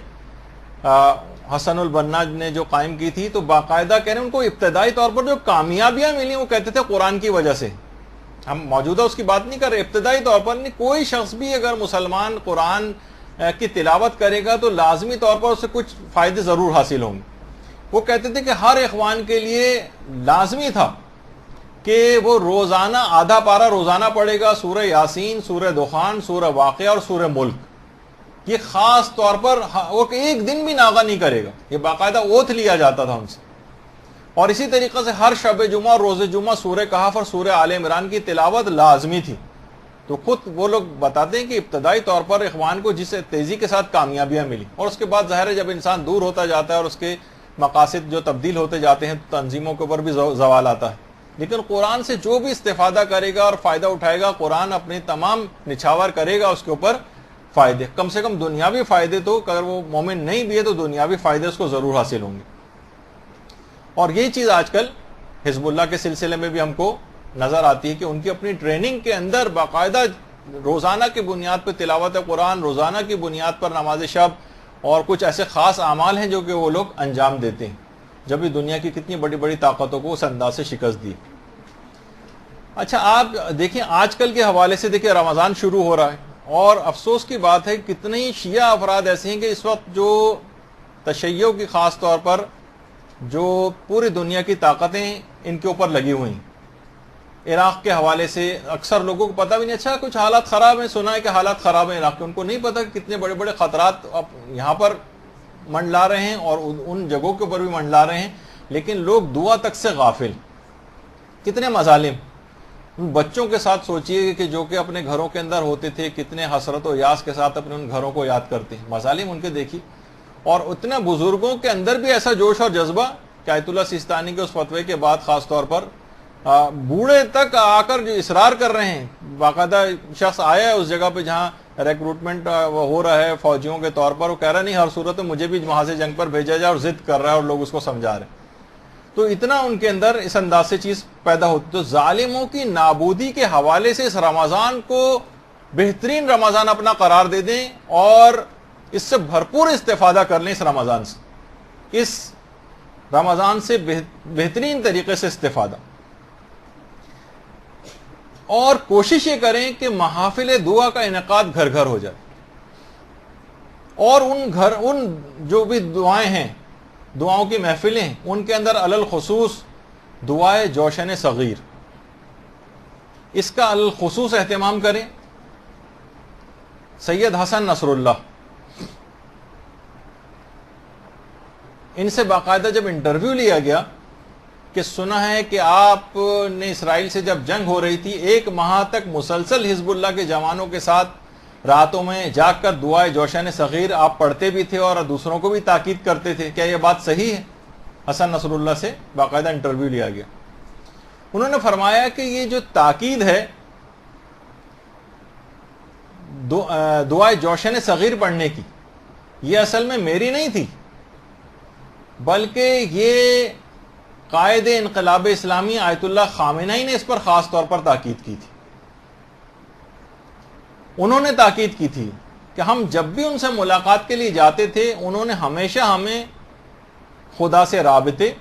Speaker 2: حسن البنا نے جو قائم کی تھی، تو باقاعدہ کہہ رہے ہیں ان کو ابتدائی طور پر جو کامیابیاں ملی وہ کہتے تھے قرآن کی وجہ سے. ہم موجودہ اس کی بات نہیں کر رہے، ابتدائی طور پر نہیں. کوئی شخص بھی اگر مسلمان قرآن کی تلاوت کرے گا تو لازمی طور پر اسے کچھ فائدے ضرور حاصل ہوں گے. وہ کہتے تھے کہ ہر اخوان کے لیے لازمی تھا کہ وہ روزانہ آدھا پارہ روزانہ پڑھے گا، سورہ یاسین، سورہ دخان، سورہ واقعہ اور سورہ ملک. یہ خاص طور پر وہ ایک دن بھی ناغہ نہیں کرے گا، یہ باقاعدہ اوتھ لیا جاتا تھا ان سے. اور اسی طریقے سے ہر شب جمعہ اور روز جمعہ سورہ کہف اور سورہ آل عمران کی تلاوت لازمی تھی. تو خود وہ لوگ بتاتے ہیں کہ ابتدائی طور پر اخوان کو جس تیزی کے ساتھ کامیابیاں ملی، اور اس کے بعد ظاہر ہے جب انسان دور ہوتا جاتا ہے اور اس کے مقاصد جو تبدیل ہوتے جاتے ہیں تو تنظیموں کے اوپر بھی زوال آتا ہے. لیکن قرآن سے جو بھی استفادہ کرے گا اور فائدہ اٹھائے گا، قرآن اپنے تمام نچھاور کرے گا اس کے اوپر فائدے، کم سے کم دنیاوی فائدے. تو اگر وہ مومن نہیں بھی ہے تو دنیاوی فائدے اس کو ضرور حاصل ہوں گے. اور یہی چیز آج کل حزب اللہ کے سلسلے میں بھی ہم کو نظر آتی ہے کہ ان کی اپنی ٹریننگ کے اندر باقاعدہ روزانہ کی بنیاد پر تلاوت قرآن، روزانہ کی بنیاد پر نماز شب اور کچھ ایسے خاص اعمال ہیں جو کہ وہ لوگ انجام دیتے ہیں، جب بھی دنیا کی کتنی بڑی بڑی طاقتوں کو اس انداز سے شکست دی. اچھا آپ دیکھیں آج کل کے حوالے سے، دیکھیں رمضان شروع ہو رہا ہے اور افسوس کی بات ہے کتنے شیعہ افراد ایسے ہیں کہ اس وقت جو تشیع کی خاص طور پر جو پوری دنیا کی طاقتیں ان کے اوپر لگی ہوئی ہیں. عراق کے حوالے سے اکثر لوگوں کو پتہ بھی نہیں، اچھا کچھ حالات خراب ہیں، سنا ہے کہ حالات خراب ہیں عراق کے، ان کو نہیں پتہ کہ کتنے بڑے بڑے خطرات اب یہاں پر منڈلا رہے ہیں اور ان جگہوں کے اوپر بھی منڈلا رہے ہیں، لیکن لوگ دعا تک سے غافل. کتنے مظالم ان بچوں کے ساتھ سوچئے کہ جو کہ اپنے گھروں کے اندر ہوتے تھے، کتنے حسرت و یاس کے ساتھ اپنے ان گھروں کو یاد کرتے ہیں، مظالم ان کے دیکھی. اور اتنے بزرگوں کے اندر بھی ایسا جوش اور جذبہ کہ آیت اللہ سیستانی کے اس فتوے کے بعد خاص طور پر بوڑھے تک آ کر جو اصرار کر رہے ہیں. باقاعدہ شخص آیا ہے اس جگہ پہ جہاں ریکروٹمنٹ ہو رہا ہے فوجیوں کے طور پر، وہ کہہ رہا نہیں ہر صورت میں مجھے بھی محاذ جنگ پر بھیجا جائے، اور ضد کر رہا ہے اور لوگ اس کو سمجھا رہے ہیں. تو اتنا ان کے اندر اس انداز سے چیز پیدا ہوتی. تو ظالموں کی نابودی کے حوالے سے اس رمضان کو بہترین رمضان اپنا قرار دے دیں اور اس سے بھرپور استفادہ کر لیں. اس رمضان سے بہترین طریقے سے استفادہ، اور کوشش یہ کریں کہ محافل دعا کا انعقاد گھر گھر ہو جائے، اور ان جو بھی دعائیں ہیں، دعاؤں کی محفلیں ہیں، ان کے اندر علی الخصوص دعائے جوشن صغیر، اس کا علی الخصوص اہتمام کریں. سید حسن نصر اللہ، ان سے باقاعدہ جب انٹرویو لیا گیا کہ سنا ہے کہ آپ نے اسرائیل سے جب جنگ ہو رہی تھی 1 ماہ تک مسلسل حزب اللہ کے جوانوں کے ساتھ راتوں میں جاگ کر دعائے جوشن صغیر آپ پڑھتے بھی تھے اور دوسروں کو بھی تاکید کرتے تھے، کیا یہ بات صحیح ہے؟ حسن نصر اللہ سے باقاعدہ انٹرویو لیا گیا. انہوں نے فرمایا کہ یہ جو تاکید ہے دعائے جوشن صغیر پڑھنے کی، یہ اصل میں میری نہیں تھی، بلکہ یہ قائد انقلاب اسلامی آیت اللہ خامنہئی نے اس پر خاص طور پر تاکید کی تھی. انہوں نے تاکید کی تھی کہ ہم جب بھی ان سے ملاقات کے لیے جاتے تھے انہوں نے ہمیشہ ہمیں خدا سے رابطے،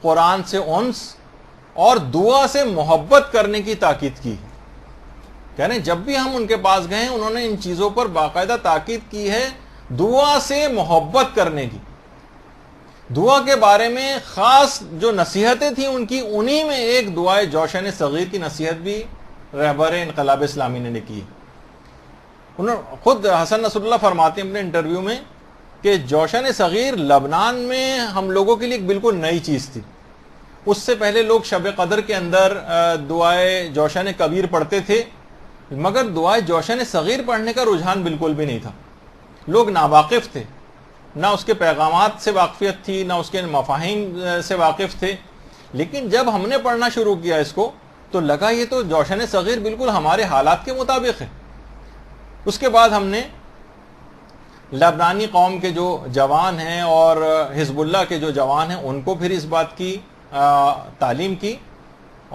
Speaker 2: قرآن سے انس اور دعا سے محبت کرنے کی تاکید کی. کہہ رہے ہیں جب بھی ہم ان کے پاس گئے انہوں نے ان چیزوں پر باقاعدہ تاکید کی ہے، دعا سے محبت کرنے کی. دعا کے بارے میں خاص جو نصیحتیں تھیں ان کی، انہی میں ایک دعائے جوشن صغیر کی نصیحت بھی رہبر انقلاب اسلامی نے کی. خود حسن نصر اللہ فرماتے ہیں اپنے انٹرویو میں کہ جوشن صغیر لبنان میں ہم لوگوں کے لیے ایک بالکل نئی چیز تھی. اس سے پہلے لوگ شب قدر کے اندر دعائے جوشن کبیر پڑھتے تھے، مگر دعائے جوشن صغیر پڑھنے کا رجحان بالکل بھی نہیں تھا. لوگ ناواقف تھے، نہ اس کے پیغامات سے واقفیت تھی، نہ اس کے مفاہیم سے واقف تھے. لیکن جب ہم نے پڑھنا شروع کیا اس کو تو لگا یہ تو جوشن صغیر بالکل ہمارے حالات کے مطابق ہے. اس کے بعد ہم نے لبنانی قوم کے جو جوان ہیں اور حزب اللہ کے جو جوان ہیں ان کو پھر اس بات کی تعلیم کی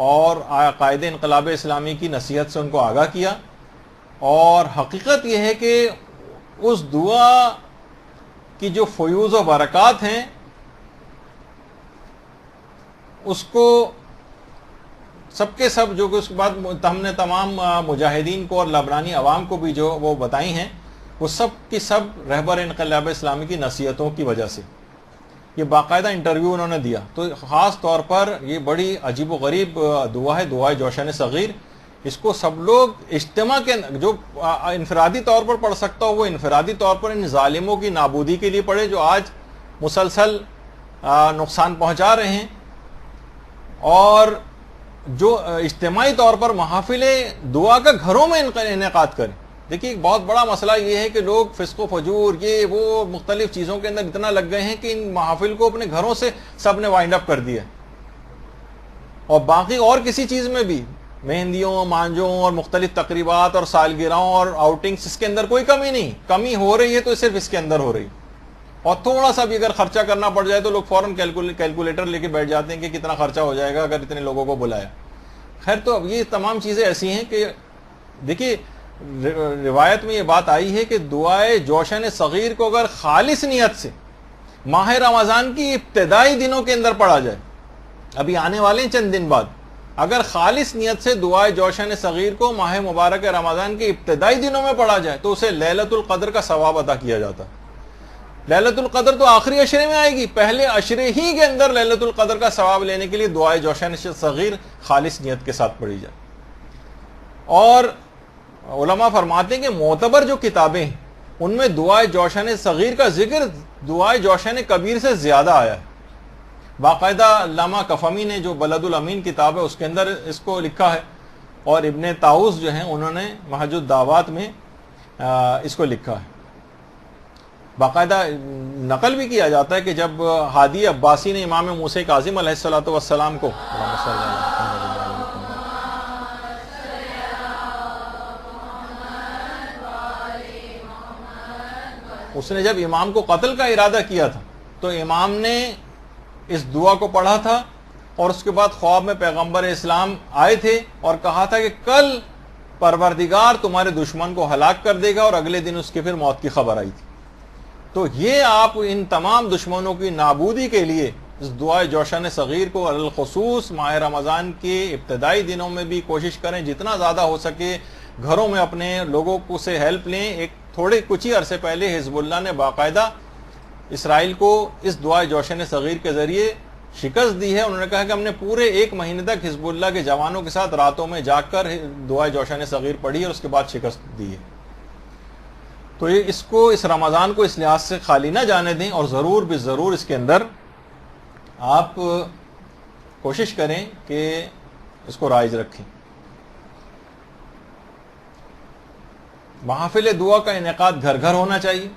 Speaker 2: اور قائد انقلاب اسلامی کی نصیحت سے ان کو آگاہ کیا. اور حقیقت یہ ہے کہ اس دعا کی جو فیوز و برکات ہیں اس کو سب کے سب جو کہ اس کے بعد ہم نے تمام مجاہدین کو اور لبنانی عوام کو بھی جو وہ بتائی ہیں، وہ سب کی سب رہبر انقلاب اسلامی کی نصیحتوں کی وجہ سے. یہ باقاعدہ انٹرویو انہوں نے دیا. تو خاص طور پر یہ بڑی عجیب و غریب دعا ہے، دعائے جوشن صغیر. اس کو سب لوگ اجتماع کے جو انفرادی طور پر پڑھ سکتا ہو وہ انفرادی طور پر ان ظالموں کی نابودی کے لیے پڑھے جو آج مسلسل نقصان پہنچا رہے ہیں. اور جو اجتماعی طور پر محافل دعا کا گھروں میں انعقاد کریں. دیکھیے ایک بہت بڑا مسئلہ یہ ہے کہ لوگ فسق و فجور یہ وہ مختلف چیزوں کے اندر اتنا لگ گئے ہیں کہ ان محافل کو اپنے گھروں سے سب نے وائنڈ اپ کر دیا. اور باقی اور کسی چیز میں بھی مہندیوں، مانجوں اور مختلف تقریبات اور سالگرہوں اور آؤٹنگز، اس کے اندر کوئی کمی نہیں. کمی ہو رہی ہے تو صرف اس کے اندر ہو رہی. اور تھوڑا سا بھی اگر خرچہ کرنا پڑ جائے تو لوگ فوراً کیلکولیٹر لے کے بیٹھ جاتے ہیں کہ کتنا خرچہ ہو جائے گا اگر اتنے لوگوں کو بلایا. خیر تو اب یہ تمام چیزیں ایسی ہیں کہ دیکھیے روایت میں یہ بات آئی ہے کہ دعائے جوشن صغیر کو اگر خالص نیت سے ماہ رمضان کی ابتدائی دنوں کے اندر پڑھا جائے، ابھی آنے والے ہیں چند دن بعد، اگر خالص نیت سے دعائے جوشن صغیر کو ماہ مبارک رمضان کے ابتدائی دنوں میں پڑھا جائے تو اسے لیلۃ القدر کا ثواب عطا کیا جاتا. لیلۃ القدر تو آخری عشرے میں آئے گی، پہلے عشرے ہی کے اندر لیلۃ القدر کا ثواب لینے کے لیے دعائے جوشن صغیر خالص نیت کے ساتھ پڑھی جائے. اور علماء فرماتے ہیں کہ معتبر جو کتابیں ہیں ان میں دعائے جوشن صغیر کا ذکر دعائے جوشن کبیر سے زیادہ آیا ہے. باقاعدہ علامہ کفمی نے جو بلد الامین کتاب ہے اس کے اندر اس کو لکھا ہے، اور ابن طاؤس جو ہیں انہوں نے محج الدعوات میں اس کو لکھا ہے. باقاعدہ نقل بھی کیا جاتا ہے کہ جب ہادی عباسی نے امام موسیٰ کاظم علیہ الصلوۃ والسلام کو اس نے جب امام کو قتل کا ارادہ کیا تھا تو امام نے اس دعا کو پڑھا تھا، اور اس کے بعد خواب میں پیغمبر اسلام آئے تھے اور کہا تھا کہ کل پروردگار تمہارے دشمن کو ہلاک کر دے گا، اور اگلے دن اس کی پھر موت کی خبر آئی تھی. تو یہ آپ ان تمام دشمنوں کی نابودی کے لیے اس دعائے جوشن صغیر کو الخصوص ماہ رمضان کے ابتدائی دنوں میں بھی کوشش کریں جتنا زیادہ ہو سکے گھروں میں اپنے لوگوں کو سے ہیلپ لیں. ایک تھوڑے کچھ ہی عرصے پہلے حزب اللہ نے باقاعدہ اسرائیل کو اس دعائے جوشن صغیر کے ذریعے شکست دی ہے. انہوں نے کہا کہ ہم نے پورے 1 مہینے تک حزب اللہ کے جوانوں کے ساتھ راتوں میں جاگ کر دعائے جوشن صغیر پڑھی اور اس کے بعد شکست دی ہے. تو اس رمضان کو اس لحاظ سے خالی نہ جانے دیں، اور ضرور بھی ضرور اس کے اندر آپ کوشش کریں کہ اس کو رائج رکھیں. محافل دعا کا انعقاد گھر گھر ہونا چاہیے،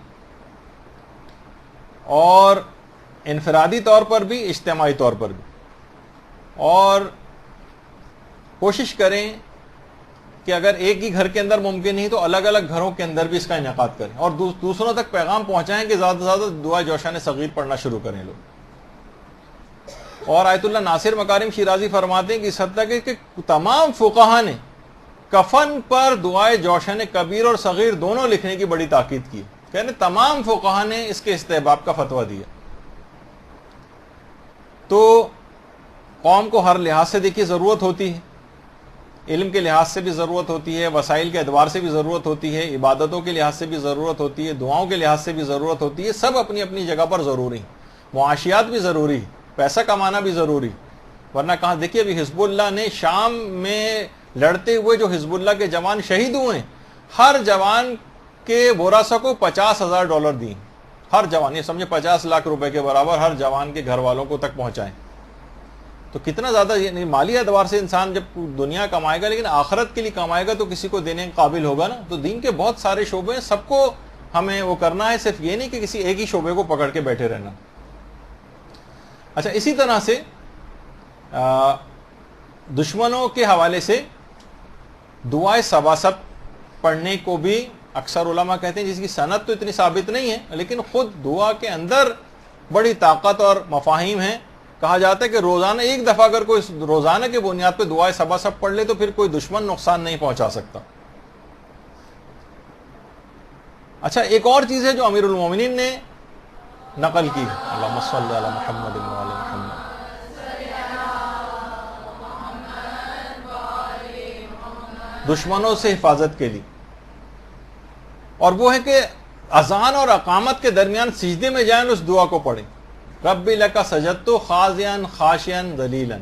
Speaker 2: اور انفرادی طور پر بھی اجتماعی طور پر بھی، اور کوشش کریں کہ اگر ایک ہی گھر کے اندر ممکن نہیں تو الگ الگ گھروں کے اندر بھی اس کا انعقاد کریں، اور دوسروں تک پیغام پہنچائیں کہ زیادہ سے زیادہ دعا جوشان صغیر پڑھنا شروع کریں لوگ۔ اور آیت اللہ ناصر مکارم شیرازی فرماتے ہیں کہ اس حد تک کہ تمام فقہا نے کفن پر دعائے جوشن کبیر اور صغیر دونوں لکھنے کی بڑی تاکید کی، یعنی تمام فقہا نے اس کے استحباب کا فتویٰ دیا۔ تو قوم کو ہر لحاظ سے دیکھیے ضرورت ہوتی ہے، علم کے لحاظ سے بھی ضرورت ہوتی ہے، وسائل کے اعتبار سے بھی ضرورت ہوتی ہے، عبادتوں کے لحاظ سے بھی ضرورت ہوتی ہے، دعاؤں کے لحاظ سے بھی ضرورت ہوتی ہے، سب اپنی اپنی جگہ پر ضروری ہیں، معاشیات بھی ضروری ہے، پیسہ کمانا بھی ضروری، ورنہ کہاں دیکھیے ابھی حزب اللہ نے شام میں لڑتے ہوئے جو حزب اللہ کے جوان شہید ہوئے ہیں، ہر جوان کے ورثہ کو $50,000 دیں، ہر جوان، یہ سمجھے 50 لاکھ روپے کے برابر ہر جوان کے گھر والوں کو تک پہنچائیں۔ تو کتنا زیادہ، یعنی مالی اعتبار سے انسان جب دنیا کمائے گا لیکن آخرت کے لیے کمائے گا تو کسی کو دینے کے قابل ہوگا نا۔ تو دین کے بہت سارے شعبے ہیں، سب کو ہمیں وہ کرنا ہے، صرف یہ نہیں کہ کسی ایک ہی شعبے کو پکڑ کے بیٹھے رہنا۔ اچھا، اسی طرح سے دشمنوں کے حوالے سے دعائے سباسب پڑھنے کو بھی اکثر علماء کہتے ہیں، جس کی سند تو اتنی ثابت نہیں ہے لیکن خود دعا کے اندر بڑی طاقت اور مفاہیم ہیں۔ کہا جاتا ہے کہ روزانہ ایک دفعہ اگر کوئی روزانہ کے بنیاد پہ دعائے سباسب پڑھ لے تو پھر کوئی دشمن نقصان نہیں پہنچا سکتا۔ اچھا، ایک اور چیز ہے جو امیر المومنین نے نقل کی، اللہم صلی علی محمد و علی محمد، دشمنوں سے حفاظت کے لیے، اور وہ ہے کہ اذان اور اقامت کے درمیان سجدے میں جائیں اور اس دعا کو پڑھیں، رب لک سجدت خاضعا خاشعا ذلیلا۔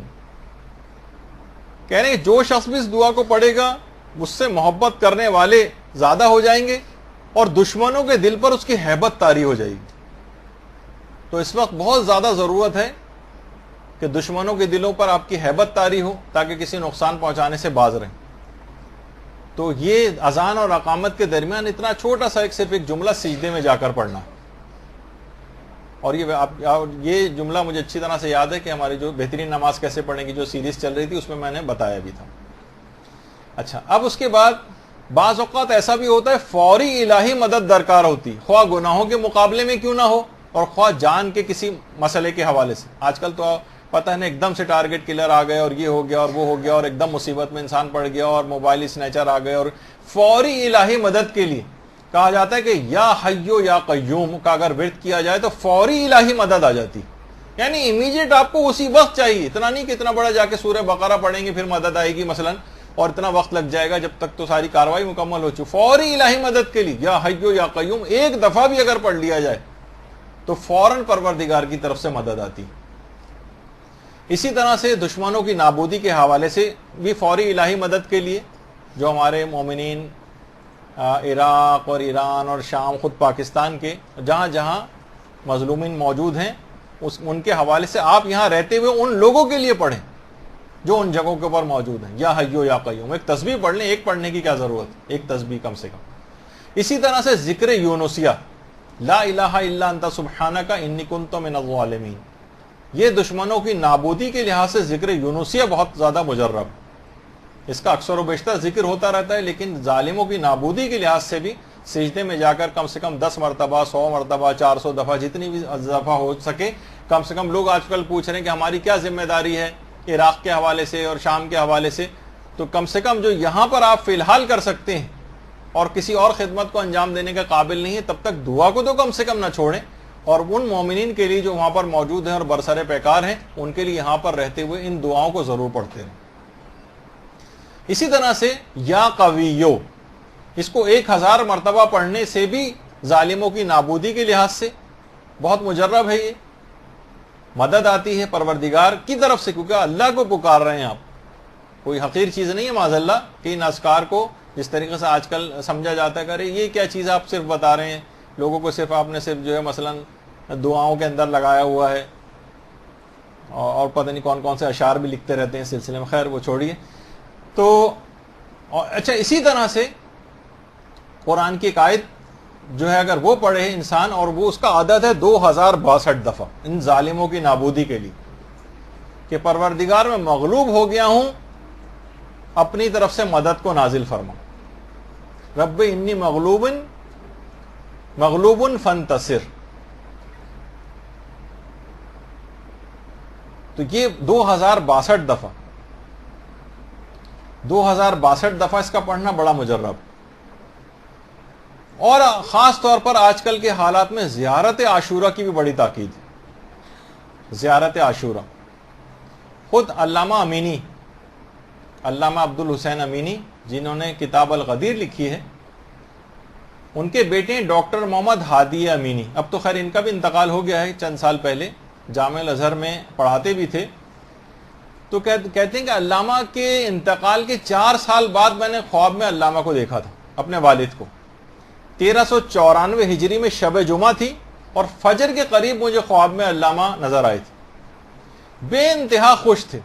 Speaker 2: کہہ رہے ہیں جو شخص بھی اس دعا کو پڑھے گا مجھ سے محبت کرنے والے زیادہ ہو جائیں گے اور دشمنوں کے دل پر اس کی ہیبت طاری ہو جائے گی۔ تو اس وقت بہت زیادہ ضرورت ہے کہ دشمنوں کے دلوں پر آپ کی ہیبت طاری ہو تاکہ کسی نقصان پہنچانے سے باز رہیں۔ تو یہ اذان اور اقامت کے درمیان اتنا چھوٹا سا صرف ایک جملہ سجدے میں جا کر پڑھنا، اور یہ جملہ مجھے اچھی طرح سے یاد ہے کہ ہماری جو بہترین نماز کیسے پڑھنے کی جو سیریز چل رہی تھی اس میں نے بتایا بھی تھا۔ اچھا، اب اس کے بعد بعض اوقات ایسا بھی ہوتا ہے فوری الہی مدد درکار ہوتی، خواہ گناہوں کے مقابلے میں کیوں نہ ہو اور خواہ جان کے کسی مسئلے کے حوالے سے۔ آج کل تو پتہ ہے ایک دم سے ٹارگٹ کلر آ گئے اور یہ ہو گیا اور وہ ہو گیا اور ایک دم مصیبت میں انسان پڑ گیا اور موبائل اسنیچر آ گئے، اور فوری الہی مدد کے لیے کہا جاتا ہے کہ یا حیو یا قیوم کا اگر ورد کیا جائے تو فوری الہی مدد آ جاتی، یعنی امیجیٹ آپ کو اسی وقت چاہیے، اتنا نہیں کہ اتنا بڑا جا کے سورہ بقرہ پڑھیں گے پھر مدد آئے گی مثلا اور اتنا وقت لگ جائے گا جب تک تو ساری کاروائی مکمل ہو چکی۔ فوری الہی مدد کے لیے یا حیو یا قیوم ایک دفعہ بھی اگر پڑھ لیا جائے تو فوراً پروردگار کی طرف سے مدد آتی۔ اسی طرح سے دشمنوں کی نابودی کے حوالے سے بھی فوری الہی مدد کے لیے جو ہمارے مومنین عراق اور ایران اور شام، خود پاکستان کے جہاں جہاں مظلومین موجود ہیں ان کے حوالے سے آپ یہاں رہتے ہوئے ان لوگوں کے لیے پڑھیں جو ان جگہوں کے اوپر موجود ہیں، یا حیو یا قیوم، ایک تسبیح پڑھ لیں، ایک پڑھنے کی کیا ضرورت، ایک تسبیح کم سے کم۔ اسی طرح سے ذکر یونسیہ، لا الہ الا انت سبحانک انی کنت من الظالمین، یہ دشمنوں کی نابودی کے لحاظ سے ذکر یونسیہ بہت زیادہ مجرب، اس کا اکثر و بیشتر ذکر ہوتا رہتا ہے، لیکن ظالموں کی نابودی کے لحاظ سے بھی سجدے میں جا کر کم سے کم 10 مرتبہ 100 مرتبہ 400 دفعہ جتنی بھی دفعہ ہو سکے کم سے کم۔ لوگ آج کل پوچھ رہے ہیں کہ ہماری کیا ذمہ داری ہے عراق کے حوالے سے اور شام کے حوالے سے، تو کم سے کم جو یہاں پر آپ فی الحال کر سکتے ہیں اور کسی اور خدمت کو انجام دینے کا قابل نہیں ہے تب تک دعا کو تو کم سے کم نہ چھوڑیں، اور ان مومنین کے لیے جو وہاں پر موجود ہیں اور برسر پیکار ہیں ان کے لیے یہاں پر رہتے ہوئے ان دعاؤں کو ضرور پڑھتے رہیں۔ اسی طرح سے یا قویو، اس کو 1000 مرتبہ پڑھنے سے بھی ظالموں کی نابودی کے لحاظ سے بہت مجرب ہے، یہ مدد آتی ہے پروردگار کی طرف سے، کیونکہ اللہ کو پکار رہے ہیں آپ، کوئی حقیر چیز نہیں ہے معاذ اللہ کہ ان اذکار کو جس طریقے سے آج کل سمجھا جاتا ہے کہ ارے یہ کیا چیز آپ صرف بتا رہے ہیں لوگوں کو، صرف آپ نے صرف جو ہے مثلا دعاؤں کے اندر لگایا ہوا ہے اور پتہ نہیں کون کون سے اشعار بھی لکھتے رہتے ہیں سلسلے میں، خیر وہ چھوڑیے۔ تو اچھا، اسی طرح سے قرآن کی ایک آیت جو ہے اگر وہ پڑھے انسان اور وہ اس کا عدد ہے 2062 دفعہ ان ظالموں کی نابودی کے لیے کہ پروردگار میں مغلوب ہو گیا ہوں، اپنی طرف سے مدد کو نازل فرما، رب انی مغلوب فانتصر. تو یہ 2062 دفعہ اس کا پڑھنا بڑا مجرب. اور خاص طور پر آج کل کے حالات میں زیارت عاشورہ کی بھی بڑی تاکید ہے. زیارت عاشورہ خود علامہ امینی، علامہ عبد الحسین امینی جنہوں نے کتاب الغدیر لکھی ہے، ان کے بیٹے ہیں ڈاکٹر محمد ہادی امینی. اب تو خیر ان کا بھی انتقال ہو گیا ہے چند سال پہلے، جامعہ الازہر میں پڑھاتے بھی تھے. تو کہتے ہیں کہ علامہ کے انتقال کے 4 سال بعد میں نے خواب میں علامہ کو دیکھا تھا، اپنے والد کو. 1394 ہجری میں شب جمعہ تھی اور فجر کے قریب مجھے خواب میں علامہ نظر آئے تھے. بے انتہا خوش تھے.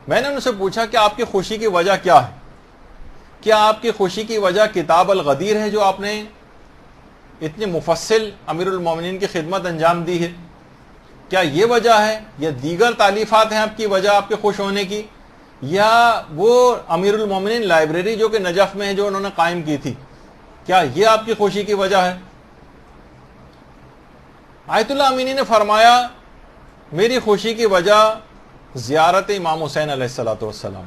Speaker 2: میں نے ان سے پوچھا کہ آپ کی خوشی کی وجہ کیا ہے؟ کیا آپ کی خوشی کی وجہ کتاب الغدیر ہے جو آپ نے اتنی مفصل امیر المومنین کی خدمت انجام دی ہے؟ کیا یہ وجہ ہے یا دیگر تالیفات ہیں آپ کی وجہ آپ کے خوش ہونے کی، یا وہ امیر المومنین لائبریری جو کہ نجف میں ہے جو انہوں نے قائم کی تھی، کیا یہ آپ کی خوشی کی وجہ ہے؟ آیت اللہ امینی نے فرمایا میری خوشی کی وجہ زیارت امام حسین علیہ الصلوۃ والسلام.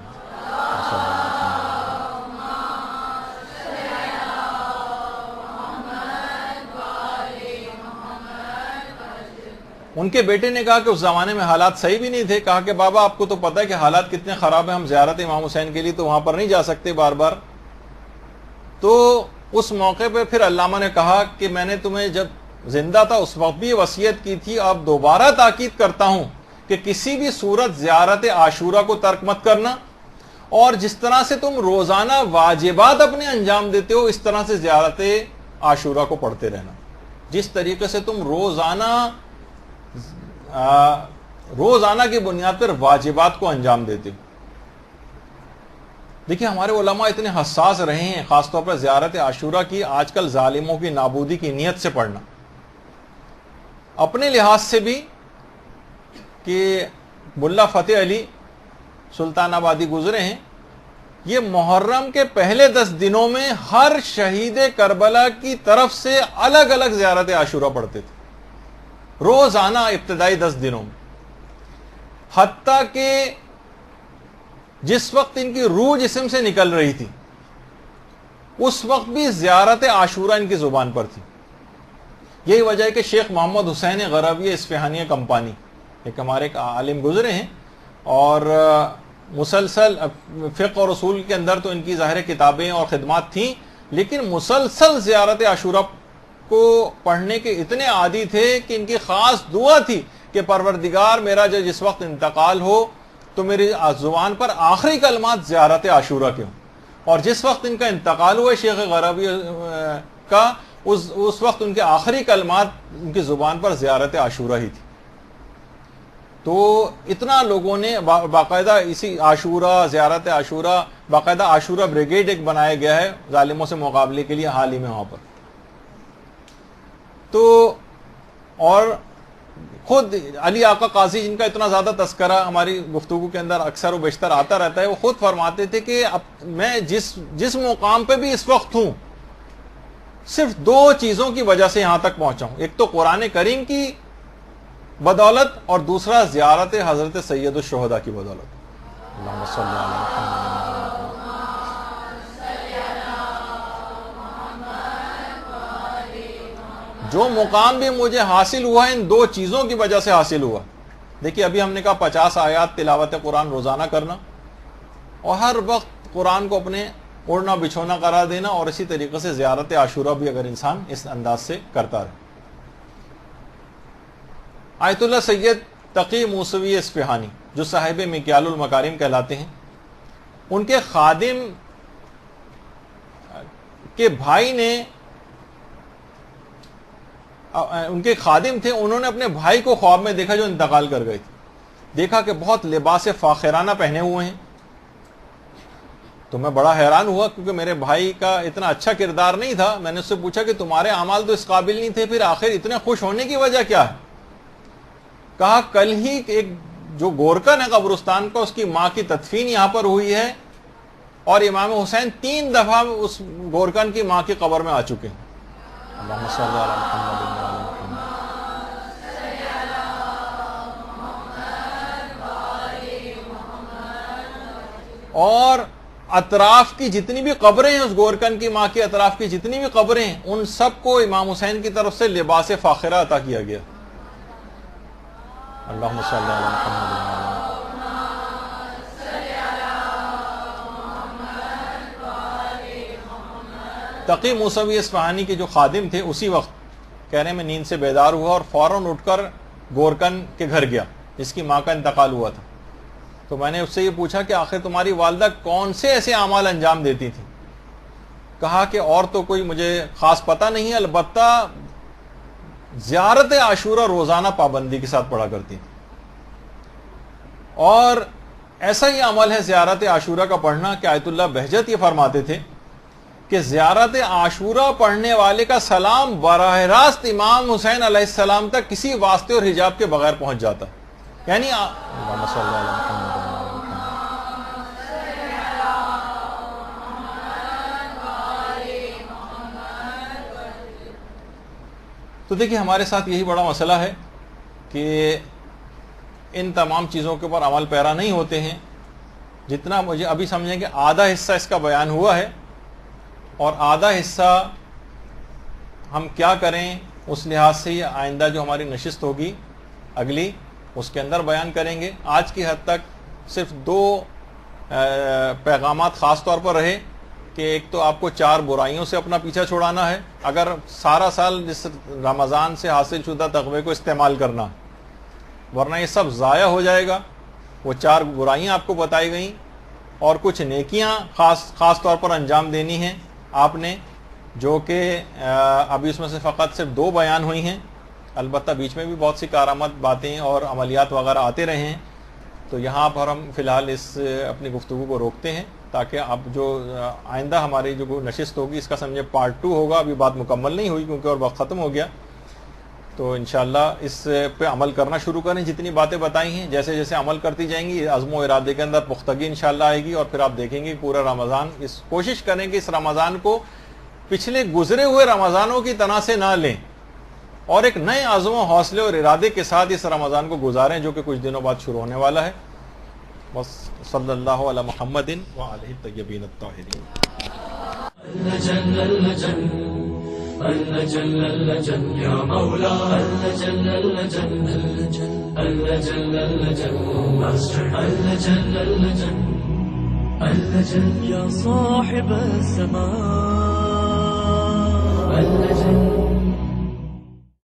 Speaker 2: ان کے بیٹے نے کہا کہ اس زمانے میں حالات صحیح بھی نہیں تھے. کہا کہ بابا آپ کو تو پتہ ہے کہ حالات کتنے خراب ہیں، ہم زیارت امام حسین کے لیے تو وہاں پر نہیں جا سکتے بار بار. تو اس موقع پہ پھر علامہ نے کہا کہ میں نے تمہیں جب زندہ تھا اس وقت بھی وصیت کی تھی، اب دوبارہ تاکید کرتا ہوں کہ کسی بھی صورت زیارت عاشورہ کو ترک مت کرنا، اور جس طرح سے تم روزانہ واجبات اپنے انجام دیتے ہو اس طرح سے زیارت عاشورہ کو پڑھتے رہنا. جس طریقے سے تم روزانہ کی بنیاد پر واجبات کو انجام دیتے ہو. دیکھیں ہمارے علماء اتنے حساس رہے ہیں خاص طور پر زیارت عاشورہ کی آج کل ظالموں کی نابودی کی نیت سے پڑھنا. اپنے لحاظ سے بھی کہ ملا فتح علی سلطان آبادی گزرے ہیں، یہ محرم کے پہلے 10 دنوں میں ہر شہید کربلا کی طرف سے الگ الگ زیارت عاشورہ پڑھتے تھے روزانہ ابتدائی 10 دنوں میں. حتیٰ کہ جس وقت ان کی روح جسم سے نکل رہی تھی اس وقت بھی زیارت عاشورہ ان کی زبان پر تھی. یہی وجہ ہے کہ شیخ محمد حسین غروی اصفہانی کمپانی ایک ہمارے ایک عالم گزرے ہیں، اور مسلسل فقہ اور اصول کے اندر تو ان کی ظاہر کتابیں اور خدمات تھیں، لیکن مسلسل زیارت عاشورہ کو پڑھنے کے اتنے عادی تھے کہ ان کی خاص دعا تھی کہ پروردگار میرا جس وقت انتقال ہو تو میری زبان پر آخری کلمات زیارت عاشورہ کے ہوں. اور جس وقت ان کا انتقال ہوا شیخ غروی کا اس وقت ان کے آخری کلمات ان کی زبان پر زیارت عاشورہ ہی تھی. تو اتنا لوگوں نے باقاعدہ اسی عاشورہ زیارت عاشورہ باقاعدہ عاشورہ بریگیڈ ایک بنایا گیا ہے ظالموں سے مقابلے کے لیے حال ہی میں وہاں پر. تو اور خود علی آقا قاضی جن کا اتنا زیادہ تذکرہ ہماری گفتگو کے اندر اکثر و بیشتر آتا رہتا ہے، وہ خود فرماتے تھے کہ اب میں جس مقام پہ بھی اس وقت ہوں صرف 2 چیزوں کی وجہ سے یہاں تک پہنچا ہوں، ایک تو قرآن کریم کی بدولت اور دوسرا زیارت حضرت سید الشہداء کی بدولت. اللہم صلی اللہ علیہ جو مقام بھی مجھے حاصل ہوا ہے ان 2 چیزوں کی وجہ سے حاصل ہوا. دیکھیے ابھی ہم نے کہا 50 آیات تلاوت قرآن روزانہ کرنا اور ہر وقت قرآن کو اپنے اوڑھنا بچھونا قرار دینا، اور اسی طریقے سے زیارت عاشورہ بھی اگر انسان اس انداز سے کرتا رہے. آیت اللہ سید تقی موسوی اصفہانی جو صاحب مکیال المکارم کہلاتے ہیں، ان کے خادم کے بھائی نے ان کے خادم تھے، انہوں نے اپنے بھائی کو خواب میں دیکھا جو انتقال کر گئے تھے. دیکھا کہ بہت لباس فاخرانہ پہنے ہوئے ہیں تو میں بڑا حیران ہوا کیونکہ میرے بھائی کا اتنا اچھا کردار نہیں تھا. میں نے اس سے پوچھا کہ تمہارے اعمال تو اس قابل نہیں تھے, پھر آخر اتنے خوش ہونے کی وجہ کیا ہے؟ کہا کل ہی ایک جو گورکن ہے قبرستان کا, اس کی ماں کی تدفین یہاں پر ہوئی ہے, اور امام حسین 3 دفعہ اس گورکن کی ماں کی قبر میں آ چکے ہیں. اللہم صلی علی محمد و علی محمد. اور اطراف کی جتنی بھی قبریں ہیں, اس گورکن کی ماں کے اطراف کی جتنی بھی قبریں ہیں, ان سب کو امام حسین کی طرف سے لباس فاخرہ عطا کیا گیا. اللہم صلی علی محمد و علی محمد. تقی موسوی اصفہانی کے جو خادم تھے, اسی وقت کہہ رہے میں نیند سے بیدار ہوا اور فوراً اٹھ کر گورکن کے گھر گیا جس کی ماں کا انتقال ہوا تھا. تو میں نے اس سے یہ پوچھا کہ آخر تمہاری والدہ کون سے ایسے اعمال انجام دیتی تھی؟ کہا کہ اور تو کوئی مجھے خاص پتہ نہیں, البتہ زیارت عاشورہ روزانہ پابندی کے ساتھ پڑھا کرتی تھی. اور ایسا ہی عمل ہے زیارت عاشورہ کا پڑھنا کہ آیت اللہ بہجت یہ فرماتے تھے کہ زیارت عاشورہ پڑھنے والے کا سلام براہ راست امام حسین علیہ السلام تک کسی واسطے اور حجاب کے بغیر پہنچ جاتا. یعنی اللہم صلی علی محمد. تو دیکھیے ہمارے ساتھ یہی بڑا مسئلہ ہے کہ ان تمام چیزوں کے اوپر عمل پیرا نہیں ہوتے ہیں. جتنا مجھے ابھی سمجھیں کہ آدھا حصہ اس کا بیان ہوا ہے, اور آدھا حصہ ہم کیا کریں اس لحاظ سے یہ آئندہ جو ہماری نشست ہوگی اگلی, اس کے اندر بیان کریں گے. آج کی حد تک صرف 2 پیغامات خاص طور پر رہے کہ ایک تو آپ کو 4 برائیوں سے اپنا پیچھا چھڑانا ہے, اگر سارا سال جس رمضان سے حاصل شدہ تقوی کو استعمال کرنا, ورنہ یہ سب ضائع ہو جائے گا. وہ 4 برائیاں آپ کو بتائی گئیں, اور کچھ نیکیاں خاص طور پر انجام دینی ہیں آپ نے, جو کہ ابھی اس میں سے فقط صرف 2 بیان ہوئی ہیں. البتہ بیچ میں بھی بہت سی کارآمد باتیں اور عملیات وغیرہ آتے رہے ہیں. تو یہاں پر ہم فی الحال اس اپنی گفتگو کو روکتے ہیں, تاکہ اب جو آئندہ ہماری جو نشست ہوگی اس کا سمجھے پارٹ 2 ہوگا. ابھی بات مکمل نہیں ہوئی کیونکہ اور وقت ختم ہو گیا. تو انشاءاللہ اس پہ عمل کرنا شروع کریں. جتنی باتیں بتائی ہیں جیسے جیسے عمل کرتی جائیں گی, عزم و ارادے کے اندر پختگی انشاءاللہ آئے گی, اور پھر آپ دیکھیں گے پورا رمضان, اس کوشش کریں کہ اس رمضان کو پچھلے گزرے ہوئے رمضانوں کی طرح سے نہ لیں, اور ایک نئے عزم و حوصلے اور ارادے کے ساتھ اس رمضان کو گزاریں جو کہ کچھ دنوں بعد شروع ہونے والا ہے. بس صلی اللہ علی محمد وآلہ الطیبین الطاہرین.
Speaker 3: اللجن اللجن يا مولا اللجن اللجن اللجن اللجن اللجن اللجن اللجن يا صاحب السماء اللجن